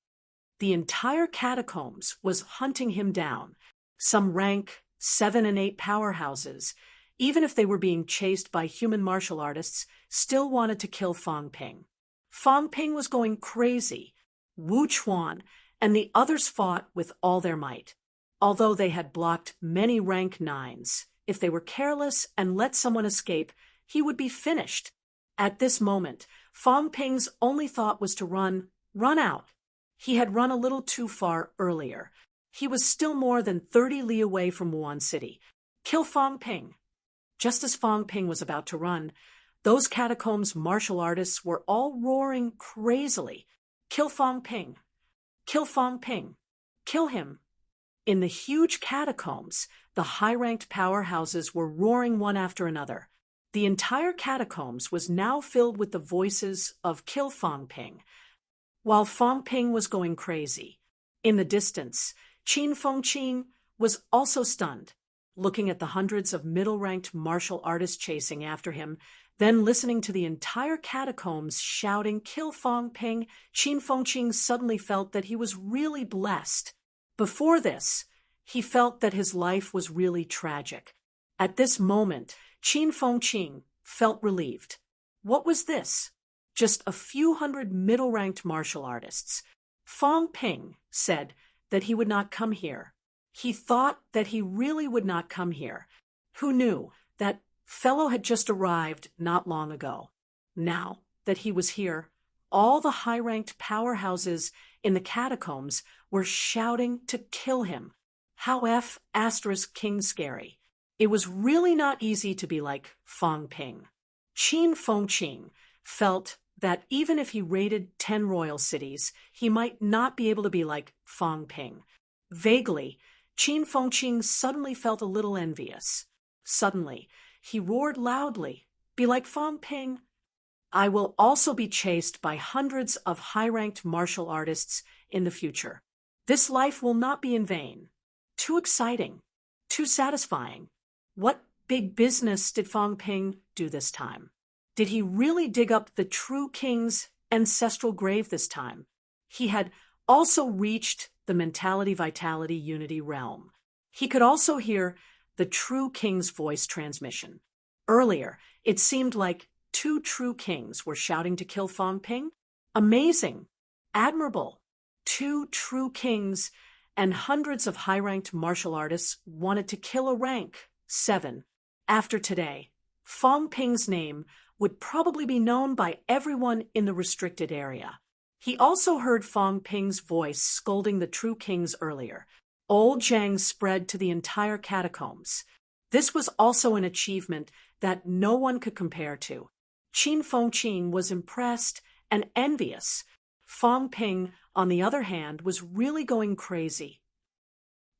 The entire catacombs was hunting him down. Some rank 7 and 8 powerhouses, even if they were being chased by human martial artists, still wanted to kill Fang Ping. Fang Ping was going crazy. Wu Chuan and the others fought with all their might. Although they had blocked many rank 9s, if they were careless and let someone escape, he would be finished. At this moment, Fang Ping's only thought was to run out. He had run a little too far earlier. He was still more than 30 li away from Wuhan City. Kill Fong Ping. Just as Fong Ping was about to run, those catacombs martial artists were all roaring crazily. Kill Fong Ping. Kill Fong Ping. Kill him. In the huge catacombs, the high-ranked powerhouses were roaring one after another. The entire catacombs was now filled with the voices of Kill Fong Ping, while Fong Ping was going crazy. In the distance, Qin Fengqin was also stunned, looking at the hundreds of middle-ranked martial artists chasing after him, then listening to the entire catacombs shouting Kill Fong Ping. Qin Fengqin suddenly felt that he was really blessed. Before this, he felt that his life was really tragic. At this moment, Qin Fengqin felt relieved. What was this? Just a few hundred middle-ranked martial artists. Fong Ping said that he would not come here. He thought that he really would not come here. Who knew that fellow had just arrived not long ago? Now that he was here, all the high-ranked powerhouses in the catacombs were shouting to kill him. How King scary. It was really not easy to be like Fong Ping. Qin Fengqin felt that even if he raided 10 royal cities, he might not be able to be like Fong Ping. Vaguely, Qin Fengqin suddenly felt a little envious. Suddenly, he roared loudly, "Be like Fong Ping. I will also be chased by hundreds of high-ranked martial artists in the future. This life will not be in vain. Too exciting. Too satisfying." What big business did Fong Ping do this time? Did he really dig up the true king's ancestral grave this time? He had also reached the mentality-vitality unity realm. He could also hear the true king's voice transmission. Earlier, it seemed like 2 true kings were shouting to kill Fong Ping. Amazing. Admirable. 2 true kings and hundreds of high-ranked martial artists wanted to kill a rank 7. After today, Fong Ping's name would probably be known by everyone in the restricted area. He also heard Fong Ping's voice scolding the true kings earlier. Old Zhang spread to the entire catacombs. This was also an achievement that no one could compare to. Qin Fengqin was impressed and envious. Fong Ping, on the other hand, was really going crazy.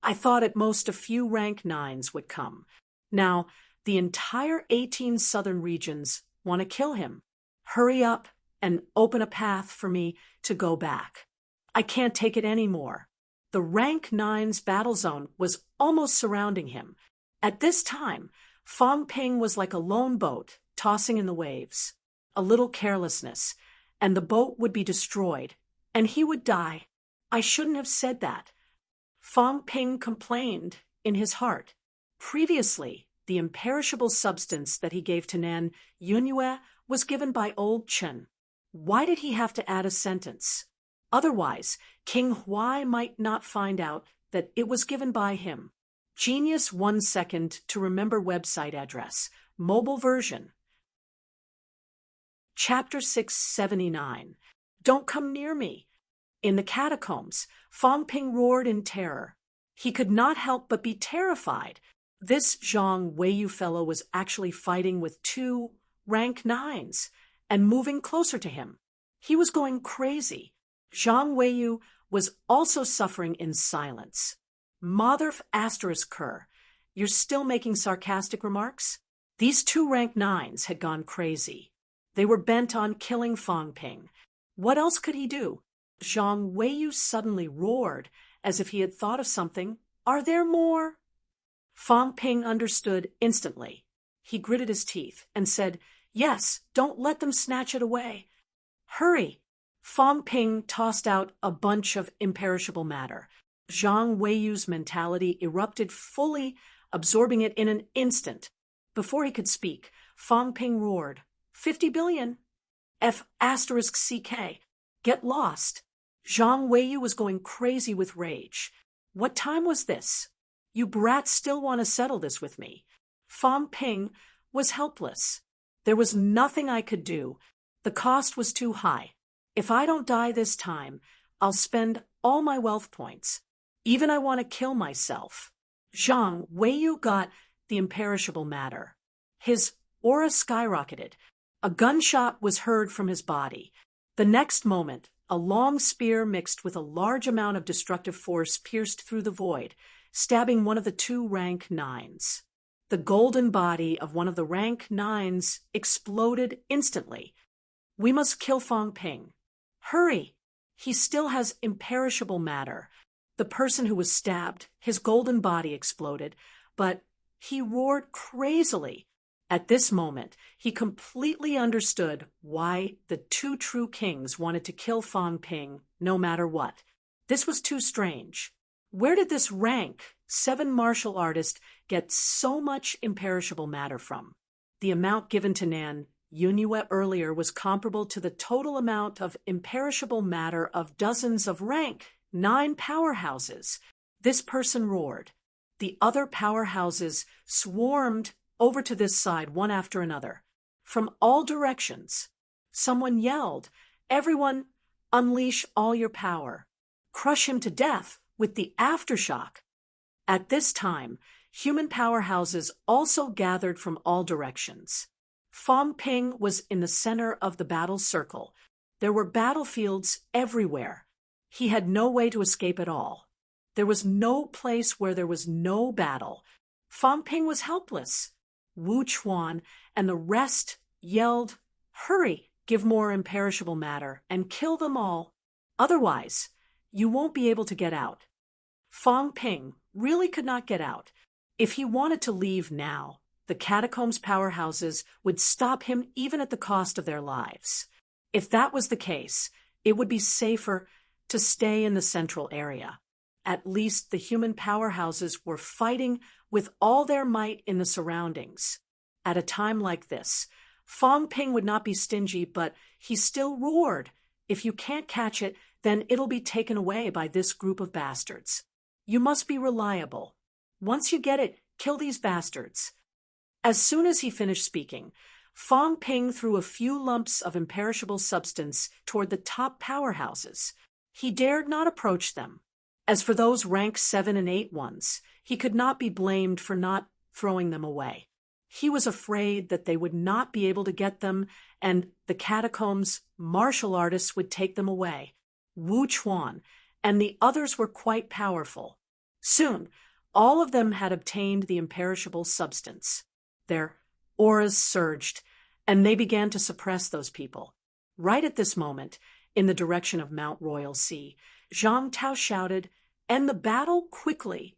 I thought at most a few rank 9s would come. Now, the entire 18 southern regions want to kill him. Hurry up and open a path for me to go back. I can't take it anymore. The rank 9's battle zone was almost surrounding him. At this time, Fong Ping was like a lone boat tossing in the waves. A little carelessness, and the boat would be destroyed, and he would die. I shouldn't have said that. Fong Ping complained in his heart. Previously, the imperishable substance that he gave to Nan Yunyue was given by old Chen. Why did he have to add a sentence? Otherwise, King Huai might not find out that it was given by him. Genius 1 second to remember website address. Mobile version. Chapter 679. Don't come near me. In the catacombs, Fong Ping roared in terror. He could not help but be terrified. This Zhang Weiyu fellow was actually fighting with 2 rank 9s and moving closer to him. He was going crazy. Zhang Weiyu was also suffering in silence. Motherf *Ker, you're still making sarcastic remarks? These 2 rank 9s had gone crazy. They were bent on killing Fong Ping. What else could he do? Zhang Weiyu suddenly roared, as if he had thought of something. Are there more? Fong Ping understood instantly. He gritted his teeth and said, "Yes, don't let them snatch it away. Hurry." Fong Ping tossed out a bunch of imperishable matter. Zhang Weiyu's mentality erupted fully, absorbing it in an instant. Before he could speak, Fong Ping roared, 50 billion. F***CK. Get lost. Zhang Weiyu was going crazy with rage. What time was this? You brats still want to settle this with me. Fong Ping was helpless. There was nothing I could do. The cost was too high. If I don't die this time, I'll spend all my wealth points. Even I want to kill myself. Zhang Weiyu got the imperishable matter. His aura skyrocketed. A gunshot was heard from his body. The next moment, a long spear mixed with a large amount of destructive force pierced through the void, stabbing one of the two rank 9s. The golden body of one of the rank 9s exploded instantly. We must kill Fong Ping. Hurry! He still has imperishable matter. The person who was stabbed, his golden body exploded, but he roared crazily. At this moment, he completely understood why the two true kings wanted to kill Fong Ping no matter what. This was too strange. Where did this rank 7 martial artist get so much imperishable matter from? The amount given to Nan Yunhua earlier was comparable to the total amount of imperishable matter of dozens of rank 9 powerhouses. This person roared. The other powerhouses swarmed over to this side one after another. From all directions, someone yelled, "Everyone, unleash all your power. Crush him to death with the aftershock." At this time, human powerhouses also gathered from all directions. Fong Ping was in the center of the battle circle. There were battlefields everywhere. He had no way to escape at all. There was no place where there was no battle. Fong Ping was helpless. Wu Chuan and the rest yelled, "Hurry, give more imperishable matter, and kill them all. Otherwise, you won't be able to get out." Fong Ping really could not get out. If he wanted to leave now, the catacombs powerhouses would stop him even at the cost of their lives. If that was the case, it would be safer to stay in the central area. At least the human powerhouses were fighting with all their might in the surroundings. At a time like this, Fong Ping would not be stingy, but he still roared. If you can't catch it, then it'll be taken away by this group of bastards. You must be reliable. Once you get it, kill these bastards. As soon as he finished speaking, Fong Ping threw a few lumps of imperishable substance toward the top powerhouses. He dared not approach them. As for those rank 7 and 8 ones, he could not be blamed for not throwing them away. He was afraid that they would not be able to get them, and the catacombs martial artists would take them away. Wu Chuan and the others were quite powerful. Soon, all of them had obtained the imperishable substance. Their auras surged, and they began to suppress those people. Right at this moment, in the direction of Mount Royal Sea, Zhang Tao shouted, "End the battle quickly!"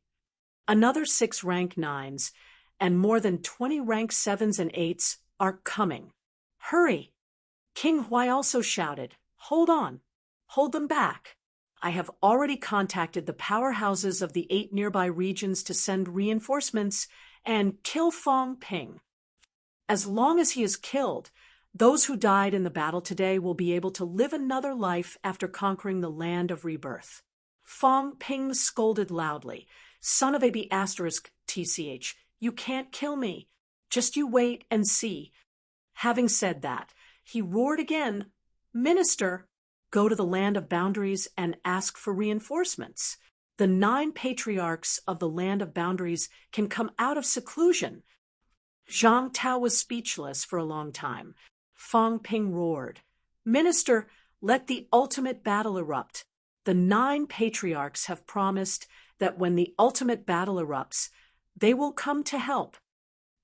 Another 6 rank 9s and more than 20 rank 7s and 8s are coming. Hurry! King Huai also shouted, "Hold on! Hold them back! I have already contacted the powerhouses of the 8 nearby regions to send reinforcements and kill Fong Ping. As long as he is killed, those who died in the battle today will be able to live another life after conquering the land of rebirth." Fong Ping scolded loudly, "Son of a B***, TCH, you can't kill me. Just you wait and see." Having said that, he roared again, "Minister, go to the land of boundaries and ask for reinforcements. The 9 patriarchs of the land of boundaries can come out of seclusion." Zhang Tao was speechless for a long time. Fong Ping roared, "Minister, let the ultimate battle erupt. The 9 patriarchs have promised that when the ultimate battle erupts, they will come to help."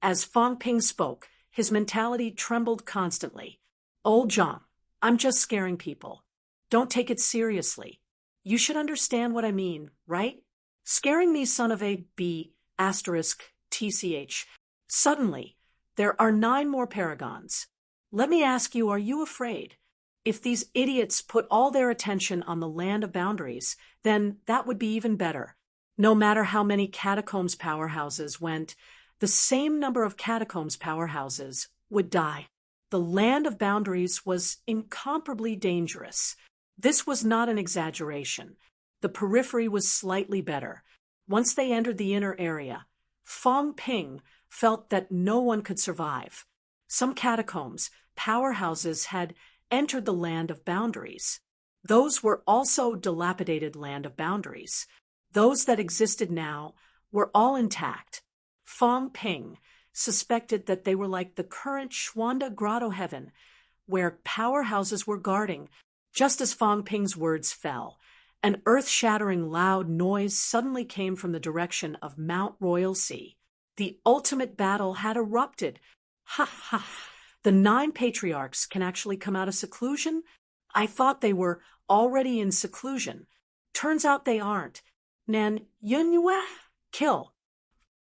As Fong Ping spoke, his mentality trembled constantly. "Old Zhang, I'm just scaring people. Don't take it seriously. You should understand what I mean, right? Scaring me, son of a B***, TCH. Suddenly, there are 9 more paragons. Let me ask you, are you afraid? If these idiots put all their attention on the land of boundaries, then that would be even better. No matter how many catacombs powerhouses went, the same number of catacombs powerhouses would die. The land of boundaries was incomparably dangerous. This was not an exaggeration. The periphery was slightly better. Once they entered the inner area, Fong Ping felt that no one could survive. Some catacombs, powerhouses had entered the land of boundaries. Those were also dilapidated land of boundaries. Those that existed now were all intact. Fong Ping suspected that they were like the current Xuanda Grotto heaven, where powerhouses were guarding. Just as Fong Ping's words fell, an earth-shattering loud noise suddenly came from the direction of Mount Royal Sea. The ultimate battle had erupted. Ha ha! The 9 patriarchs can actually come out of seclusion? I thought they were already in seclusion. Turns out they aren't. Nan Yunyue, kill.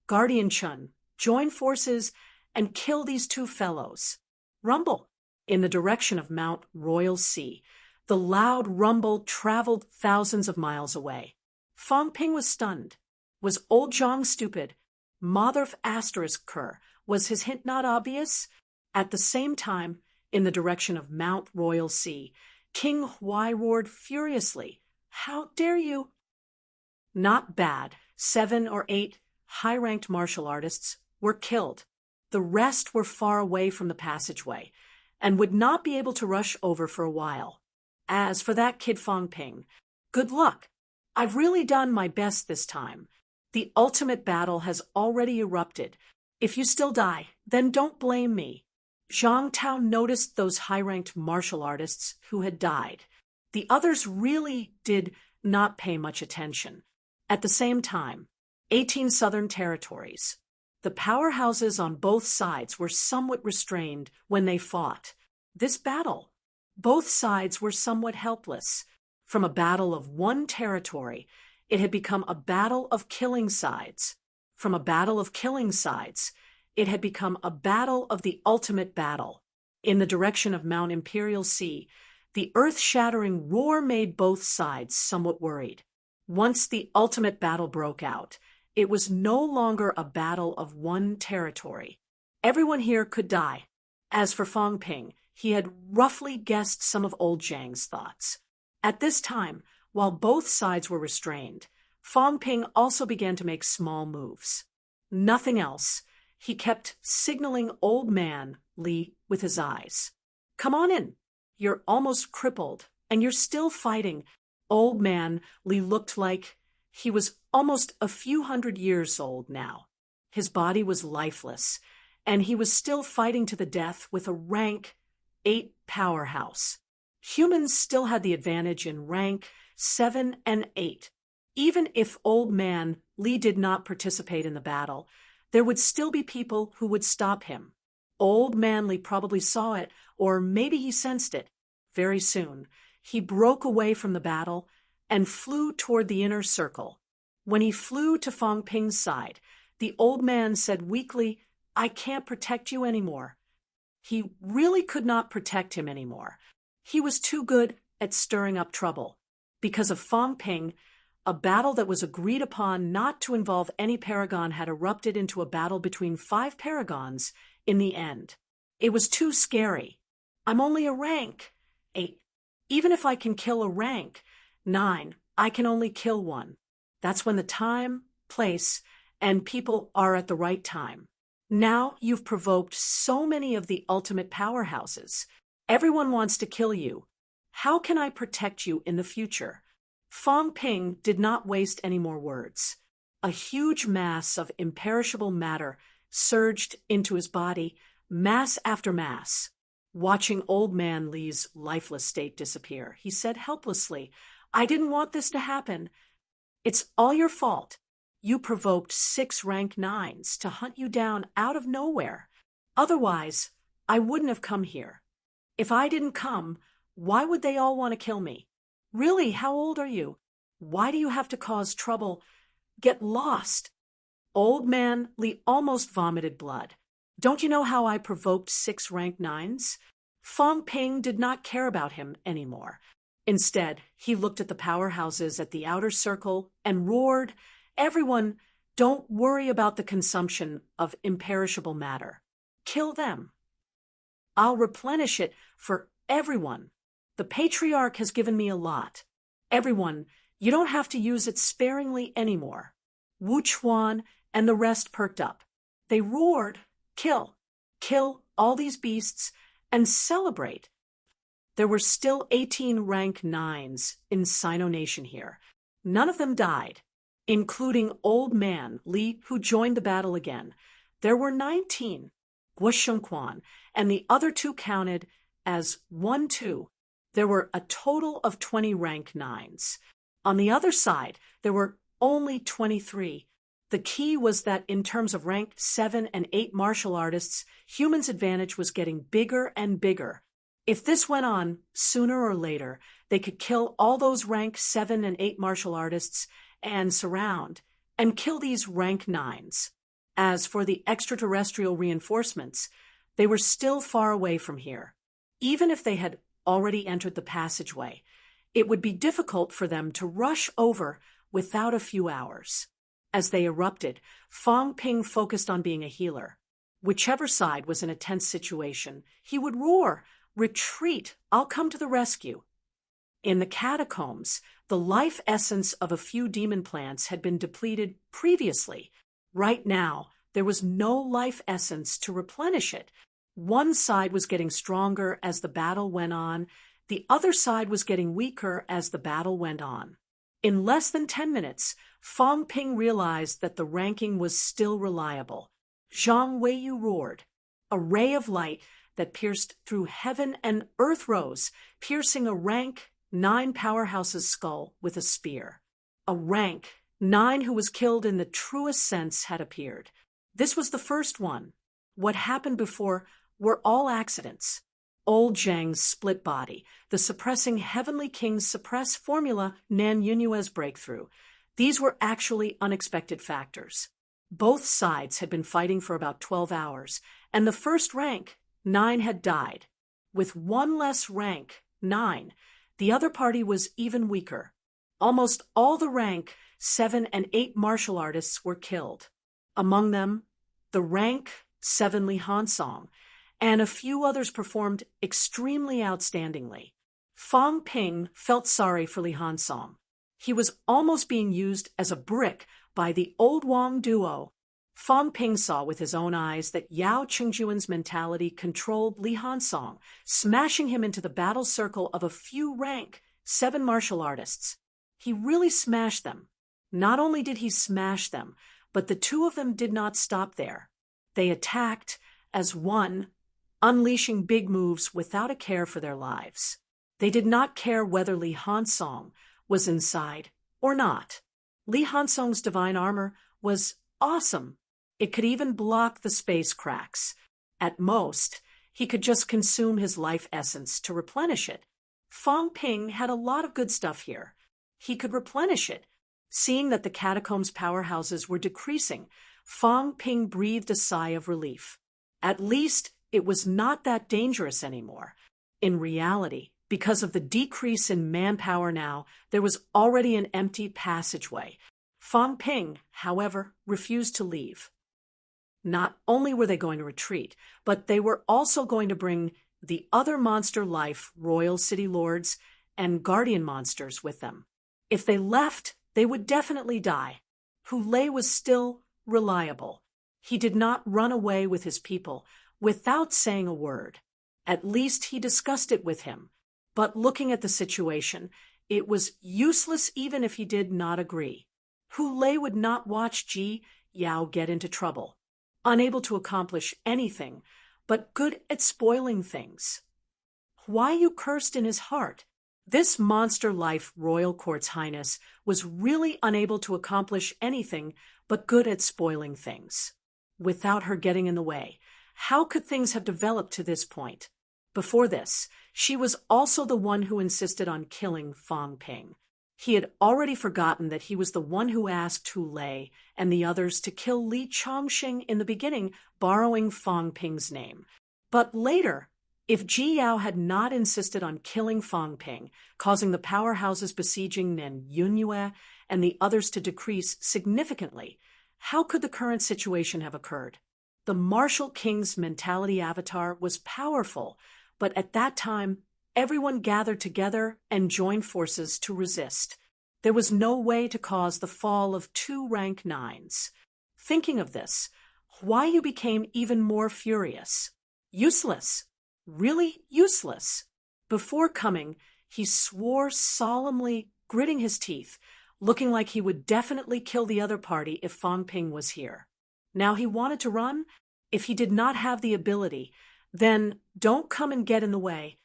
Guardian Chun, join forces and kill these 2 fellows. Rumble. In the direction of Mount Royal Sea, the loud rumble traveled thousands of miles away. Fong Ping was stunned. Was old Zhang stupid? Motherf asterisk cur. Was his hint not obvious? At the same time, in the direction of Mount Royal Sea, King Huai roared furiously. How dare you? Not bad. 7 or 8 high-ranked martial artists were killed. The rest were far away from the passageway and would not be able to rush over for a while. As for that kid Fong Ping, good luck. I've really done my best this time. The ultimate battle has already erupted. If you still die, then don't blame me. Zhang Tao noticed those high-ranked martial artists who had died. The others really did not pay much attention. At the same time, 18 southern territories. The powerhouses on both sides were somewhat restrained when they fought. This battle, both sides were somewhat helpless. From a battle of one territory, it had become a battle of killing sides. From a battle of killing sides, it had become a battle of the ultimate battle. In the direction of Mount Imperial Sea, the earth-shattering roar made both sides somewhat worried. Once the ultimate battle broke out, it was no longer a battle of one territory. Everyone here could die. As for Fong Ping, he had roughly guessed some of old Zhang's thoughts. At this time, while both sides were restrained, Fong Ping also began to make small moves. Nothing else. He kept signaling old man Li with his eyes. Come on in. You're almost crippled, and you're still fighting. Old man Li looked like he was almost a few hundred years old now. His body was lifeless, and he was still fighting to the death with a rank 8 powerhouse. Humans still had the advantage in rank 7 and 8. Even if old man Li did not participate in the battle, there would still be people who would stop him. Old man Li probably saw it, or maybe he sensed it. Very soon, he broke away from the battle and flew toward the inner circle. When he flew to Fong Ping's side, the old man said weakly, I can't protect you anymore. He really could not protect him anymore. He was too good at stirring up trouble. Because of Fong Ping, a battle that was agreed upon not to involve any paragon had erupted into a battle between 5 paragons in the end. It was too scary. I'm only a rank 8. Even if I can kill a rank 9, I can only kill one. That's when the time, place, and people are at the right time. Now you've provoked so many of the ultimate powerhouses. Everyone wants to kill you. How can I protect you in the future? Fong Ping did not waste any more words. A huge mass of imperishable matter surged into his body, mass after mass. Watching old man Li's lifeless state disappear, he said helplessly, I didn't want this to happen. It's all your fault. You provoked 6 rank 9s to hunt you down out of nowhere. Otherwise, I wouldn't have come here. If I didn't come, why would they all want to kill me? Really, how old are you? Why do you have to cause trouble? Get lost. Old man Li almost vomited blood. Don't you know how I provoked 6 rank 9s? Fong Ping did not care about him anymore. Instead, he looked at the powerhouses at the outer circle and roared, Everyone, don't worry about the consumption of imperishable matter. Kill them. I'll replenish it for everyone. The patriarch has given me a lot. Everyone, you don't have to use it sparingly anymore. Wu Chuan and the rest perked up. They roared, Kill. Kill all these beasts and celebrate. There were still 18 rank 9s in Sino Nation here. None of them died. including Old Man Li, who joined the battle again. There were 19, Guo Shengquan, and the other two counted as 1-2. There were a total of 20 rank 9s. On the other side, there were only 23. The key was that in terms of rank 7 and 8 martial artists, humans' advantage was getting bigger and bigger. If this went on, sooner or later, they could kill all those rank 7 and 8 martial artists and surround and kill these rank 9s. As for the extraterrestrial reinforcements, they were still far away from here. Even if they had already entered the passageway, it would be difficult for them to rush over without a few hours. As they erupted, Fang Ping focused on being a healer. Whichever side was in a tense situation, he would roar, "Retreat! I'll come to the rescue." In the catacombs, the life essence of a few demon plants had been depleted previously. Right now, there was no life essence to replenish it. One side was getting stronger as the battle went on. The other side was getting weaker as the battle went on. In less than 10 minutes, Fang Ping realized that the ranking was still reliable. Zhang Weiyu roared. A ray of light that pierced through heaven and earth rose, piercing a rank 9 powerhouse's skull with a spear. A rank 9 who was killed in the truest sense had appeared. This was the first one. What happened before were all accidents. Old Zhang's split body, the suppressing Heavenly King's suppress formula, Nan Yunyue's breakthrough. These were actually unexpected factors. Both sides had been fighting for about 12 hours, and the first rank, 9, had died. With one less rank, 9, the other party was even weaker. Almost all the rank 7 and 8 martial artists were killed. Among them, the rank 7 Li Hansong, and a few others performed extremely outstandingly. Fang Ping felt sorry for Li Hansong. He was almost being used as a brick by the old Wang duo. Fang Ping saw with his own eyes that Yao Qingjuan's mentality controlled Li Hansong, smashing him into the battle circle of a few rank 7 martial artists. He really smashed them. Not only did he smash them, but the two of them did not stop there. They attacked as one, unleashing big moves without a care for their lives. They did not care whether Li Hansong was inside or not. Li Hansong's divine armor was awesome. It could even block the space cracks. At most, he could just consume his life essence to replenish it. Fang Ping had a lot of good stuff here. He could replenish it. Seeing that the catacombs' powerhouses were decreasing, Fang Ping breathed a sigh of relief. At least it was not that dangerous anymore. In reality, because of the decrease in manpower now, there was already an empty passageway. Fang Ping, however, refused to leave. Not only were they going to retreat, but they were also going to bring the other monster life royal city lords and guardian monsters with them. If they left, they would definitely die. Hu Lei was still reliable. He did not run away with his people without saying a word. At least he discussed it with him. But looking at the situation, it was useless even if he did not agree. Hu Lei would not watch Ji Yao get into trouble, unable to accomplish anything, but good at spoiling things. Huai Yu cursed in his heart. This monster life royal court's highness was really unable to accomplish anything but good at spoiling things. Without her getting in the way, how could things have developed to this point? Before this, she was also the one who insisted on killing Fang Ping. He had already forgotten that he was the one who asked Hu Lei and the others to kill Li Chongxing in the beginning, borrowing Fang Ping's name. But later, if Ji Yao had not insisted on killing Fang Ping, causing the powerhouses besieging Nan Yunyue and the others to decrease significantly, how could the current situation have occurred? The martial king's mentality avatar was powerful, but at that time, everyone gathered together and joined forces to resist. There was no way to cause the fall of 2 rank 9s. Thinking of this, Huai Yu became even more furious. Useless. Really useless. Before coming, he swore solemnly, gritting his teeth, looking like he would definitely kill the other party if Fang Ping was here. Now he wanted to run. If he did not have the ability, then don't come and get in the way.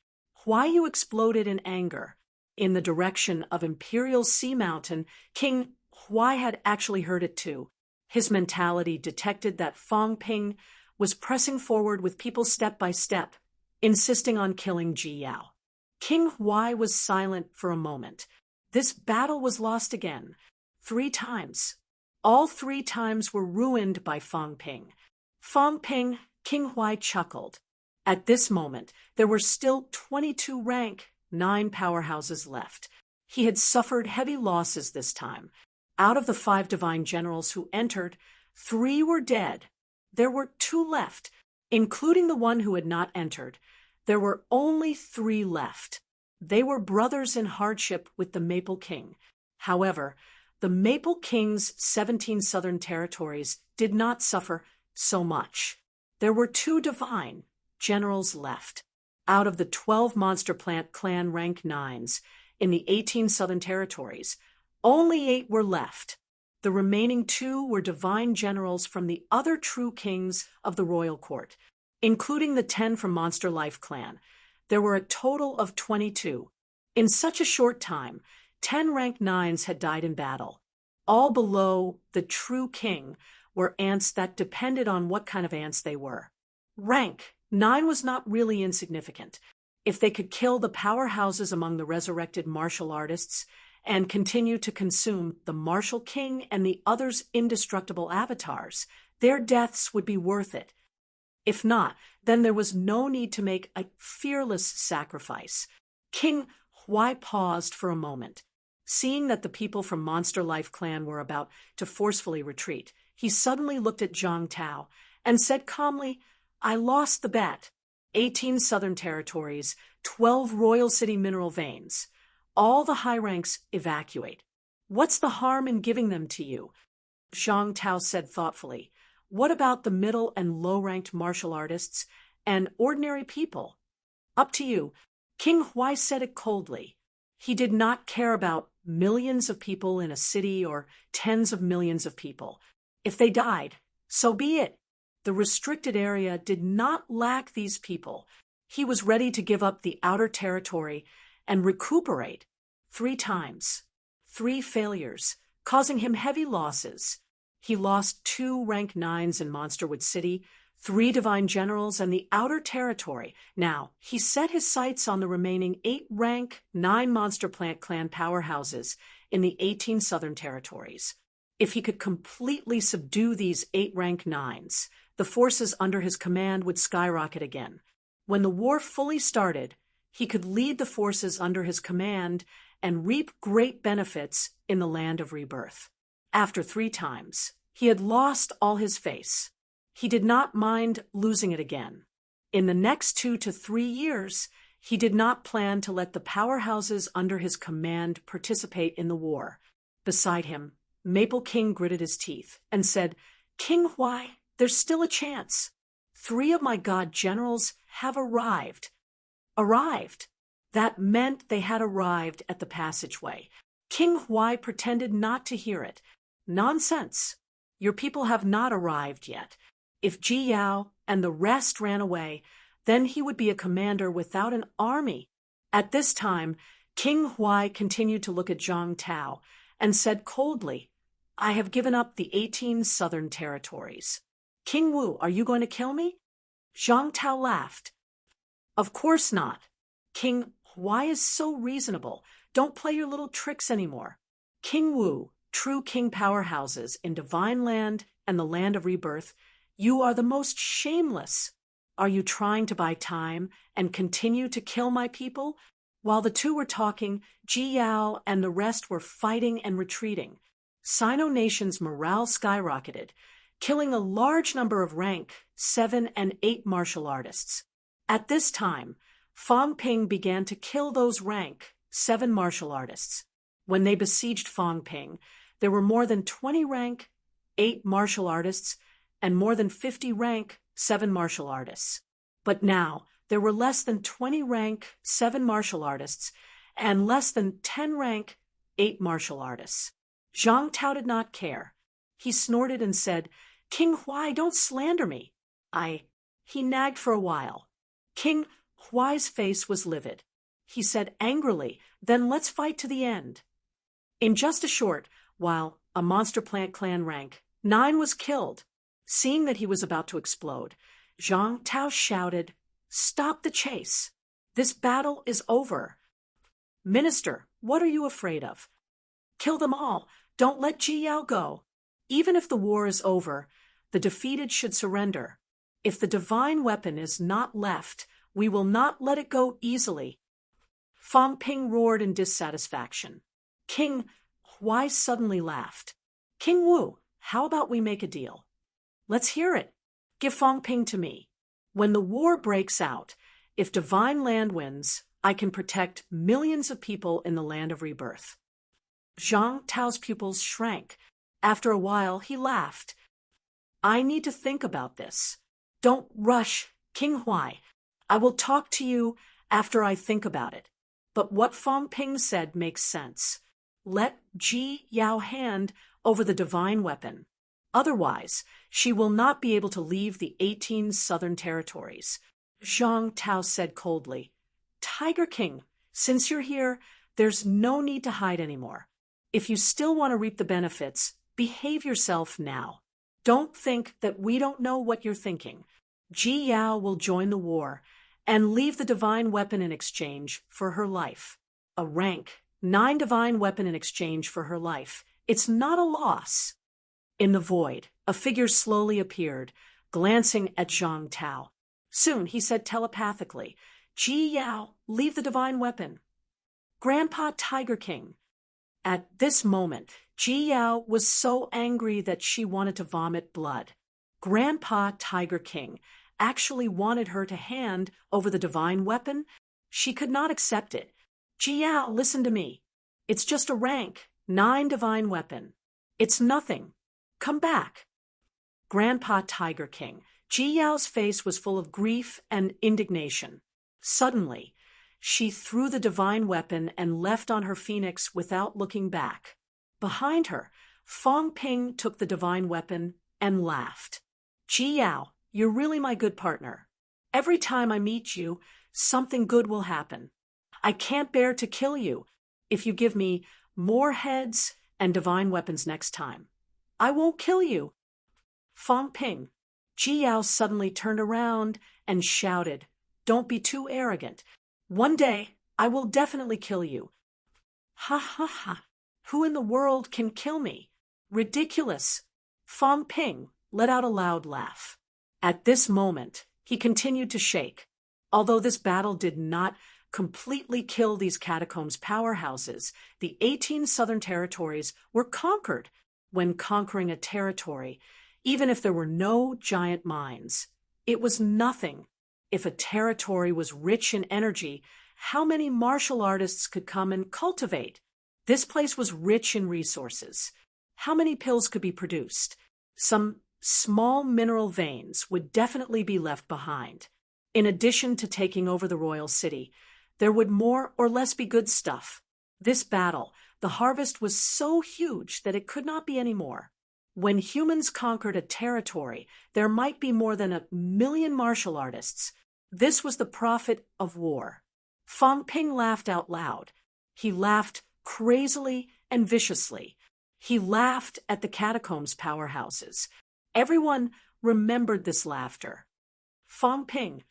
Huai exploded in anger. In the direction of Imperial Sea Mountain, King Huai had actually heard it too. His mentality detected that Fang Ping was pressing forward with people step by step, insisting on killing Ji Yao. King Huai was silent for a moment. This battle was lost again, 3 times. All 3 times were ruined by Fang Ping. Fang Ping, King Huai chuckled. At this moment, there were still 22 rank 9 powerhouses left. He had suffered heavy losses this time. Out of the 5 divine generals who entered, 3 were dead. There were 2 left, including the one who had not entered. There were only 3 left. They were brothers in hardship with the Maple King. However, the Maple King's 17 southern territories did not suffer so much. There were 2 divine generals left. Out of the 12 Monster Plant Clan rank 9s in the 18 southern territories, only 8 were left. The remaining 2 were divine generals from the other true kings of the royal court, including the 10 from Monster Life Clan. There were a total of 22. In such a short time, 10 rank 9s had died in battle. All below the true king were ants that depended on what kind of ants they were. Rank 9 was not really insignificant. If they could kill the powerhouses among the resurrected martial artists and continue to consume the martial king and the others' indestructible avatars, their deaths would be worth it. If not, then there was no need to make a fearless sacrifice. King Huai paused for a moment. Seeing that the people from Monster Life Clan were about to forcefully retreat, he suddenly looked at Zhang Tao and said calmly, "I lost the bet. 18 southern territories, 12 Royal City mineral veins. All the high ranks evacuate. What's the harm in giving them to you?" Zhang Tao said thoughtfully, "What about the middle and low-ranked martial artists and ordinary people?" "Up to you." King Huai said it coldly. He did not care about millions of people in a city or tens of millions of people. If they died, so be it. The restricted area did not lack these people. He was ready to give up the outer territory and recuperate 3 times. 3 failures, causing him heavy losses. He lost 2 rank 9s in Monsterwood City, 3 divine generals, and the outer territory. Now, he set his sights on the remaining 8 rank 9 Monster Plant Clan powerhouses in the 18 southern territories. If he could completely subdue these 8 rank 9s, the forces under his command would skyrocket again. When the war fully started, he could lead the forces under his command and reap great benefits in the land of rebirth. After 3 times, he had lost all his face. He did not mind losing it again. In the next 2 to 3 years, he did not plan to let the powerhouses under his command participate in the war. Beside him, Maple King gritted his teeth and said, "King Huai, there's still a chance. 3 of my god generals have arrived." Arrived. That meant they had arrived at the passageway. King Huai pretended not to hear it. "Nonsense. Your people have not arrived yet. If Ji Yao and the rest ran away, then he would be a commander without an army." At this time, King Huai continued to look at Zhang Tao and said coldly, "I have given up the 18 southern territories. King Wu, are you going to kill me?" Zhang Tao laughed. "Of course not. King Huai is so reasonable. Don't play your little tricks anymore. King Wu, true king powerhouses in Divine Land and the Land of Rebirth, you are the most shameless. Are you trying to buy time and continue to kill my people?" While the 2 were talking, Ji Yao and the rest were fighting and retreating. Sino Nation's morale skyrocketed, killing a large number of rank 7 and 8 martial artists. At this time, Fang Ping began to kill those rank 7 martial artists. When they besieged Fang Ping, there were more than 20 rank 8 martial artists and more than 50 rank 7 martial artists. But now, there were less than 20 rank 7 martial artists and less than 10 rank 8 martial artists. Zhang Tao did not care. He snorted and said, King Huai, don't slander me. He nagged for a while. King Huai's face was livid. He said angrily, then let's fight to the end. In just a short while, a Monster Plant Clan rank 9 was killed. Seeing that he was about to explode, Zhang Tao shouted, Stop the chase. This battle is over. Minister, what are you afraid of? Kill them all. Don't let Ji Yao go. Even if the war is over, the defeated should surrender. If the divine weapon is not left, we will not let it go easily. Fang Ping roared in dissatisfaction. King Huai suddenly laughed. King Wu, how about we make a deal? Let's hear it. Give Fang Ping to me. When the war breaks out, if divine land wins, I can protect millions of people in the land of rebirth. Zhang Tao's pupils shrank. After a while, he laughed. I need to think about this. Don't rush, King Huai. I will talk to you after I think about it. But what Fang Ping said makes sense. Let Ji Yao hand over the divine weapon. Otherwise, she will not be able to leave the 18 southern territories. Zhang Tao said coldly, Tiger King, since you're here, there's no need to hide anymore. If you still want to reap the benefits, behave yourself now. Don't think that we don't know what you're thinking. Ji Yao will join the war and leave the divine weapon in exchange for her life. A rank 9 divine weapon in exchange for her life. It's not a loss. In the void, a figure slowly appeared, glancing at Zhang Tao. Soon he said telepathically, Ji Yao, leave the divine weapon. Grandpa Tiger King. At this moment, Ji Yao was so angry that she wanted to vomit blood. Grandpa Tiger King actually wanted her to hand over the divine weapon. She could not accept it. Ji Yao, listen to me. It's just a rank 9 divine weapon. It's nothing. Come back. Grandpa Tiger King. Ji Yao's face was full of grief and indignation. Suddenly, she threw the divine weapon and left on her phoenix without looking back. Behind her, Fang Ping took the divine weapon and laughed. Ji Yao, you're really my good partner. Every time I meet you, something good will happen. I can't bear to kill you if you give me more heads and divine weapons next time. I won't kill you. Fang Ping. Ji Yao suddenly turned around and shouted, Don't be too arrogant. One day, I will definitely kill you. Ha ha ha. Who in the world can kill me? Ridiculous. Fang Ping let out a loud laugh. At this moment, he continued to shake. Although this battle did not completely kill these catacombs powerhouses, the 18 southern territories were conquered. When conquering a territory, even if there were no giant mines, it was nothing. If a territory was rich in energy, how many martial artists could come and cultivate? This place was rich in resources. How many pills could be produced? Some small mineral veins would definitely be left behind. In addition to taking over the royal city, there would more or less be good stuff. This battle, the harvest was so huge that it could not be any more. When humans conquered a territory, there might be more than 1 million martial artists. This was the profit of war. Fang Ping laughed out loud. He laughed crazily and viciously. He laughed at the catacombs powerhouses. Everyone remembered this laughter. Fang Ping.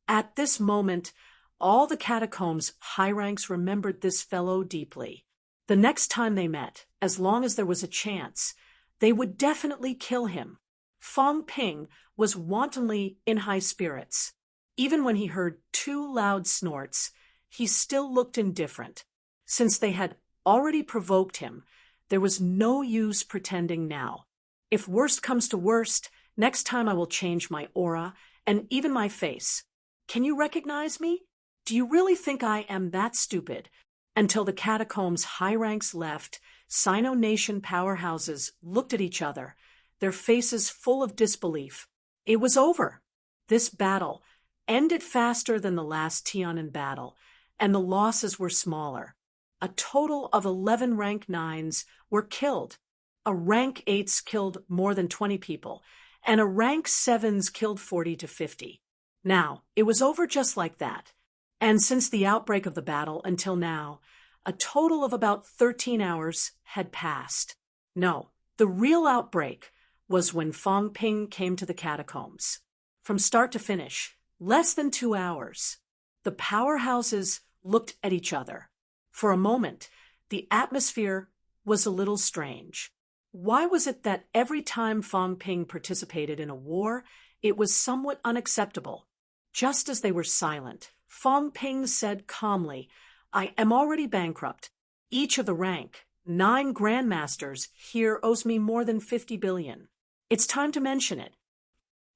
At this moment, all the catacombs high ranks remembered this fellow deeply. The next time they met, as long as there was a chance, they would definitely kill him. Fang Ping was wantonly in high spirits. Even when he heard 2 loud snorts, he still looked indifferent. Since they had already provoked him, there was no use pretending now. If worst comes to worst, next time I will change my aura and even my face. Can you recognize me? Do you really think I am that stupid? Until the catacombs high ranks left, Sino Nation powerhouses looked at each other, their faces full of disbelief. It was over. This battle ended faster than the last Tiananmen battle, and the losses were smaller. A total of 11 rank 9s were killed. A rank 8s killed more than 20 people, and a rank 7s killed 40 to 50. Now, it was over just like that. And since the outbreak of the battle until now, a total of about 13 hours had passed. No, the real outbreak was when Fong Ping came to the catacombs. From start to finish, less than 2 hours. The powerhouses looked at each other. For a moment, the atmosphere was a little strange. Why was it that every time Fong Ping participated in a war, it was somewhat unacceptable? Just as they were silent, Fong Ping said calmly, "I am already bankrupt. Each of the rank 9 grandmasters here owes me more than 50 billion. It's time to mention it."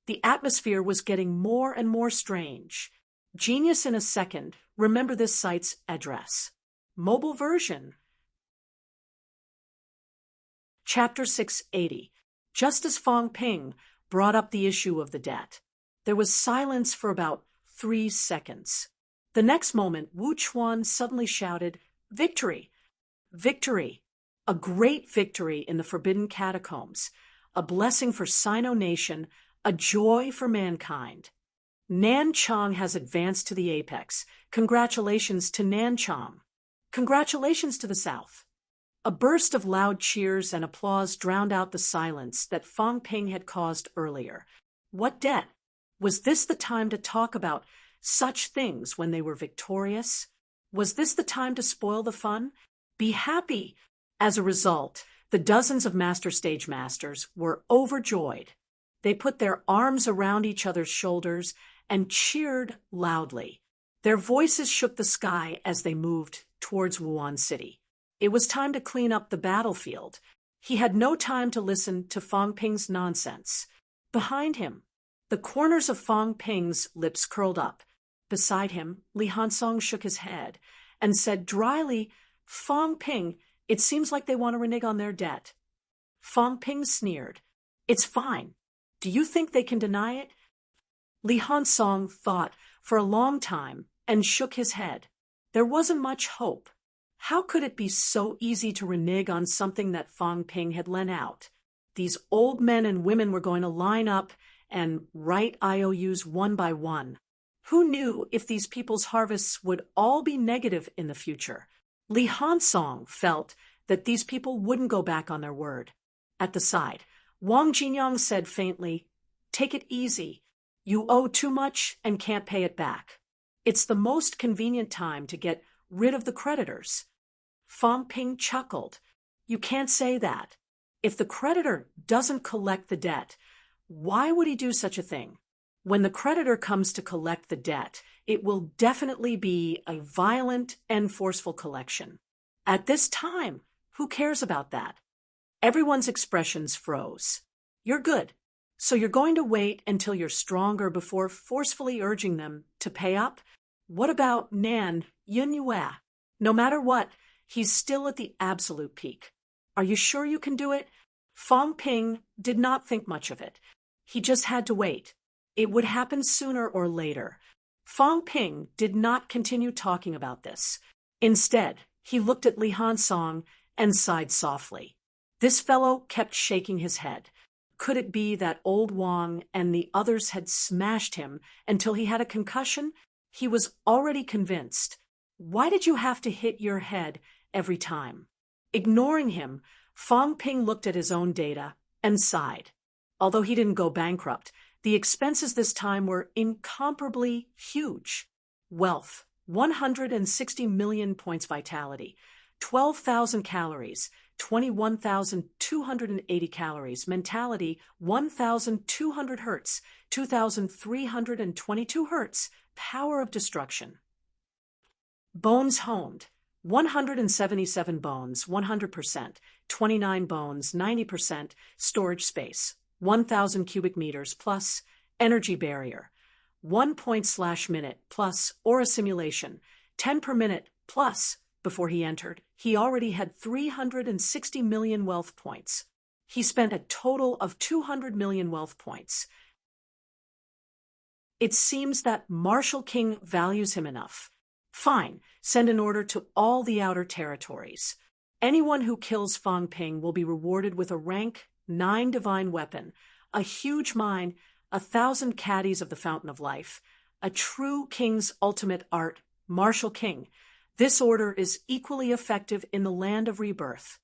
The atmosphere was getting more and more strange. Genius in a second, remember this site's address. Mobile version. Chapter 680. Just as Fong Ping brought up the issue of the debt, there was silence for about 3 seconds. The next moment, Wu Chuan suddenly shouted, "Victory! Victory! A great victory in the Forbidden Catacombs, a blessing for Sino Nation, a joy for mankind. Nan Chang has advanced to the apex. Congratulations to Nan Chang. Congratulations to the South." A burst of loud cheers and applause drowned out the silence that Fong Ping had caused earlier. What debt? Was this the time to talk about such things when they were victorious? Was this the time to spoil the fun? Be happy! As a result, the dozens of master stage masters were overjoyed. They put their arms around each other's shoulders and cheered loudly. Their voices shook the sky as they moved towards Wuhan City. It was time to clean up the battlefield. He had no time to listen to Fong Ping's nonsense. Behind him, the corners of Fong Ping's lips curled up. Beside him, Li Hansong shook his head and said dryly, "Fong Ping, it seems like they want to renege on their debt." Fong Ping sneered. "It's fine. Do you think they can deny it?" Li Hansong thought for a long time and shook his head. There wasn't much hope. How could it be so easy to renege on something that Fong Ping had lent out? These old men and women were going to line up and write IOUs one by one. Who knew if these people's harvests would all be negative in the future? Li Hansong felt that these people wouldn't go back on their word. At the side, Wang Jinyang said faintly, "Take it easy. You owe too much and can't pay it back. It's the most convenient time to get rid of the creditors." Fong Ping chuckled. "You can't say that. If the creditor doesn't collect the debt, why would he do such a thing? When the creditor comes to collect the debt, it will definitely be a violent and forceful collection. At this time, who cares about that?" Everyone's expressions froze. "You're good. So you're going to wait until you're stronger before forcefully urging them to pay up? What about Nan Yunyue? No matter what, he's still at the absolute peak. Are you sure you can do it?" Fong Ping did not think much of it. He just had to wait. It would happen sooner or later. Fong Ping did not continue talking about this. Instead, he looked at Li Hansong and sighed softly. This fellow kept shaking his head. Could it be that old Wang and the others had smashed him until he had a concussion? He was already convinced. Why did you have to hit your head every time? Ignoring him, Fong Ping looked at his own data and sighed. Although he didn't go bankrupt, the expenses this time were incomparably huge. Wealth, 160 million points vitality, 12,000 calories, 21,280 calories, mentality, 1,200 hertz, 2,322 hertz, power of destruction. Bones honed, 177 bones, 100%, 29 bones, 90%, storage space, 1,000 cubic meters plus, energy barrier, 1 point/minute plus, aura simulation, 10 per minute plus. Before he entered, he already had 360 million wealth points. He spent a total of 200 million wealth points. It seems that Marshal King values him enough. Fine, send an order to all the outer territories. Anyone who kills Fang Ping will be rewarded with a rank 9 divine weapon, a huge mine, 1,000 caddies of the Fountain of Life, a true king's ultimate art, martial king. This order is equally effective in the land of rebirth.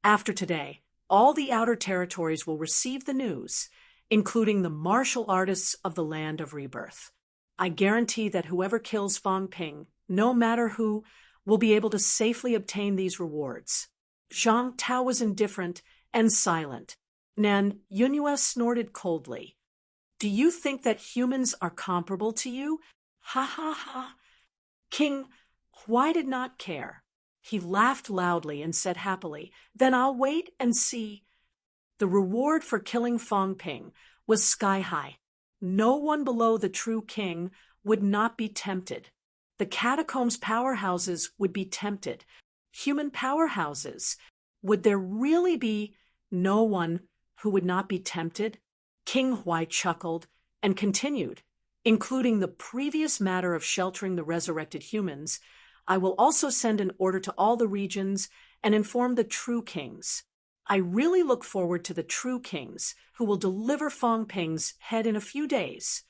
After today, all the outer territories will receive the news, including the martial artists of the land of rebirth. I guarantee that whoever kills Fang Ping, no matter who, will be able to safely obtain these rewards. Zhang Tao was indifferent and silent. Nan Yunyue snorted coldly. Do you think that humans are comparable to you? Ha ha ha. King Huai did not care. He laughed loudly and said happily, Then I'll wait and see. The reward for killing Fang Ping was sky high. No one below the true king would not be tempted. The catacombs powerhouses would be tempted. Human powerhouses. Would there really be no one who would not be tempted? King Huai chuckled and continued, including the previous matter of sheltering the resurrected humans. I will also send an order to all the regions and inform the true kings. I really look forward to the true kings who will deliver Fang Ping's head in a few days.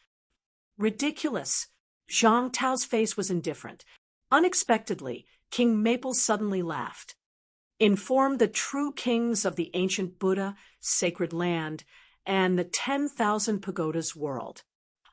Ridiculous. Zhang Tao's face was indifferent. Unexpectedly, King Maple suddenly laughed. Inform the true kings of the ancient Buddha, sacred land, and the 10,000 pagodas world.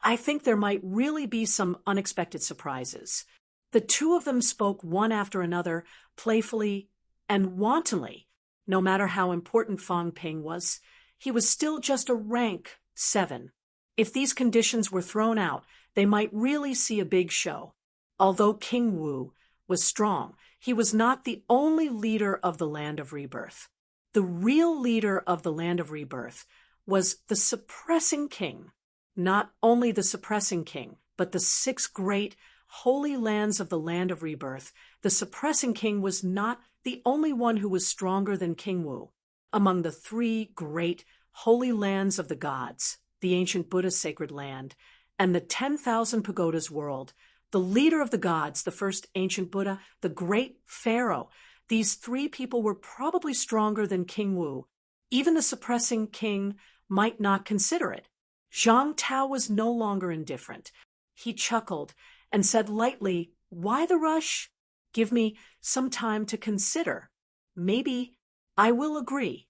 I think there might really be some unexpected surprises. The two of them spoke one after another, playfully and wantonly. No matter how important Fang Ping was, he was still just a rank 7. If these conditions were thrown out, they might really see a big show. Although King Wu was strong, he was not the only leader of the land of rebirth. The real leader of the land of rebirth was the suppressing king. Not only the suppressing king, but the 6 great holy lands of the land of rebirth. The suppressing king was not the only one who was stronger than King Wu. Among the 3 great holy lands of the gods, the ancient Buddha sacred land, and the 10,000 pagodas world, the leader of the gods, the first ancient Buddha, the great Pharaoh, these 3 people were probably stronger than King Wu. Even the suppressing king might not consider it. Zhang Tao was no longer indifferent. He chuckled and said lightly, Why the rush? Give me some time to consider. Maybe I will agree.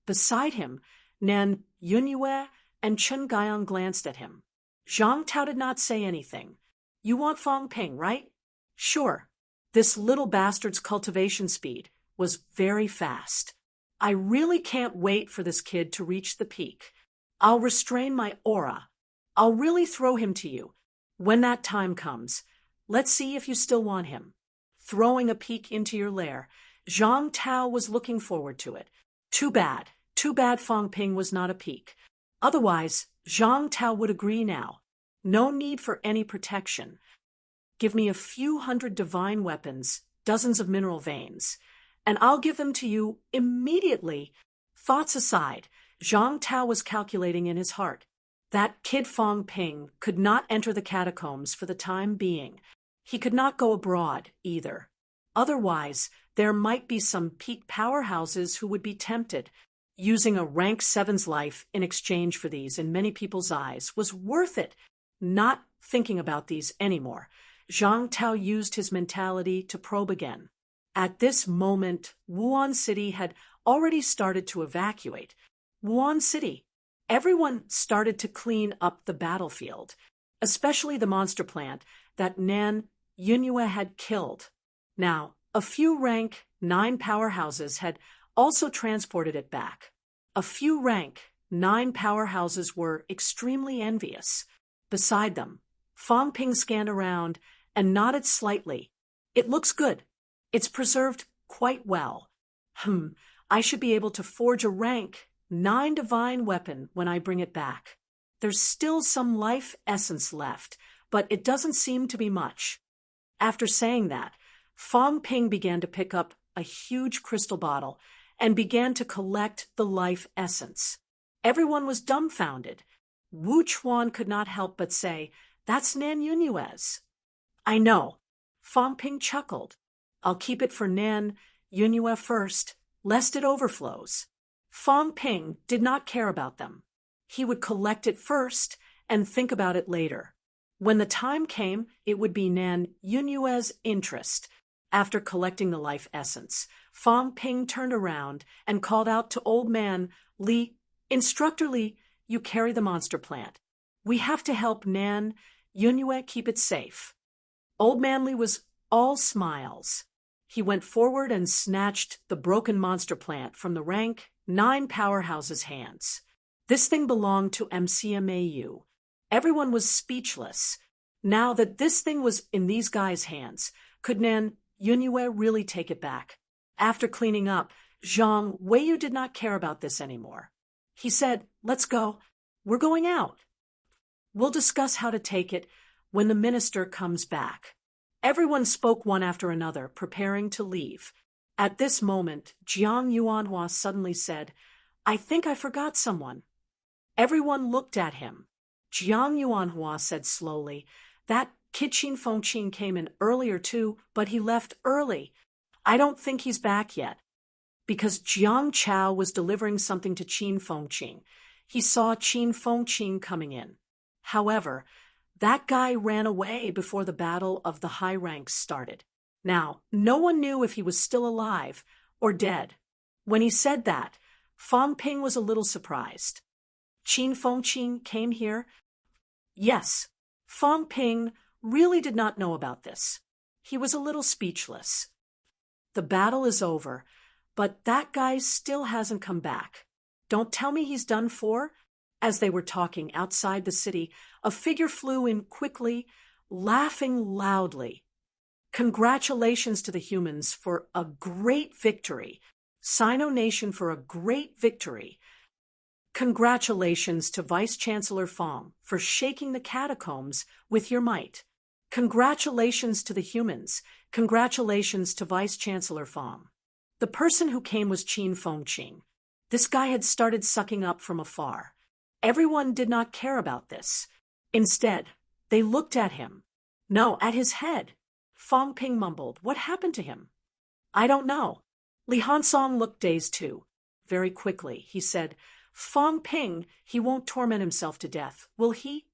Beside him, Nan Yunyue and Chen Gaiang glanced at him. Zhang Tao did not say anything. You want Fang Ping, right? Sure. This little bastard's cultivation speed was very fast. I really can't wait for this kid to reach the peak. I'll restrain my aura. I'll really throw him to you. When that time comes, let's see if you still want him. Throwing a peek into your lair, Zhang Tao was looking forward to it. Too bad Fang Ping was not a peak. Otherwise, Zhang Tao would agree now. No need for any protection. Give me a few hundred divine weapons, dozens of mineral veins, and I'll give them to you immediately. Thoughts aside, Zhang Tao was calculating in his heart. That kid Fang Ping could not enter the catacombs for the time being. He could not go abroad, either. Otherwise, there might be some peak powerhouses who would be tempted. Using a rank 7's life in exchange for these, in many people's eyes, was worth it. Not thinking about these anymore, Zhang Tao used his mentality to probe again. At this moment, Wuhan City had already started to evacuate. Wuhan City. Everyone started to clean up the battlefield, especially the monster plant that Nan Yunyue had killed. Now, a few rank 9 powerhouses had also transported it back. A few rank 9 powerhouses were extremely envious. Beside them, Fang Ping scanned around and nodded slightly. It looks good. It's preserved quite well. I should be able to forge a rank 9 divine weapon when I bring it back. There's still some life essence left, but it doesn't seem to be much. After saying that, Fang Ping began to pick up a huge crystal bottle and began to collect the life essence. Everyone was dumbfounded. Wu Chuan could not help but say, That's Nan Yunyue's. I know. Fong Ping chuckled. I'll keep it for Nan Yunhua first, lest it overflows. Fong Ping did not care about them. He would collect it first and think about it later. When the time came, it would be Nan Yunhua's interest. After collecting the life essence, Fong Ping turned around and called out to Old Man Li, Instructor Li, you carry the monster plant. We have to help Nan Yunhua keep it safe. Old Man Li was all smiles. He went forward and snatched the broken monster plant from the rank 9 powerhouse's hands. This thing belonged to MCMAU. Everyone was speechless. Now that this thing was in these guys' hands, could Nan Yunhua really take it back? After cleaning up, Zhang Weiyu did not care about this anymore. He said, let's go. We're going out. We'll discuss how to take it when the minister comes back. Everyone spoke one after another, preparing to leave. At this moment, Jiang Yuanhua suddenly said, I think I forgot someone. Everyone looked at him. Jiang Yuanhua said slowly, that kid Qin Fengqin came in earlier too, but he left early. I don't think he's back yet. Because Jiang Chao was delivering something to Qin Fengqin. He saw Qin Fengqin coming in. However, that guy ran away before the battle of the high ranks started. Now, no one knew if he was still alive or dead. When he said that, Fong Ping was a little surprised. Qin Fengqin came here? Yes, Fong Ping really did not know about this. He was a little speechless. The battle is over, but that guy still hasn't come back. Don't tell me he's done for? As they were talking outside the city, a figure flew in quickly, laughing loudly. Congratulations to the humans for a great victory. Sino Nation for a great victory. Congratulations to Vice-Chancellor Fong for shaking the catacombs with your might. Congratulations to the humans. Congratulations to Vice-Chancellor Fong. The person who came was Qin Fengqin. This guy had started sucking up from afar. Everyone did not care about this. Instead, they looked at him. No, at his head. Fong Ping mumbled, what happened to him? I don't know. Li Hansong looked dazed too. Very quickly, he said, Fong Ping, he won't torment himself to death, will he?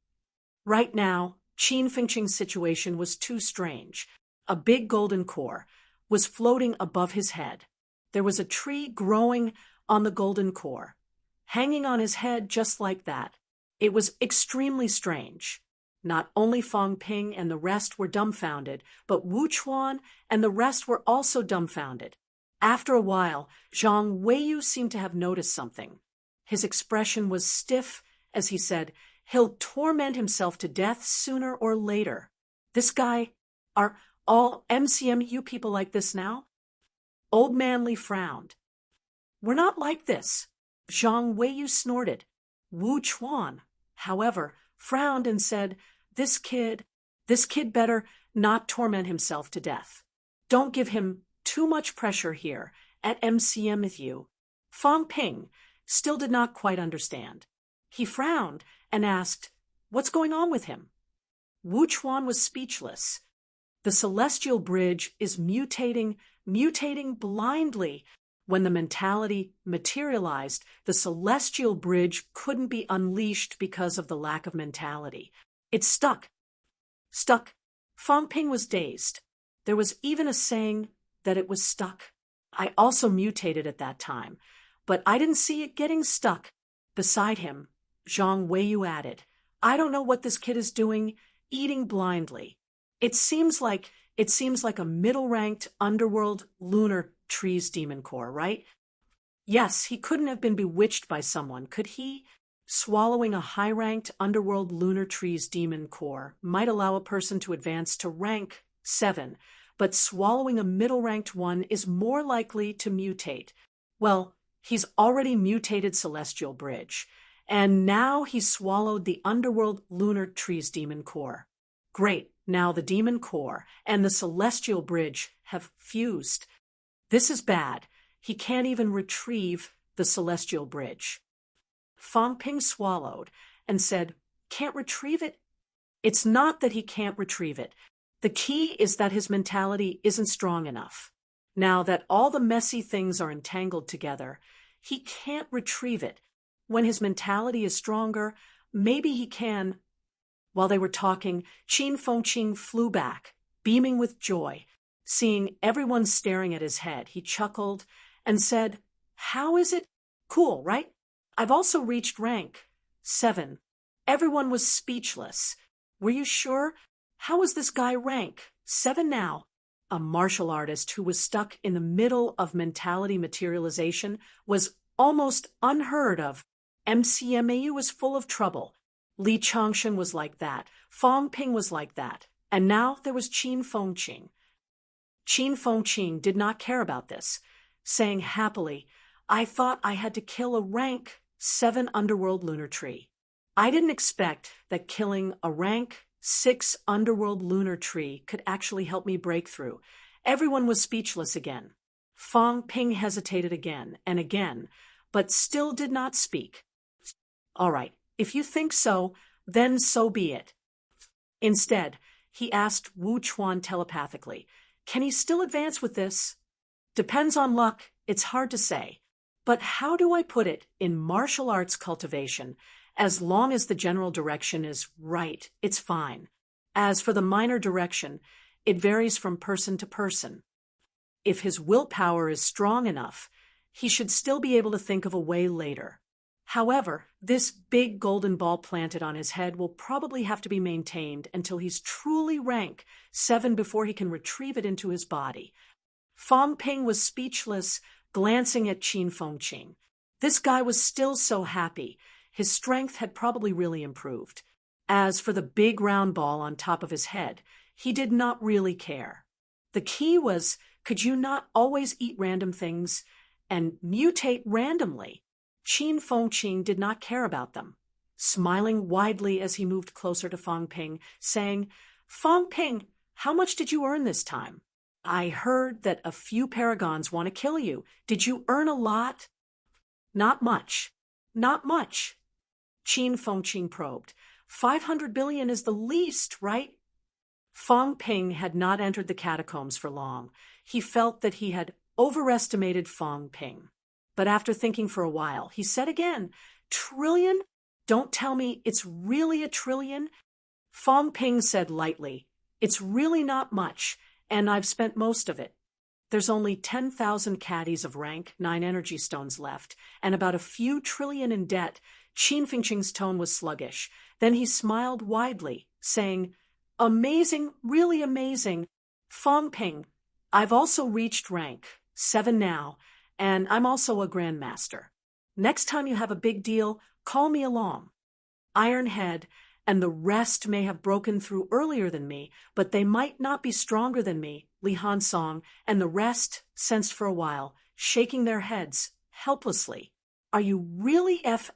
Right now, Qin Fengqin's situation was too strange. A big golden core was floating above his head. There was a tree growing on the golden core, hanging on his head just like that. It was extremely strange. Not only Fong Ping and the rest were dumbfounded, but Wu Chuan and the rest were also dumbfounded. After a while, Zhang Weiyu seemed to have noticed something. His expression was stiff as he said, he'll torment himself to death sooner or later. This guy, are all MCMU people like this now? Old Man Li frowned. We're not like this. Zhang Weiyu snorted. Wu Chuan, however, frowned and said, this kid better not torment himself to death. Don't give him too much pressure here at MCMU. Fong Ping still did not quite understand. He frowned and asked, what's going on with him? Wu Chuan was speechless. The celestial bridge is mutating blindly. When the mentality materialized, the celestial bridge couldn't be unleashed because of the lack of mentality. It stuck. Fong Ping was dazed. There was even a saying that it was stuck. I also mutated at that time, but I didn't see it getting stuck. Beside him, Zhang Weiyu added, I don't know what this kid is doing, eating blindly. It seems like a middle-ranked underworld lunar trees demon core, right? Yes, he couldn't have been bewitched by someone, could he? Swallowing a high-ranked underworld lunar trees demon core might allow a person to advance to rank 7, but swallowing a middle-ranked one is more likely to mutate. Well, he's already mutated Celestial Bridge, and now he's swallowed the underworld lunar trees demon core. Great, now the demon core and the Celestial Bridge have fused. This is bad. He can't even retrieve the Celestial Bridge. Fong Ping swallowed and said, can't retrieve it? It's not that he can't retrieve it. The key is that his mentality isn't strong enough. Now that all the messy things are entangled together, he can't retrieve it. When his mentality is stronger, maybe he can. While they were talking, Qin Fengqing flew back, beaming with joy. Seeing everyone staring at his head, he chuckled and said, "How is it? Cool, right? I've also reached rank 7. Everyone was speechless. Were you sure? How is this guy rank 7 now? A martial artist who was stuck in the middle of mentality materialization was almost unheard of. MCMAU was full of trouble. Li Changshen was like that. Fong Ping was like that. And now there was Qin Fengqing. Qin Fengqing did not care about this, saying happily, "I thought I had to kill a rank 7 underworld lunar tree. I didn't expect that killing a rank 6 underworld lunar tree could actually help me break through." Everyone was speechless again. Fong Ping hesitated again and again, but still did not speak. "All right, if you think so, then so be it." Instead, he asked Wu Chuan telepathically, "Can he still advance with this?" "Depends on luck, it's hard to say. But how do I put it in martial arts cultivation? As long as the general direction is right, it's fine. As for the minor direction, it varies from person to person. If his willpower is strong enough, he should still be able to think of a way later. However, this big golden ball planted on his head will probably have to be maintained until he's truly rank 7 before he can retrieve it into his body." Fong Ping was speechless, glancing at Qin Fengqing. This guy was still so happy. His strength had probably really improved. As for the big round ball on top of his head, he did not really care. The key was, could you not always eat random things and mutate randomly? Qin Fengqing did not care about them, smiling widely as he moved closer to Fong Ping, saying, "Fong Ping, how much did you earn this time? I heard that a few paragons want to kill you. Did you earn a lot?" "Not much. Not much." Qin Fengqing probed. 500 billion is the least, right?" Fong Ping had not entered the catacombs for long. He felt that he had overestimated Fong Ping. But after thinking for a while, he said again, "Trillion? Don't tell me it's really a trillion?" Fong Ping said lightly, "It's really not much, and I've spent most of it. There's only 10,000 caddies of rank 9 energy stones left, and about a few trillion in debt." Qin Fengqing's tone was sluggish. Then he smiled widely, saying, "Amazing, really amazing. Fong Ping, I've also reached rank 7 now, and I'm also a grandmaster. Next time you have a big deal, call me along. Ironhead and the rest may have broken through earlier than me, but they might not be stronger than me." Li Hansong and the rest sensed for a while, shaking their heads helplessly. "Are you really F**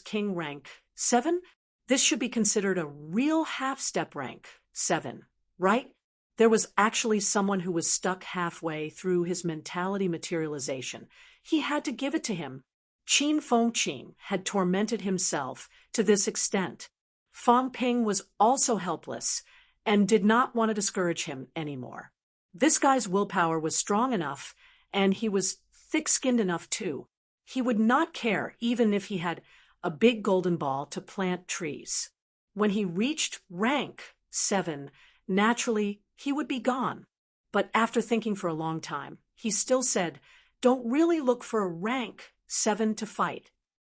King rank 7? This should be considered a real half-step rank 7, right?" There was actually someone who was stuck halfway through his mentality materialization. He had to give it to him. Qin Fengqing had tormented himself to this extent. Fong Ping was also helpless and did not want to discourage him anymore. This guy's willpower was strong enough, and he was thick-skinned enough too. He would not care even if he had a big golden ball to plant trees. When he reached rank 7, naturally, he would be gone. But after thinking for a long time, he still said, "Don't really look for a rank 7 to fight.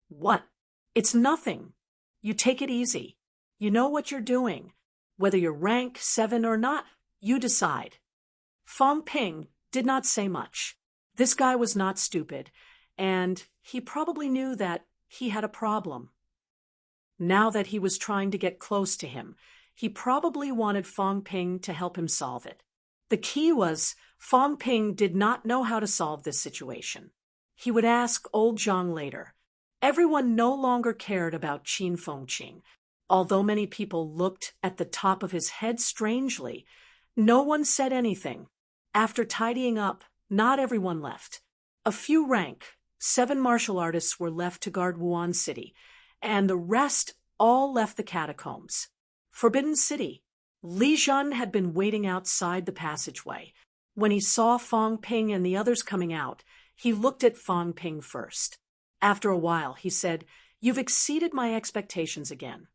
What? It's nothing. You take it easy. You know what you're doing. Whether you're rank 7 or not, you decide." Fong Ping did not say much. This guy was not stupid, and he probably knew that he had a problem. Now that he was trying to get close to him, he probably wanted Fong Ping to help him solve it. The key was Fong Ping did not know how to solve this situation. He would ask old Zhang later. Everyone no longer cared about Qin Fengqing. Although many people looked at the top of his head strangely, no one said anything. After tidying up, not everyone left. A few rank 7 martial artists were left to guard Wuan City, and the rest all left the catacombs. Forbidden City. Li Jun had been waiting outside the passageway. When he saw Fang Ping and the others coming out, he looked at Fang Ping first. After a while, he said, "You've exceeded my expectations again."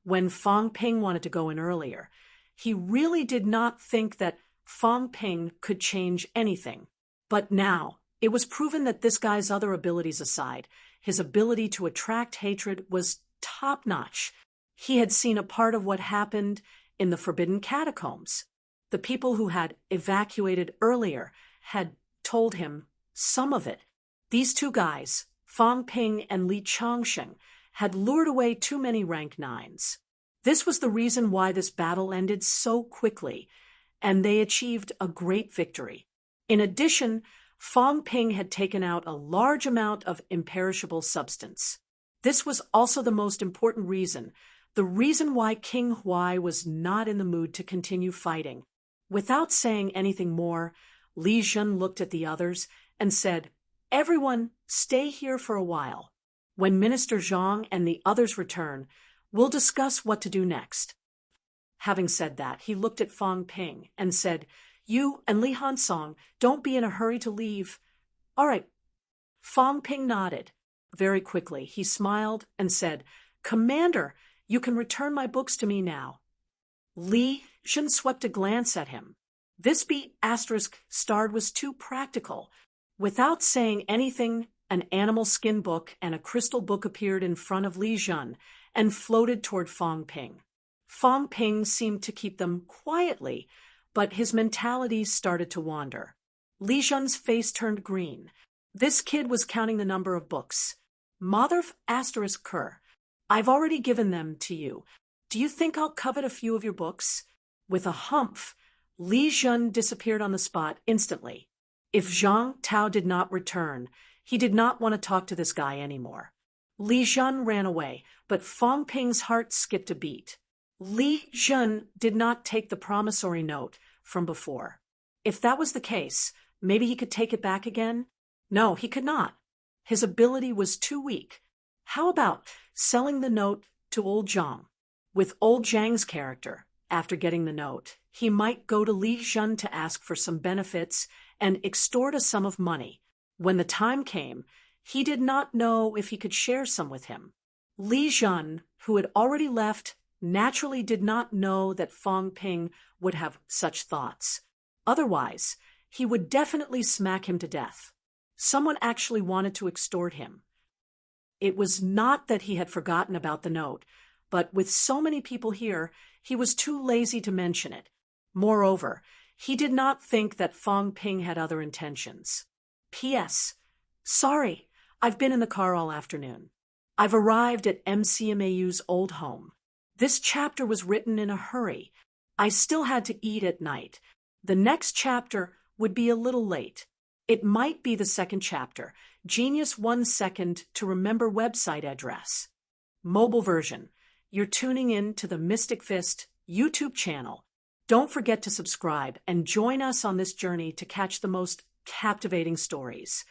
When Fang Ping wanted to go in earlier, he really did not think that Fang Ping could change anything. But now, it was proven that this guy's other abilities aside, his ability to attract hatred was top-notch. He had seen a part of what happened in the Forbidden Catacombs. The people who had evacuated earlier had told him some of it. These two guys, Fang Ping and Li Changsheng, had lured away too many rank 9s. This was the reason why this battle ended so quickly, and they achieved a great victory. In addition, Fang Ping had taken out a large amount of imperishable substance. This was also the most important reason, the reason why King Huai was not in the mood to continue fighting. Without saying anything more, Li Jun looked at the others and said, "Everyone, stay here for a while. When Minister Zhang and the others return, we'll discuss what to do next." Having said that, he looked at Fang Ping and said, "You and Li Hansong, don't be in a hurry to leave." "All right." Fang Ping nodded. Very quickly, he smiled and said, "Commander, you can return my books to me now." Li Jun swept a glance at him. This B** was too practical. Without saying anything, an animal skin book and a crystal book appeared in front of Li Jun and floated toward Fang Ping. Fang Ping seemed to keep them quietly, but his mentality started to wander. Li Jun's face turned green. This kid was counting the number of books. "Mother ****, I've already given them to you. Do you think I'll covet a few of your books?" With a humph, Li Jun disappeared on the spot instantly. If Zhang Tao did not return, he did not want to talk to this guy anymore. Li Jun ran away, but Fang Ping's heart skipped a beat. Li Jun did not take the promissory note from before. If that was the case, maybe he could take it back again? No, he could not. His ability was too weak. How about selling the note to old Zhang? With old Zhang's character, after getting the note, he might go to Li Jun to ask for some benefits and extort a sum of money. When the time came, he did not know if he could share some with him. Li Jun, who had already left, naturally did not know that Fang Ping would have such thoughts. Otherwise, he would definitely smack him to death. Someone actually wanted to extort him. It was not that he had forgotten about the note, but with so many people here, he was too lazy to mention it. Moreover, he did not think that Fang Ping had other intentions. P.S. Sorry, I've been in the car all afternoon. I've arrived at MCMAU's old home. This chapter was written in a hurry. I still had to eat at night. The next chapter would be a little late. It might be the second chapter, Genius 1 Second to Remember website address. Mobile version. You're tuning in to the Mystic Fist YouTube channel. Don't forget to subscribe and join us on this journey to catch the most captivating stories.